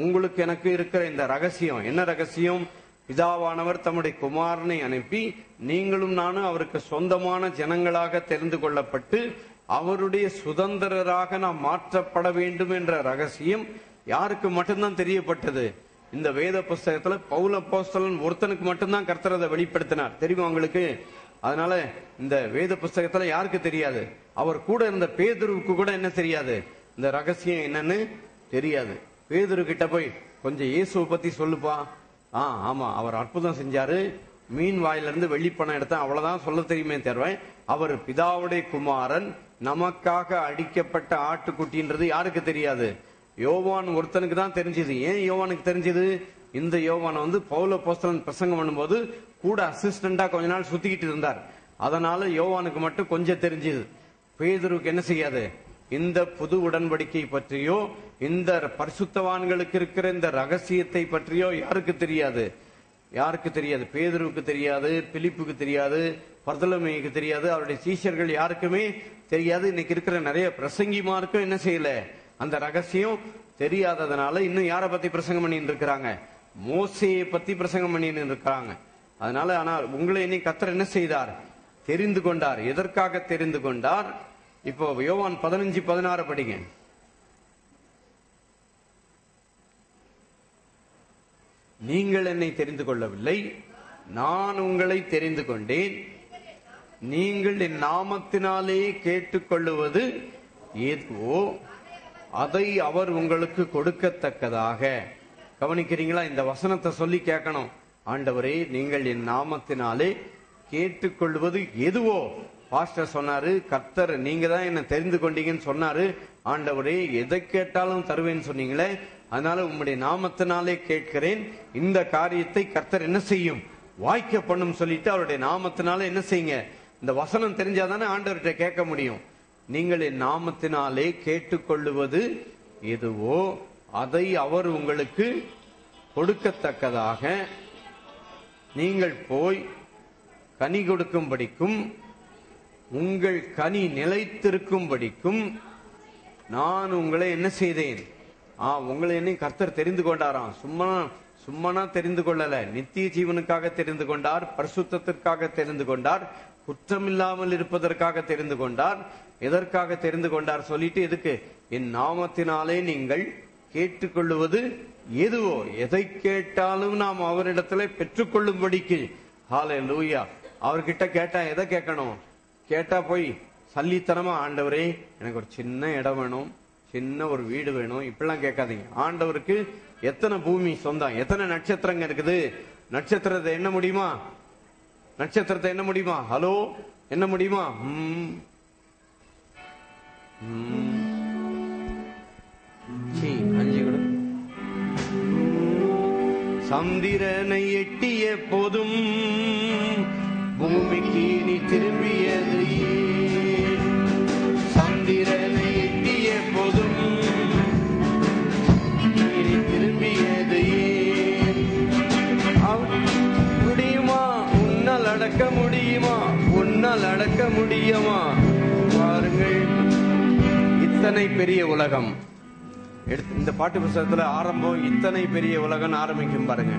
உங்களுக்கு எனக்கு இருக்கிற இந்த ரகசியம் என்ன ரகசியம்? பிதாவானவர் தம்முடைய குமாரனை அனுப்பி நீங்களும் நானும் அவருக்கு சொந்தமான ஜனங்களாக தெரிந்து கொள்ளப்பட்டு அவருடைய சுதந்திரராக நாம் மாற்றப்பட வேண்டும் என்ற ரகசியம் யாருக்கு மட்டும்தான் தெரியப்பட்டது? இந்த வேத புஸ்தகத்துல பவுல் அப்போஸ்தலன் ஒருத்தனுக்கு மட்டும்தான் கர்த்தர் அதை வெளிப்படுத்தினார். தெரியுமா உங்களுக்கு? அதனால இந்த வேத புஸ்தகத்துல யாருக்கு தெரியாது? அவர் கூட இருந்த பேதுருவுக்கு கூட என்ன தெரியாது? இந்த ரகசியம் என்னன்னு தெரியாது. பேதுரு கிட்ட போய் கொஞ்சம் இயேசுவை பத்தி சொல்லுப்பா. ஆமா, அவர் அற்புதம் செஞ்சாரு, மீன் வாயிலிருந்து வெள்ளிப்பணம் எடுத்தேன், அவ்வளவுதான் சொல்ல தெரியுமே தருவேன். அவர் பிதாவுடைய குமாரன், நமக்காக அடிக்கப்பட்ட ஆட்டுக்குட்டின்றது யாருக்கு தெரியாது? யோவான் ஒருத்தனுக்கு தான் தெரிஞ்சது. ஏன் யோவானுக்கு தெரிஞ்சது? இந்த யோவான் பவுல் அப்போஸ்தலன் பிரசங்கம் பண்ணும்போது கூட அசிஸ்டண்டா கொஞ்ச நாள் சுத்திக்கிட்டு இருந்தார். அதனால யோவானுக்கு மட்டும் கொஞ்சம் தெரிஞ்சது. பேதுருக்கு என்ன செய்யாது? இந்த புது உடன்படிக்கை பற்றியோ இந்த பரிசுத்தவான்களுக்கு இருக்கிற இந்த ரகசியத்தை பற்றியோ யாருக்கு தெரியாது? யாருக்கு தெரியாது? பேதுருக்கு தெரியாது, பிலிப்புக்கு தெரியாது, பர்தலமேயுக்கு தெரியாது, அவருடைய சீஷர்கள் யாருக்குமே தெரியாது. இன்னைக்கு இருக்கிற நிறைய பிரசங்கிமாருக்கும் என்ன செய்யல? அந்த ரகசியம் தெரியாததுனால இன்னும் யாரை பத்தி பிரசங்கம் பண்ணிட்டு இருக்கிறாங்க? மோசேயை பத்தி பிரசங்கம் பண்ணிட்டு இருக்கிறாங்க. அதனால ஆனால் உங்களை இன்னைக்கு கர்த்தர் என்ன செய்தார்? தெரிந்து கொண்டார். எதற்காக தெரிந்து கொண்டார்? இப்போ யோவான் 15:16 படிங்க. நீங்கள் என்னை தெரிந்து கொள்ளவில்லை, நான் உங்களை தெரிந்து கொண்டேன். நீங்கள் என் நாமத்தினாலே கேட்டுக்கொள்ளுவது ஏதுவோ அதை அவர் உங்களுக்கு கொடுக்கத்தக்கதாக. கவனிக்கிறீங்களா? இந்த வசனத்தை சொல்லி கேட்கணும். ஆண்டவரே, நீங்கள் என் நாமத்தினாலே கேட்டுக்கொள்வது எதுவோ, பாஸ்டர் சொன்னாரு, கர்த்தர் நீங்க தான் என்ன தெரிந்து கொண்டீங்கன்னு சொன்னாரு. ஆண்டவரே, எதை கேட்டாலும் தருவேன்னு சொன்னீங்களே, அதனால உம்முடைய நாமத்தினாலே கேட்கிறேன். இந்த காரியத்தை கர்த்தர் என்ன செய்யும், வாய்க்க பண்ணும் சொல்லிட்டு அவருடைய நாமத்தினால என்ன செய்யுங்க. இந்த வசனம் தெரிஞ்சாதானே ஆண்டவர்கிட்ட கேட்க முடியும். நீங்கள் என் நாமத்தினாலே கேட்டுக்கொள்ளுவது எதுவோ அதை அவர் உங்களுக்கு கொடுக்கத்தக்கதாக நீங்கள் போய் கனி கொடுக்கும்படிக்கும் உங்கள் கனி நிலைத்திருக்கும்படிக்கும் நான் உங்களை என்ன செய்தேன். உங்களை என்ன கர்த்தர் தெரிந்து கொண்டாராம். சும்மா தெரிந்து கொள்ளல, நித்திய ஜீவனுக்காக தெரிந்து கொண்டார், பரிசுத்தத்திற்காக தெரிந்து கொண்டார், குற்றமில்லாமல் இருப்பதற்காக தெரிந்து கொண்டார். எதற்காக தெரிந்து கொண்டார் சொல்லிட்டு, எதுக்கு, என் நாமத்தினாலே நீங்கள் கேட்டுக்கொள்ளுவது எதுவோ, எதை கேட்டாலும் நாம் அவரிடத்துல பெற்றுக்கொள்ளும்படிக்கு. ஹல்லேலூயா. அவர்கிட்ட கேட்டா எதை கேட்கணும், கேட்டா போய் சல்லித்தனமா, ஆண்டவரே எனக்கு ஒரு சின்ன இடம் வேணும், சின்ன ஒரு வீடு வேணும், இப்படிலாம் கேட்காதீங்க. ஆண்டவருக்கு எத்தனை பூமி சொந்தம், எத்தனை நட்சத்திரங்க இருக்குது, நட்சத்திரத்தை என்ன முடியுமா, நட்சத்திரத்தை என்ன முடியுமா, ஹலோ என்ன முடியுமா, 5 கூட. சந்திரனை எட்டிய போதும் பூமிக்கு நீ திரும்பியது, சந்திரனை எட்டிய போதும் நீ திரும்பியது முடியுமா, உன்னால் அடக்க முடியுமா, உன்னால் அடக்க முடியுமா. பாருங்கள், இத்தனை பெரிய உலகம். இந்த பாட்டு புத்தகத்துல ஆரம்பம் இத்தனை பெரிய உலகம் ஆரம்பிக்கும் பாருங்க.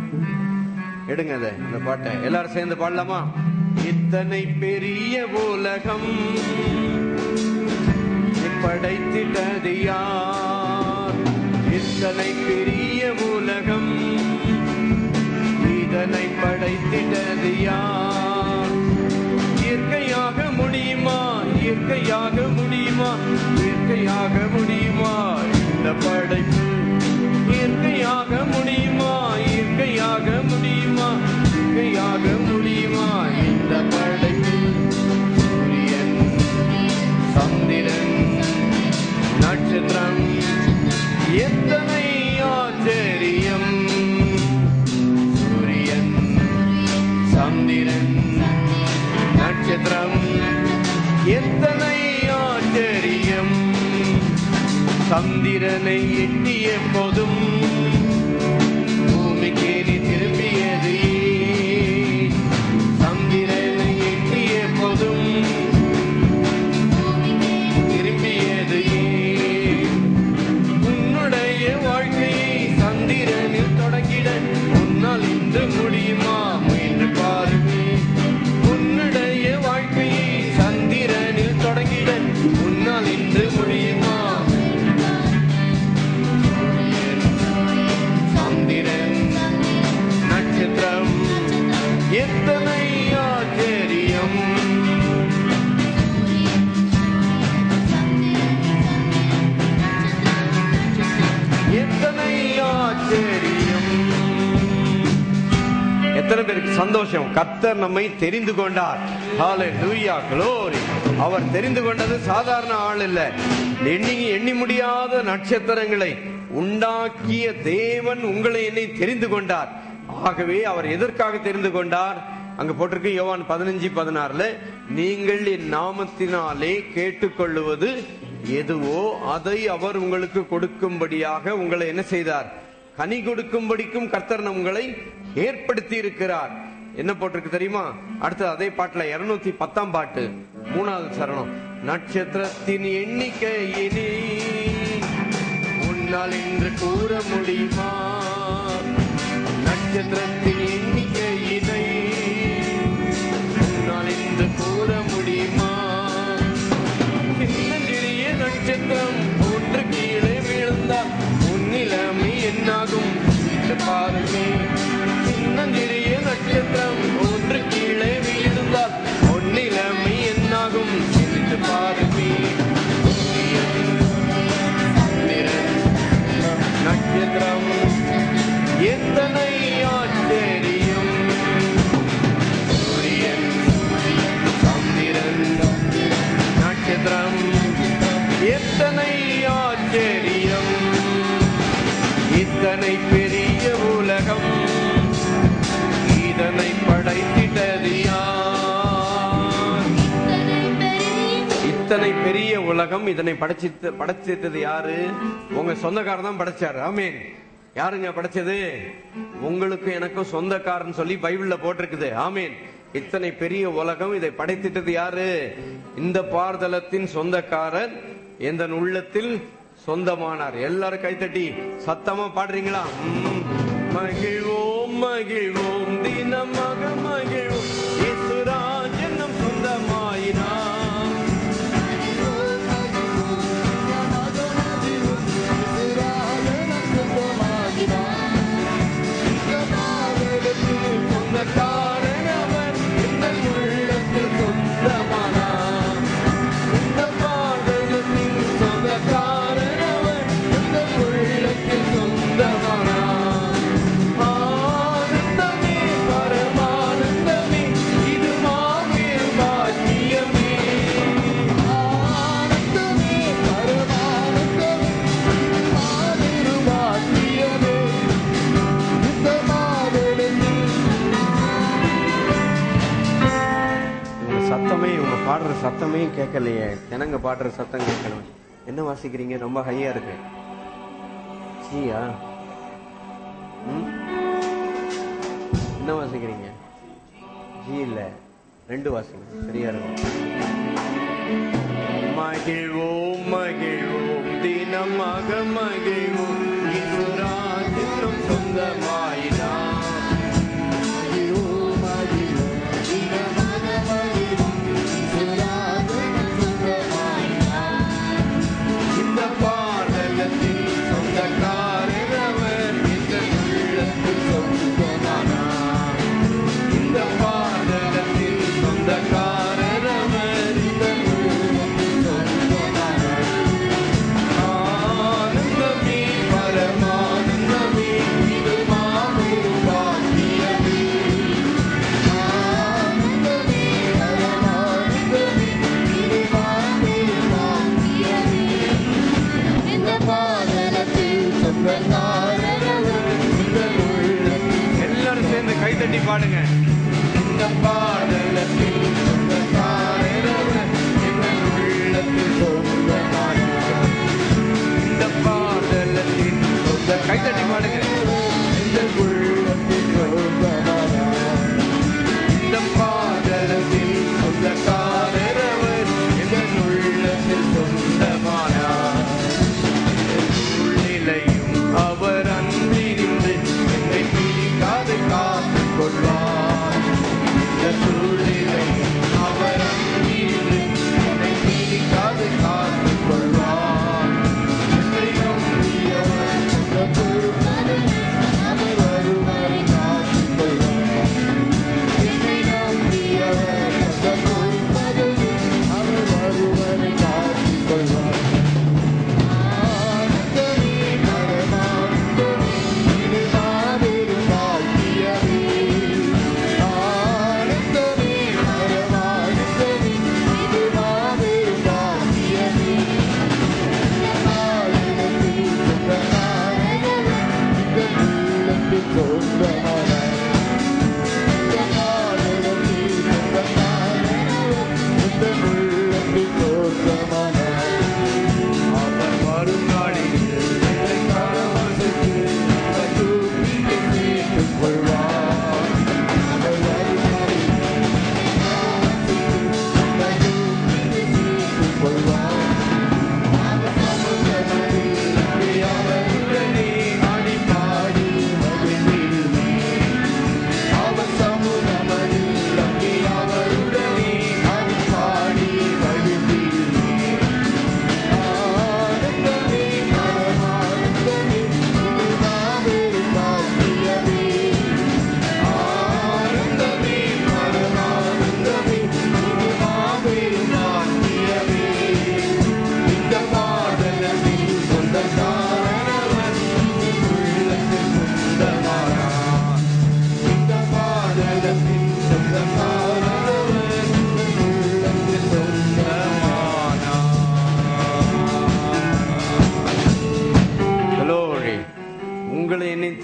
எடுங்க அத, இந்த பாட்டை எல்லாரும் சேர்ந்து பாடலாமா. இத்தனை பெரிய உலகம் படைத்திட்டது யார், இத்தனை பெரிய உலகம் இதனை படைத்திட்டது யார். இயற்கையாக முடியுமா, இயற்கையாக முடியுமா, இயற்கையாக முடியுமா இந்த படைப்பு, இயற்கையாக முடியுமா, இயற்கையாக முடியுமா, இயற்கையாக முடியுமா இந்த படைப்பு. சூரியன் சந்திரன் நட்சத்திரம் எத்தனை ஆச்சரியம், சூரியன் சந்திரன் நட்சத்திரம் எத்தனை ஆச்சரியம். சந்திரனை எட்டிய போதும் பூமிக்கு நீ திரும்பியது, சந்திரனை எட்டிய போதும் திரும்பியது. உன்னுடைய வாழ்க்கையை சந்திரனில் தொடங்கிட உன்னால் இன்று முடியுமா, முயன்று பாருங்கள். உன்னுடைய வாழ்க்கையை சந்திரனில் தொடங்கிட உன்னால் இன்று முடியுமா. சந்திரன் நட்சத்திரம் எத்தனை ஆச்சரியம், எத்தனை ஆச்சரியம். எத்தனை பேருக்கு சந்தோஷம், கர்த்தர் நம்மை தெரிந்து கொண்டார். ஹல்லேலூயா, க்ளோரி. அவர் தெரிந்து கொண்டது சாதாரண ஆள் இல்ல, எண்ணி முடியாத நட்சத்திரங்களை உண்டாக்கிய தேவன் உங்களை என்னை தெரிந்து கொண்டார். ஆகவே அவர் எதற்காக தெரிந்து கொண்டார், அங்க போட்டிருக்கு யோவான் 15:16, நீங்கள் என் நாமத்தினாலே கேட்டுக்கொள்ளுவது எதுவோ அதை அவர் உங்களுக்கு கொடுக்கும்படியாக உங்களை என்ன செய்தார், கனி கொடுக்கும்படிக்கும் கர்த்தர் உங்களை ஏற்படுத்தி இருக்கிறார். என்ன போட்டிருக்கு தெரியுமா, அடுத்து அதே பாட்டுல 210 பாட்டு 3வது சரணம். நட்சத்திரத்தின் எண்ணிக்கையினே உன்னால் என்று கூற முடியுமா, நட்சத்திரத்தின் எண்ணிக்கையினை உன்னால் என்று கூற முடியுமா. சின்னஞ்சிறிய நட்சத்திரம் ஒன்று கீழே விழுந்தால் உன் நிலைமை என்னாகும் பாருமே. சின்னஞ்சிறிய நட்சத்திரம் ஒன்று கீழே விழுந்தால் உன் நிலைமை என்னாகும் என்று பாருமே. நட்சத்திரம் எத்தனை ஆச்சரியம், ஆச்சரியம். இத்தனை பெரிய உலகம் இதனை படைத்திட்டது யார்? இத்தனை பெரிய உலகம் இதனை படைச்சிட்டது யாரு? உங்க சொந்தக்காரர் தான் படைச்சாரு. ஆமீன். யாருங்க படைச்சது? உங்களுக்கு எனக்கும் சொந்தக்காரன் சொல்லி பைபிள்ல போட்டிருக்குது. ஆமீன். இத்தனை பெரிய உலகம் இதை படைத்திட்டது யாரு? இந்த பார்தலத்தின் சொந்தக்காரர் எந்த உள்ளத்தில் சொந்தமானார். எல்லாரும் கைத்தட்டி சத்தமா பாடுறீங்களா? மகிழ்வோம் மகிழ்வோம் தினமாக மகிழ்வோம், இயேசுராஜ் என்னும் சொந்தமாயினார். சொந்தக்காரன் அவர் இந்த உள்ளத்தில் சொந்தமானார். இந்த பாடலத்தின் சொந்தக்காரன் அவர் இந்த உள்ளத்தில் சொந்தமானார். ஆனந்தமே பரமானந்தமே இது மாபெரும் பாக்கியமே. ஆனந்தமே பரமானந்தமே மாபெரும் பாக்கியமே. இந்த மாபெரும் சத்தமே, இவங்க பாடுற சத்தமே கேட்கலையே. ஜனங்க பாடுற சத்தம் கேட்கணும். என்ன வாசிக்கிறீங்க? ரொம்ப ஹையா இருக்கு. ஜியா என்ன வாசிக்கிறீங்க? ஜி இல்ல, 2 வாசிங்க, சரியா இருக்கும். மகிழ்வோம் மகிழ்வோம் தினமாக மகிழ்வோம், இயேசுராஜ் என்னும் சொந்தமாயினார். இந்த பாடலத்தின் சொந்தக்காரர் அவர் இந்த உள்ளத்தில் சொந்தமானார். இந்த பாடலத்தின் சொந்தக்காரர் அவர் இந்த உள்ளத்தில் சொந்தமானார். ஆனந்தமே பரமானந்தமே இது மாபெரும் பாக்கியமே. ஆனந்தமே பரமானந்தமே இது மாபெரும் பாக்கியமே. இந்த பாடலத்தில் சொந்தக்காரர் அவர் இந்த உள்ளத்தில். எல்லாரும் சேர்ந்து கைத்தட்டி பாடுங்க. இந்த பாடலத்தில் சொந்தக்காரர் அவர் இந்த உள்ளத்தில் சொந்தமானார். இந்த பாடலத்தில் சொந்த கைத்தட்டி பாடுங்க. இந்த உள்ளத்தில் சொந்தமானார். இந்த பாடலத்தில் சொந்தக்காரர் அவர் இந்த உள்ளத்தில் சொந்தமானார். சூழ்நிலையும் அவர் அன்பினின்று என்னை பிரிக்காது காத்துக் கொள்வார். இந்த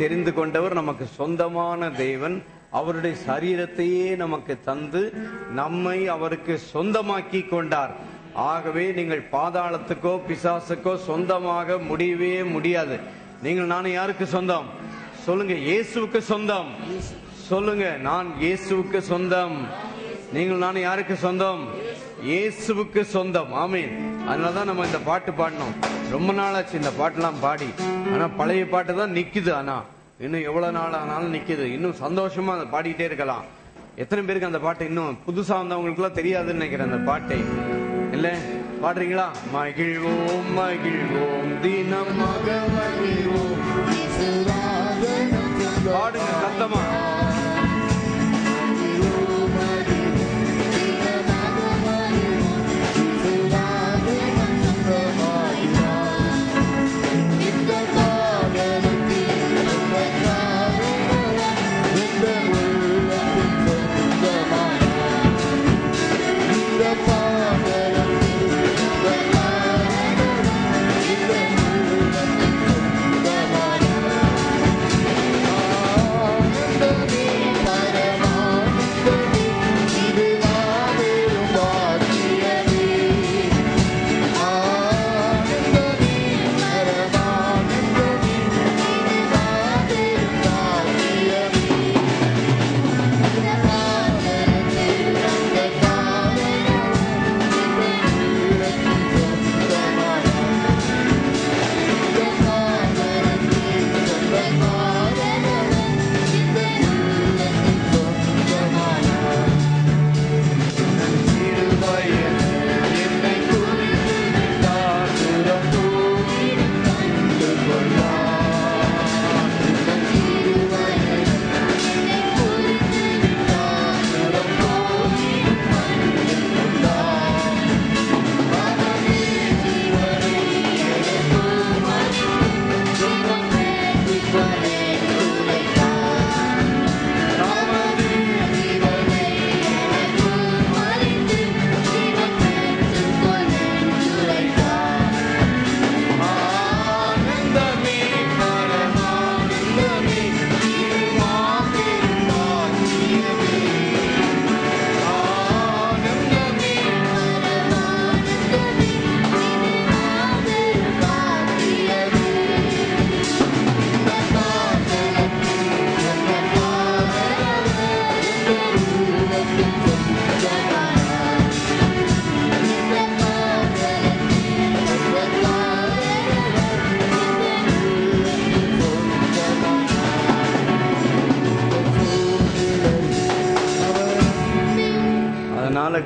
தெரிந்து கொண்டவர், நமக்கு சொந்தமான தேவன். அவருடைய சரீரத்தையே நமக்கு தந்து நம்மை அவருக்கு சொந்தமாக்கி கொண்டார். ஆகவே நீங்கள் பாதாளத்துக்கோ பிசாசுக்கோ சொந்தமாக முடியவே முடியாது. நீங்கள் நானும் யாருக்கு சொந்தம் சொல்லுங்க? இயேசுவுக்கு சொந்தம் சொல்லுங்க. நான் இயேசுவுக்கு சொந்தம். நீங்கள் நானும் யாருக்கு சொந்தம்? இயேசுவுக்கு சொந்தம். ஆமீன். அதனாலதான் நம்ம இந்த பாட்டு பாடணும். ரொம்ப நாளாச்சு இந்த பாட்டெல்லாம் பாடி. ஆனா பழைய பாட்டு தான் நிக்குது. ஆனா இன்னும் எவ்வளவு நாள் ஆனாலும் நிக்குது. இன்னும் சந்தோஷமா அதை பாடிக்கிட்டே இருக்கலாம். எத்தனை பேருக்கு அந்த பாட்டு இன்னும் புதுசா வந்தவங்களுக்கு எல்லாம் தெரியாதுன்னு நினைக்கிறேன் அந்த பாட்டை. இல்ல பாடுறீங்களா? மகிழ்வோம் மகிழ்வோம் தினமாக மகிழ்வோம். பாடுங்க சத்தமா.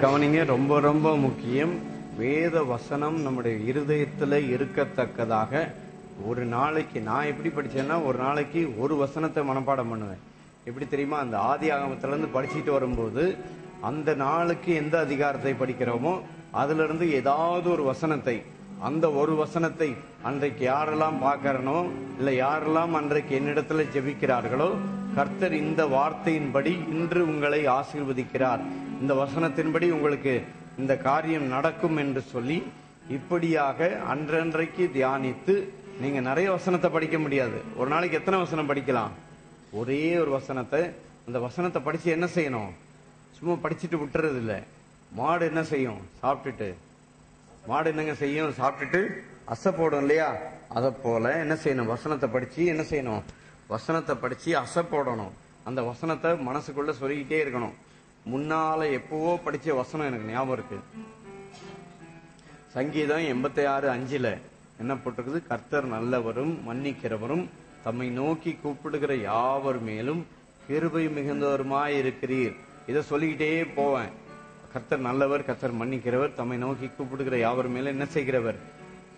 கவனிங்க, ரொம்ப ரொம்ப முக்கியம். வேத வசனம் நம்முடைய இருதயத்துல இருக்கத்தக்கதாக ஒரு நாளைக்கு, நான் எப்படி படிச்சேன்னா ஒரு நாளைக்கு ஒரு வசனத்தை மனப்பாடம் பண்ணுவேன். எப்படி தெரியுமா? அந்த ஆதி ஆகமத்துல இருந்து படிச்சுட்டு வரும்போது அந்த நாளுக்கு எந்த அதிகாரத்தை படிக்கிறோமோ அதுல இருந்து ஏதாவது ஒரு வசனத்தை, அந்த ஒரு வசனத்தை அன்றைக்கு யாரெல்லாம் பார்க்கறனோ இல்ல யாரெல்லாம் அன்றைக்கு என்னிடத்துல ஜெபிக்கிறார்களோ, கர்த்தர் இந்த வார்த்தையின்படி இன்று உங்களை ஆசீர்வதிக்கிறார், இந்த வசனத்தின்படி உங்களுக்கு இந்த காரியம் நடக்கும் என்று சொல்லி இப்படியாக அன்றன்றைக்கு தியானித்து. நீங்க நிறைய வசனத்தை படிக்க முடியாது. ஒரு நாளைக்கு எத்தனை வசனம் படிக்கலாம்? ஒரே ஒரு வசனத்தை. அந்த வசனத்தை படிச்சு என்ன செய்யணும்? சும்மா படிச்சுட்டு விட்டுறது இல்ல. மாடு என்ன செய்யும்? சாப்பிட்டுட்டு. மாடு என்னங்க செய்யும்? சாப்பிட்டுட்டு அசை போடும் இல்லையா? அதை போல என்ன செய்யணும்? வசனத்தை படிச்சு என்ன செய்யணும்? வசனத்தை படிச்சு அசை போடணும். அந்த வசனத்தை மனசுக்குள்ள சொல்லிக்கிட்டே இருக்கணும். முன்னால எப்பவோ படிச்ச வசனம் எனக்கு ஞாபகம் இருக்கு. சங்கீதம் 86:5 என்ன போட்டிருக்குது? கர்த்தர் நல்லவரும் மன்னிக்கிறவரும் தம்மை நோக்கி கூப்பிடுகிற யாவர் மேலும் கிருபை மிகுந்தவருமாய் இருக்கிறீர். இதை சொல்லிக்கிட்டே போவேன். கர்த்தர் நல்லவர், கர்த்தர் மன்னிக்கிறவர், தம்மை நோக்கி கூப்பிடுகிற யாவர் மேல என்ன செய்கிறவர்?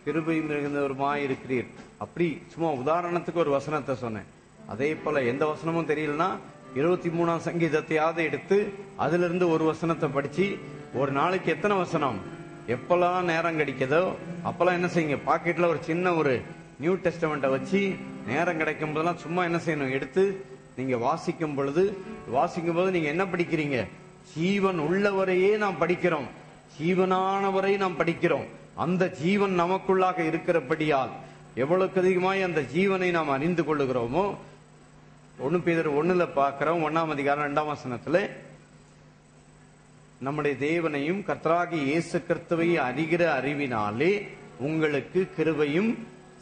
கிருபை மிகுந்தவருமாய் இருக்கிறீர். அப்படி சும்மா உதாரணத்துக்கு ஒரு வசனத்தை சொன்னேன். அதே போல எந்த வசனமும் தெரியலன்னா 23ஆம் சங்கீதத்தையாவது எடுத்து அதுல இருந்து ஒரு வசனத்தை படிச்சு, ஒரு நாளைக்கு எத்தனை வசனம்? எப்பெல்லாம் நேரம் கிடைக்குதோ அப்பெல்லாம் என்ன செய்யுங்க? பாக்கெட்ல ஒரு சின்ன ஒரு நியூ டெஸ்டமெண்ட்டை வச்சு நேரம் கிடைக்கும் போதெல்லாம் சும்மா என்ன செய்யணும்? எடுத்து நீங்க வாசிக்கும் போது நீங்க என்ன படிக்கிறீங்க? ஜீவன் உள்ளவரையே நாம் படிக்கிறோம், ஜீவனானவரை நாம் படிக்கிறோம். அந்த ஜீவன் நமக்குள்ளாக இருக்கிறபடியால் எவ்வளவுக்கு அதிகமாய் அந்த ஜீவனை நாம் அறிந்து கொள்ளுகிறோமோ 1 பேதுரு 1 பார்க்கிறோம். 1ஆம் அதிகாரம் 2ஆம் வசனத்துல, நம்முடைய தேவனையும் கர்த்தராகிய இயேசு கிறிஸ்துவை அறிகிற அறிவினாலே உங்களுக்கு கிருபையும்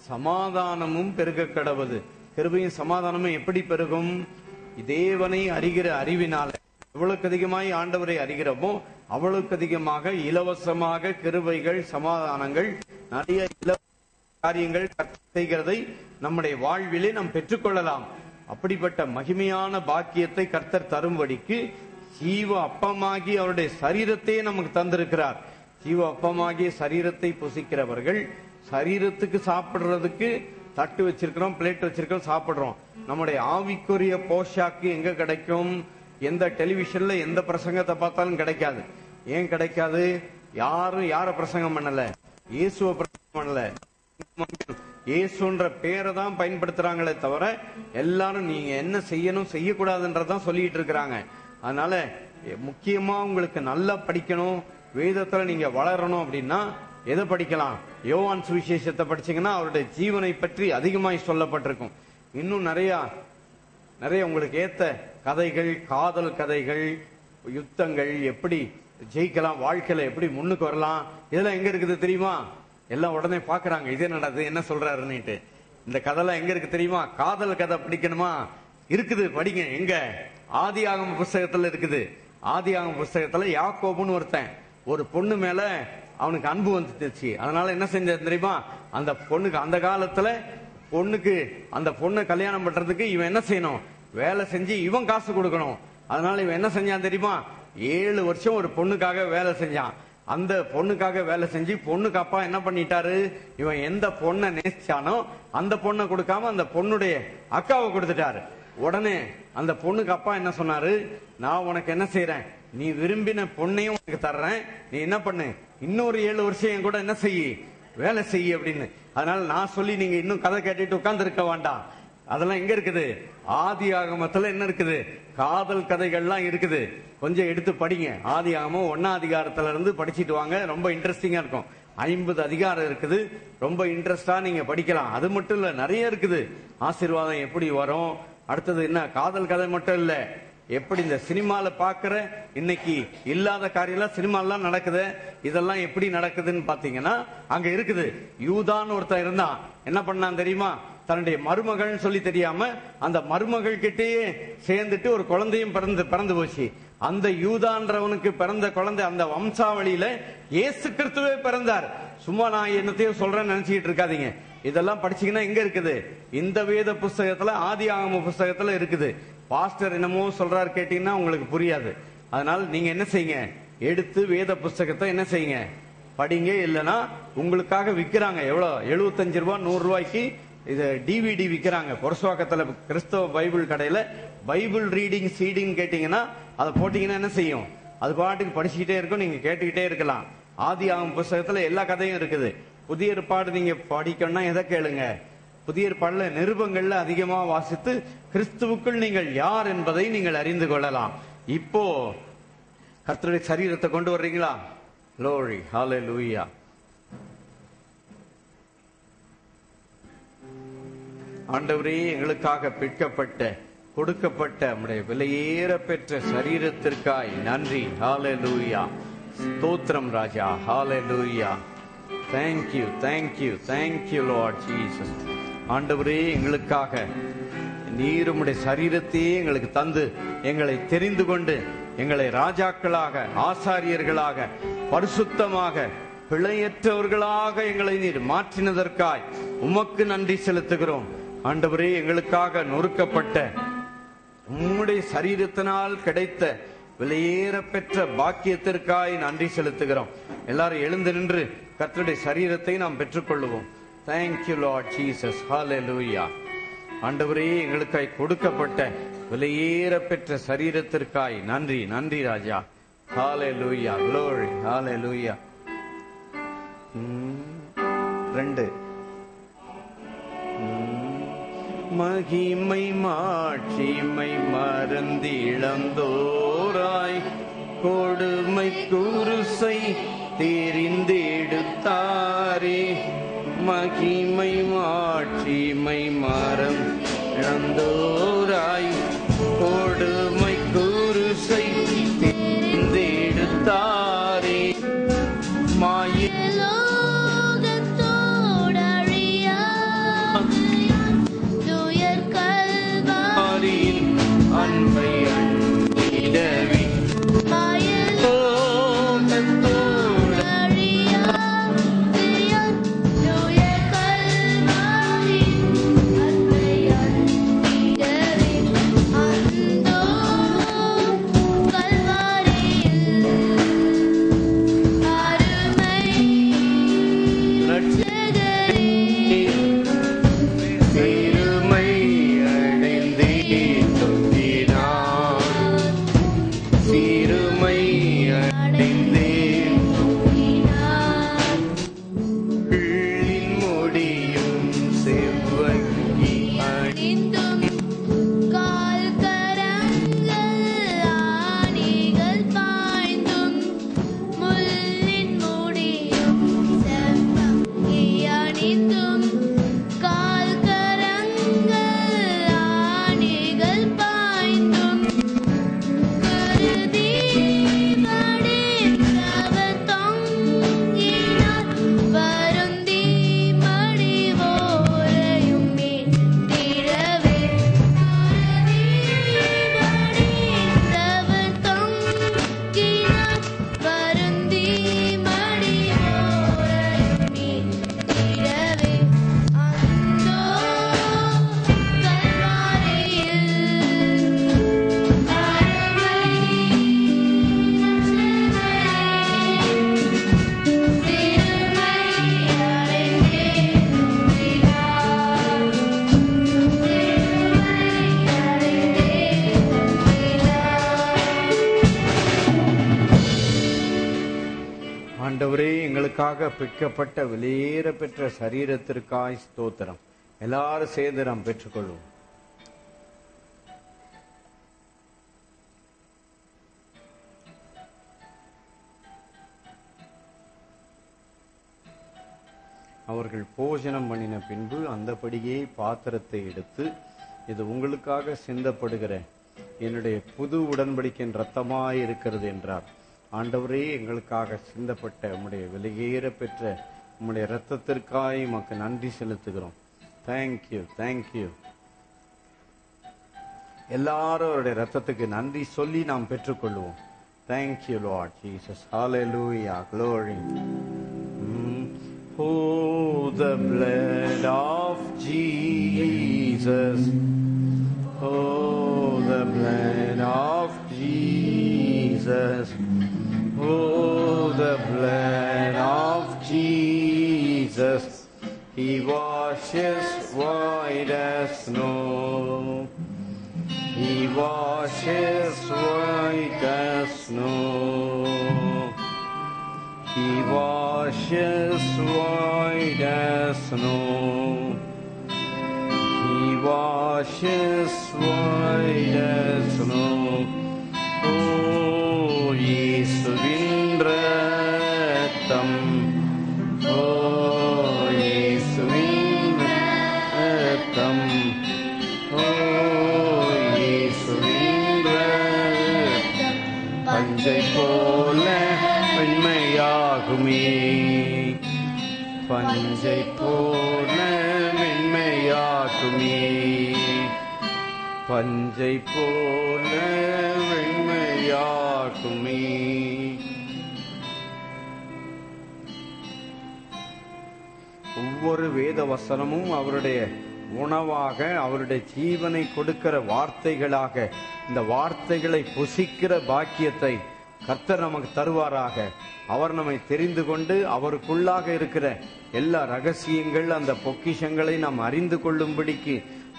சமாதானமும் பெருக கடவது. கிருபையும் சமாதானமும் எப்படி பெருகும்? தேவனை அறிகிற அறிவினால. எவ்வளவுக்கு அதிகமாய் ஆண்டவரை அறிகிறோமோ அவ்வளவுக்கு அதிகமாக இலவசமாக கிருபைகள், சமாதானங்கள், நிறைய காரியங்கள் செய்கிறதை நம்முடைய வாழ்விலே நாம் பெற்றுக்கொள்ளலாம். அப்படிப்பட்ட மகிமையான பாக்கியத்தை கர்த்தர் தரும்படிக்கு ஜீவ அப்பமாகி அவருடைய சரீரத்தையே நமக்கு தந்திருக்கிறார். ஜீவ அப்பமாகிய சரீரத்தை புசிக்கிறவர்கள், சரீரத்துக்கு சாப்பிடுறதுக்கு தட்டு வச்சிருக்கிறோம், பிளேட் வச்சிருக்கிறோம், சாப்பிடுறோம். நம்முடைய ஆவிக்குரிய போஷாக்கு எங்க கிடைக்கும்? எந்த டெலிவிஷன்ல எந்த பிரசங்கத்தை பார்த்தாலும் கிடைக்காது. ஏன் கிடைக்காது? யாரும் யார பிரசங்கம் பண்ணல, இயேசுவை பிரசங்கம் பண்ணல. இயேசுன்ற பேரை தான் பயன்படுத்துறாங்களே தவிர எல்லாரும் நீங்க என்ன செய்யணும் செய்யக்கூடாதுன்றதான் சொல்லிட்டு இருக்கிறாங்க. அதனால முக்கியமா உங்களுக்கு நல்லா படிக்கணும், வேதத்துல நீங்க வளரணும் அப்படின்னா எதை படிக்கலாம்? யோவான் சுவிசேஷத்தை படிச்சீங்கன்னா அவருடைய ஜீவனை பற்றி அதிகமாய் சொல்லப்பட்டிருக்கும். இன்னும் நிறைய உங்களுக்கு ஏத்த கதைகள், காதல் கதைகள், யுத்தங்கள், எப்படி ஜெயிக்கலாம், வாழ்க்கையில எப்படி முன்னுக்கு வரலாம், இதெல்லாம் எங்க இருக்குது தெரியுமா? எல்லாம் உடனே பாக்குறாங்க, இதே நடக்குது, என்ன சொல்றாருன்னுட்டு. இந்த கதைலாம் எங்க இருக்கு தெரியுமா? காதல் கதை படிக்கணுமா? இருக்குது, படிங்க. எங்க? ஆதியாகம புஸ்தகத்துல இருக்குது. ஆதியாகம புஸ்தகத்துல யாக்கோபுன்னு ஒருத்தன், ஒரு பொண்ணு மேல அவனுக்கு அன்பு வந்துச்சு. அதனால என்ன செஞ்ச தெரியுமா? அந்த பொண்ணுக்கு, அந்த காலத்துல பொண்ணுக்கு அந்த பொண்ணை கல்யாணம் பண்றதுக்கு இவன் என்ன செய்யணும்? வேலை செஞ்சு இவன் காசு கொடுக்கணும். அதனால இவன் என்ன செஞ்சான் தெரியுமா? 7 வருஷம் ஒரு பொண்ணுக்காக வேலை செஞ்சான். அந்த பொண்ணுக்காக வேலை செஞ்சு பொண்ணுக்கு அப்பா என்ன பண்ணிட்டாரு? இவன் எந்த பொண்ணை நேசிச்சானோ அந்த பொண்ணை கொடுக்காம அந்த பொண்ணுடைய அக்காவை கொடுத்துட்டாரு. உடனே அந்த பொண்ணுக்கு அப்பா என்ன சொன்னாரு? நான் உனக்கு என்ன செய்யறேன், நீ விரும்பின பொண்ணையும் உனக்கு தர்றேன், நீ என்ன பண்ணு, இன்னொரு 7 வருஷம் என் கூட என்ன செய்ய, வேலை செய்ய அப்படின்னு. அதனால நான் சொல்லி நீங்க இன்னும் கதை கேட்டுட்டு உட்கார்ந்து இருக்க வேண்டாம். அதெல்லாம் எங்க இருக்குது? ஆதி ஆகமத்துல என்ன இருக்குது? காதல் கதைகள்லாம் இருக்குது. கொஞ்சம் எடுத்து படிங்க. ஆதி ஆகமம் 1ஆம் அதிகாரத்துல இருந்து படிச்சுட்டு வாங்க. ரொம்ப இன்ட்ரெஸ்டிங்கா இருக்கும். 50 அதிகாரம் இருக்குது. ரொம்ப இன்ட்ரெஸ்டா நீங்க படிக்கலாம். அது மட்டும் இல்ல, நிறைய இருக்குது. ஆசீர்வாதம் எப்படி வரும், அடுத்தது என்ன, காதல் கதை மட்டும் இல்ல, எப்படி இந்த சினிமால பாக்குற இன்னைக்கு இல்லாத காரியம்லாம் சினிமாலாம் நடக்குது. இதெல்லாம் எப்படி நடக்குதுன்னு பாத்தீங்கன்னா அங்க இருக்குது. யூதான்னு ஒருத்தன் இருந்தான். என்ன பண்ணான் தெரியுமா? தன்னுடைய மருமகள்னு சொல்லி தெரியாம அந்த மருமகள் கிட்டேயே சேர்ந்துட்டு ஒரு குழந்தையும் பிறந்து போச்சு. அந்த யூதான்றவனுக்கு பிறந்த குழந்தை, அந்த வம்சாவளியில இயேசு கிறிஸ்துவே பிறந்தார். சும்மா நான் என்னத்தையும் சொல்றேன்னு நினைச்சுக்கிட்டு இருக்காதீங்க. இதெல்லாம் படிச்சீங்கன்னா எங்க இருக்குது? இந்த வேத புஸ்தகத்துல, ஆதி ஆகம புஸ்தகத்துல இருக்குது. பாஸ்டர் என்னமோ சொல்றாரு கேட்டீங்கன்னா உங்களுக்கு புரியாது. அதனால நீங்க என்ன செய்யுங்க, எடுத்து வேத புஸ்தகத்தை என்ன செய்யுங்க, படிங்க. இல்லைன்னா உங்களுக்காக விக்கிறாங்க. எவ்வளவு? 75 ரூபாய் 100 ரூபாய்க்கு இது டிவிடி விக்கிறாங்க. பொருசுவாக்கத்துல கிறிஸ்தவ பைபிள் கடையில பைபிள் ரீடிங் சீடிங் கேட்டீங்கன்னா அதை போட்டீங்கன்னா என்ன செய்யும், அது பாட்டுக்கு படிச்சுக்கிட்டே இருக்கும், நீங்க கேட்டுக்கிட்டே இருக்கலாம். ஆதி ஆகம புஸ்தகத்துல எல்லா கதையும் இருக்குது. புதிய ஏற்பாடு நீங்க படிக்கணும்னா எதை கேளுங்க? புதிய ஏற்பாடுல நிருபங்கள்ல அதிகமா வாசித்து கிறிஸ்துவுக்குள் நீங்கள் யார் என்பதை நீங்கள் அறிந்து கொள்ளலாம். இப்போ கர்த்தருடைய சரீரத்தை கொண்டு வர்றீங்களா? Glory, hallelujah. ஆண்டவரே, எங்களுக்காக பிற்கப்பட்ட கொடுக்கப்பட்ட நம்முடைய விலையேற பெற்ற சரீரத்திற்காய் நன்றி. ஹalleluya. ஸ்தோத்திரம் ராஜா. ஹalleluya. Thank you, thank you, thank you Lord Jesus. ஆண்டவரே, எங்களுக்காக நீர் உம்முடைய சரீரத்தையே எங்களுக்கு தந்து எங்களை தெரிந்து கொண்டு எங்களை ராஜாக்களாக, ஆசாரியர்களாக, பரிசுத்தமாக, பிழையற்றவர்களாக எங்களை நீர் மாற்றினதற்காய் உமக்கு நன்றி செலுத்துகிறோம். ஆண்டவரே, எங்களுக்காக நொறுக்கப்பட்ட உம்முடைய சரீரத்தினால் கிடைத்த விலையேற பெற்ற பாக்கியத்திற்காய் நன்றி செலுத்துகிறோம். எல்லாரும் எழுந்து நின்று கர்த்தருடைய சரீரத்தை நாம் பெற்றுக்கொள்வோம். Thank you Lord Jesus. Hallelujah. ஆண்டவரே, எங்களுக்காய் கொடுக்கப்பட்ட விலையேற பெற்ற சரீரத்திற்காய் நன்றி. நன்றி ராஜா. Hallelujah. Glory. Hallelujah. 2 மகிமை மாட்சிமை மறந்திழந்தோராய் கொடுமை குருசை தெரிந்தெடுத்தாரே. மகிமை மாட்சிமை மறந்தோராய் நமக்காக பிற்கப்பட்ட வெளியேற பெற்ற சரீரத்திற்காய் ஸ்தோத்திரம். எல்லாரும் சேர்ந்து நாம் பெற்றுக்கொள்வோம். அவர்கள் போஜனம் பண்ணின பின்பு அந்தபடியே பாத்திரத்தை எடுத்து, இது உங்களுக்காக சிந்தப்படுகிற என்னுடைய புது உடன்படிக்கையின் ரத்தமாய் இருக்கிறது என்றார். ஆண்டவரே, எங்களுக்காக சிந்தப்பட்ட உம்முடைய வெளியேற பெற்ற உம்முடைய ரத்தத்திற்காய் உமக்கு நன்றி செலுத்துகிறோம். Thank you, thank you. எல்லாரும் அவருடைய ரத்தத்துக்கு நன்றி சொல்லி நாம் பெற்றுக்கொள்வோம். Thank you Lord Jesus. Hallelujah, glory. Oh, the blood of Jesus. Oh, the blood of Jesus. Oh, the blood of Jesus. He washes white as snow. He washes white as snow. He washes white as snow. He washes white as snow. Oh, இயேசுவின் இரத்தம். Oh, இயேசுவின் இரத்தம். Oh, இயேசுவின் இரத்தம். பஞ்சை போல மென்மையாகுமே. பஞ்சை போல மென்மையாகுமே. பஞ்சை போல மென்மையாகுமே. ஒவ்வொரு வேத வசனமும் அவருடைய உணவாக, அவருடைய ஜீவனை கொடுக்கிற வார்த்தைகளாக, இந்த வார்த்தைகளை புசிக்கிற பாக்கியத்தை கர்த்தர் நமக்கு தருவாராக. அவர் நம்மை தெரிந்து கொண்டு அவருக்குள்ளாக இருக்கிற எல்லா ரகசியங்கள், அந்த பொக்கிஷங்களை நாம் அறிந்து கொள்ளும்படிக்கு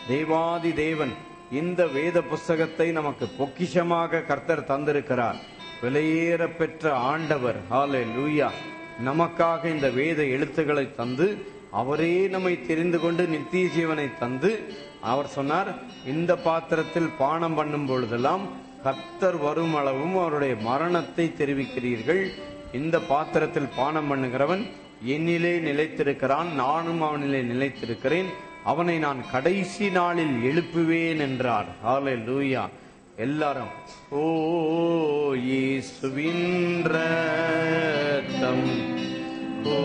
தேவாதி தேவன் இந்த வேத புஸ்தகத்தை நமக்கு பொக்கிஷமாக கர்த்தர் தந்திருக்கிறார். விலையேற பெற்ற ஆண்டவர், ஹல்லேலூயா, நமக்காக இந்த வேத எழுத்துக்களை தந்து அவரே நம்மை தெரிந்து கொண்டு நித்திய ஜீவனை தந்து, அவர் சொன்னார், இந்த பாத்திரத்தில் பானம் பண்ணும் பொழுதெல்லாம் கர்த்தர் வரும் அளவும் அவருடைய மரணத்தை தெரிவிக்கிறீர்கள். இந்த பாத்திரத்தில் பானம் பண்ணுகிறவன் என்னிலே நிலைத்திருக்கிறான், நானும் அவனிலே நிலைத்திருக்கிறேன், அவனை நான் கடைசி நாளில் எழுப்புவேன் என்றார். ஹல்லேலூயா. எல்லாரும் ஓ இயேசுவின் இரத்தம். ஓ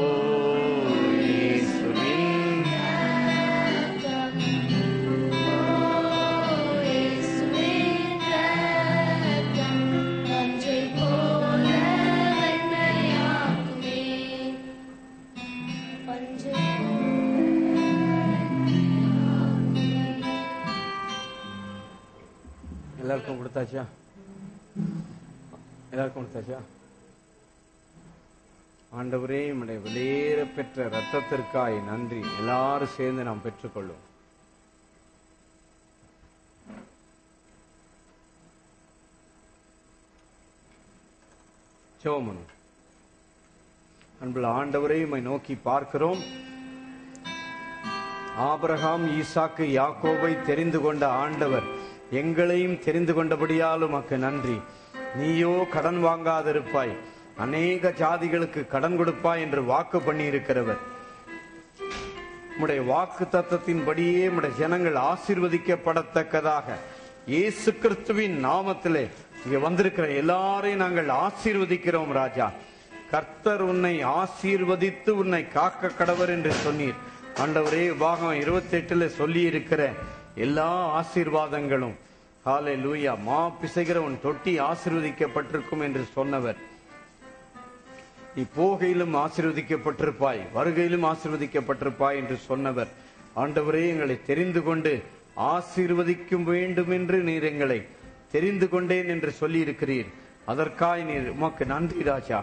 எல்லாருக்கும் கொடுத்தாச்சா? எல்லாருக்கும் கொடுத்தாச்சா? ஆண்டவரே, உம்முடைய விலையேற பெற்ற இரத்தத்திற்காய் நன்றி. எல்லாரும் சேர்ந்து நாம் பெற்றுக்கொள்வோம். ஜெபம். அன்புள்ள ஆண்டவரே, உம்மை நோக்கி பார்க்கிறோம். ஆபிரகாம், ஈசாக்கு, யாக்கோபை தெரிந்து கொண்ட ஆண்டவர் எங்களையும் தெரிந்து கொண்டபடியால் உமக்கு நன்றி. நீயோ கடன் வாங்காதிருப்பாய், அநேக ஜாதிகளுக்கு கடன் கொடுப்பாய் என்று வாக்கு பண்ணி இருக்கிறவர். உம்முடைய வாக்கு தத்தத்தின்படியே உம்முடைய ஜனங்கள் ஆசீர்வதிக்கப்படத்தக்கதாக இயேசு கிறிஸ்துவின் நாமத்திலே இங்க வந்திருக்கிற எல்லாரையும் நாங்கள் ஆசீர்வதிக்கிறோம். ராஜா, கர்த்தர் உன்னை ஆசீர்வதித்து உன்னை காக்க கடவர் என்று சொன்னீர். ஆண்டவரே, பாகம் 28 சொல்லி இருக்கிற எல்லா ஆசீர்வாதங்களும், ஹல்லேலூயா, மா பிசைகிற உன் தொட்டி ஆசீர்வதிக்கப்பட்டிருக்கும் என்று சொன்னவர். நீ போகையிலும் ஆசீர்வதிக்கப்பட்டிருப்பாய், வருகையிலும் ஆசீர்வதிக்கப்பட்டிருப்பாய் என்று சொன்னவர். ஆண்டவரே, எங்களை தெரிந்து கொண்டு ஆசீர்வதிக்கும் வேண்டும் என்று நீர் எங்களை தெரிந்து கொண்டேன் என்று சொல்லி இருக்கிறீர். அதற்காய் நீர் உமக்கு நன்றி ராஜா.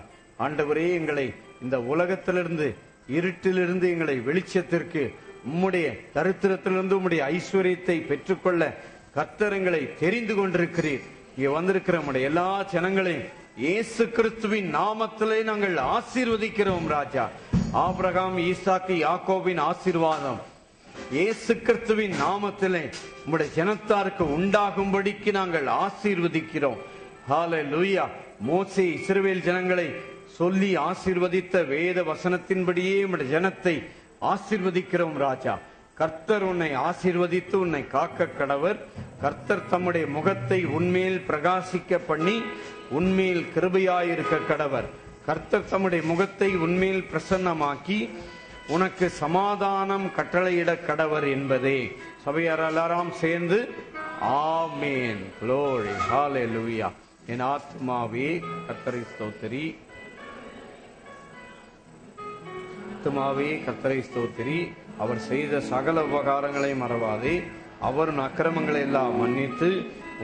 ஆண்டவரே, எங்களை இந்த உலகத்திலிருந்து, இருட்டிலிருந்து எங்களை வெளிச்சத்திற்கு, உம்முடைய தரித்திரத்திலிருந்து உம்முடைய ஐஸ்வர்யத்தை பெற்றுக்கொள்ள கர்த்தர் எங்களை தெரிந்து கொண்டிருக்கிறீர். இங்கே வந்திருக்கிற உம்முடைய எல்லா ஜனங்களையும் இயேசு கிறிஸ்துவின் நாமத்திலே நாங்கள் ஆசீர்வதிக்கிறோம் ராஜா. ஆபிரகாம், ஈசாக்கு, யாக்கோபின் ஆசீர்வாதம் இயேசு கிறிஸ்துவின் நாமத்திலே உம்முடைய ஜனத்தாருக்கு உண்டாகும்படிக்கு நாங்கள் ஆசீர்வதிக்கிறோம். ஹல்லேலூயா. மோசே இஸ்ரவேல் ஜனங்களை சொல்லி ஆசீர்வதித்த வேத வசனத்தின்படியே உம்முடைய ஜனத்தை ஆசீர்வதிக்கிறோம் ராஜா. கர்த்தர் உன்னை ஆசீர்வதித்து உன்னை காக்க கடவர். கர்த்தர் தம்முடைய முகத்தை உன்மேல் பிரகாசிக்க பண்ணி உன்மேல் கிருபையாயிருக்க கடவர். கர்த்தர் தம்முடைய முகத்தை உன்மேல் பிரசன்னமாக்கி உனக்கு சமாதானம் கட்டளையிட கடவர் என்பதே. சபையார் எல்லாரும் சேர்ந்து ஆமென். க்ளோரி. ஹல்லேலூயா. என் ஆத்மாவே கர்த்தரை ஸ்தோத்திரி, ஆத்மாவே கர்த்தரை ஸ்தோத்திரி. அவர் செய்த சகல உபகாரங்களை மறவாதே. அவர் உன் அக்கிரமங்களை எல்லாம் மன்னித்து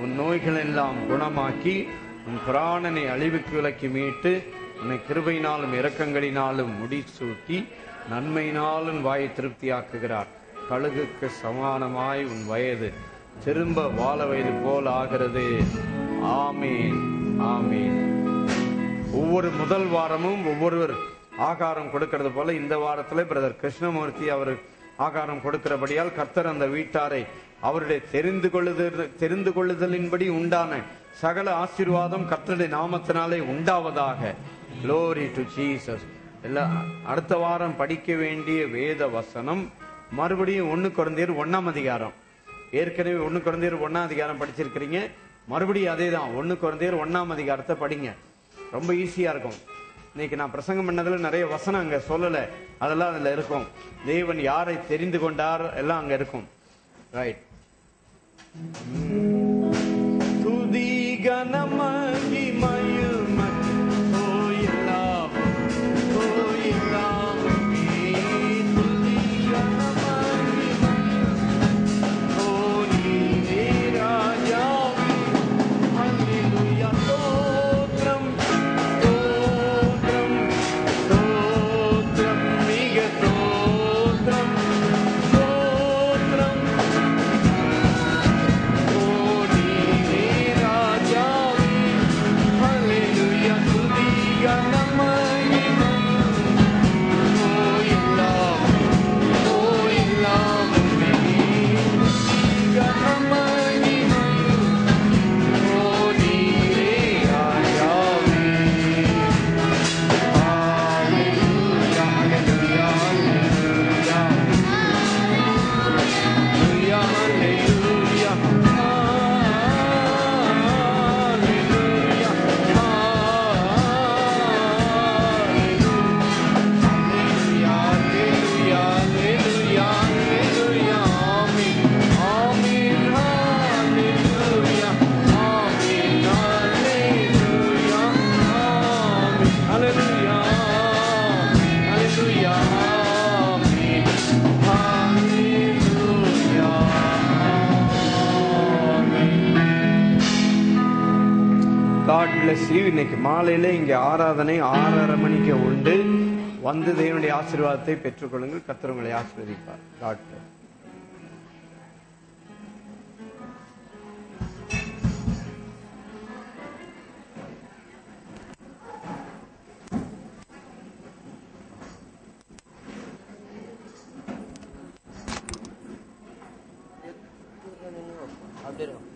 உன் நோய்கள் எல்லாம் குணமாக்கி உன் பிராணனை அழிவுக்கு விலக்கி மீட்டு உன்னை கிருபையினாலும் இரக்கங்களினாலும் முடிசூட்டி நன்மையினாலும் வாயை திருப்தியாக்குகிறார். கழுகுக்கு சமானமாய் உன் வயது திரும்ப வாழ வயது போல் ஆகிறது. ஆமீன், ஆமீன். ஒவ்வொரு முதல் வாரமும் ஒவ்வொருவர் ஆகாரம் கொடுக்கிறது போல இந்த வாரத்தில் பிரதர் கிருஷ்ணமூர்த்தி அவர் ஆகாரம் கொடுக்கிறபடியால் கர்த்தர் அந்த வீட்டாரை அவருடைய தெரிந்து கொள்ளுதலின்படி உண்டான சகல ஆசீர்வாதம் கர்த்தருடைய நாமத்தினாலே உண்டாவதாக. Glory to Jesus. அடுத்த வாரம் படிக்க வேண்டிய வேத வசனம் மறுபடியும் 1 கொரிந்தியர் 1ஆம் அதிகாரம். ஏற்கனவே 1 கொரிந்தியர் 1ஆம் அதிகாரம் படிச்சிருக்கிறீங்க. மறுபடியும் அதே தான் 1 கொரிந்தியர் 1ஆம் அதிகாரத்தை படிங்க. ரொம்ப ஈஸியா இருக்கும். இன்னைக்கு நான் பிரசங்கம் பண்ணதுல நிறைய வசனம் அங்க சொல்லல, அதெல்லாம் அதுல இருக்கும். தேவன் யாரை தெரிந்து கொண்டார் எல்லாம் அங்க இருக்கும். ரைட். துதி கனமகிமையில் இன்னைக்கு மாலையில இங்க ஆராதனை 6:30 மணிக்கு உண்டு. வந்து தேவனுடைய ஆசீர்வாதத்தை பெற்றுக்கொள்ளுங்கள். கர்த்தர் உங்களை ஆசீர்வதிப்பார். God bless.
அப்படியே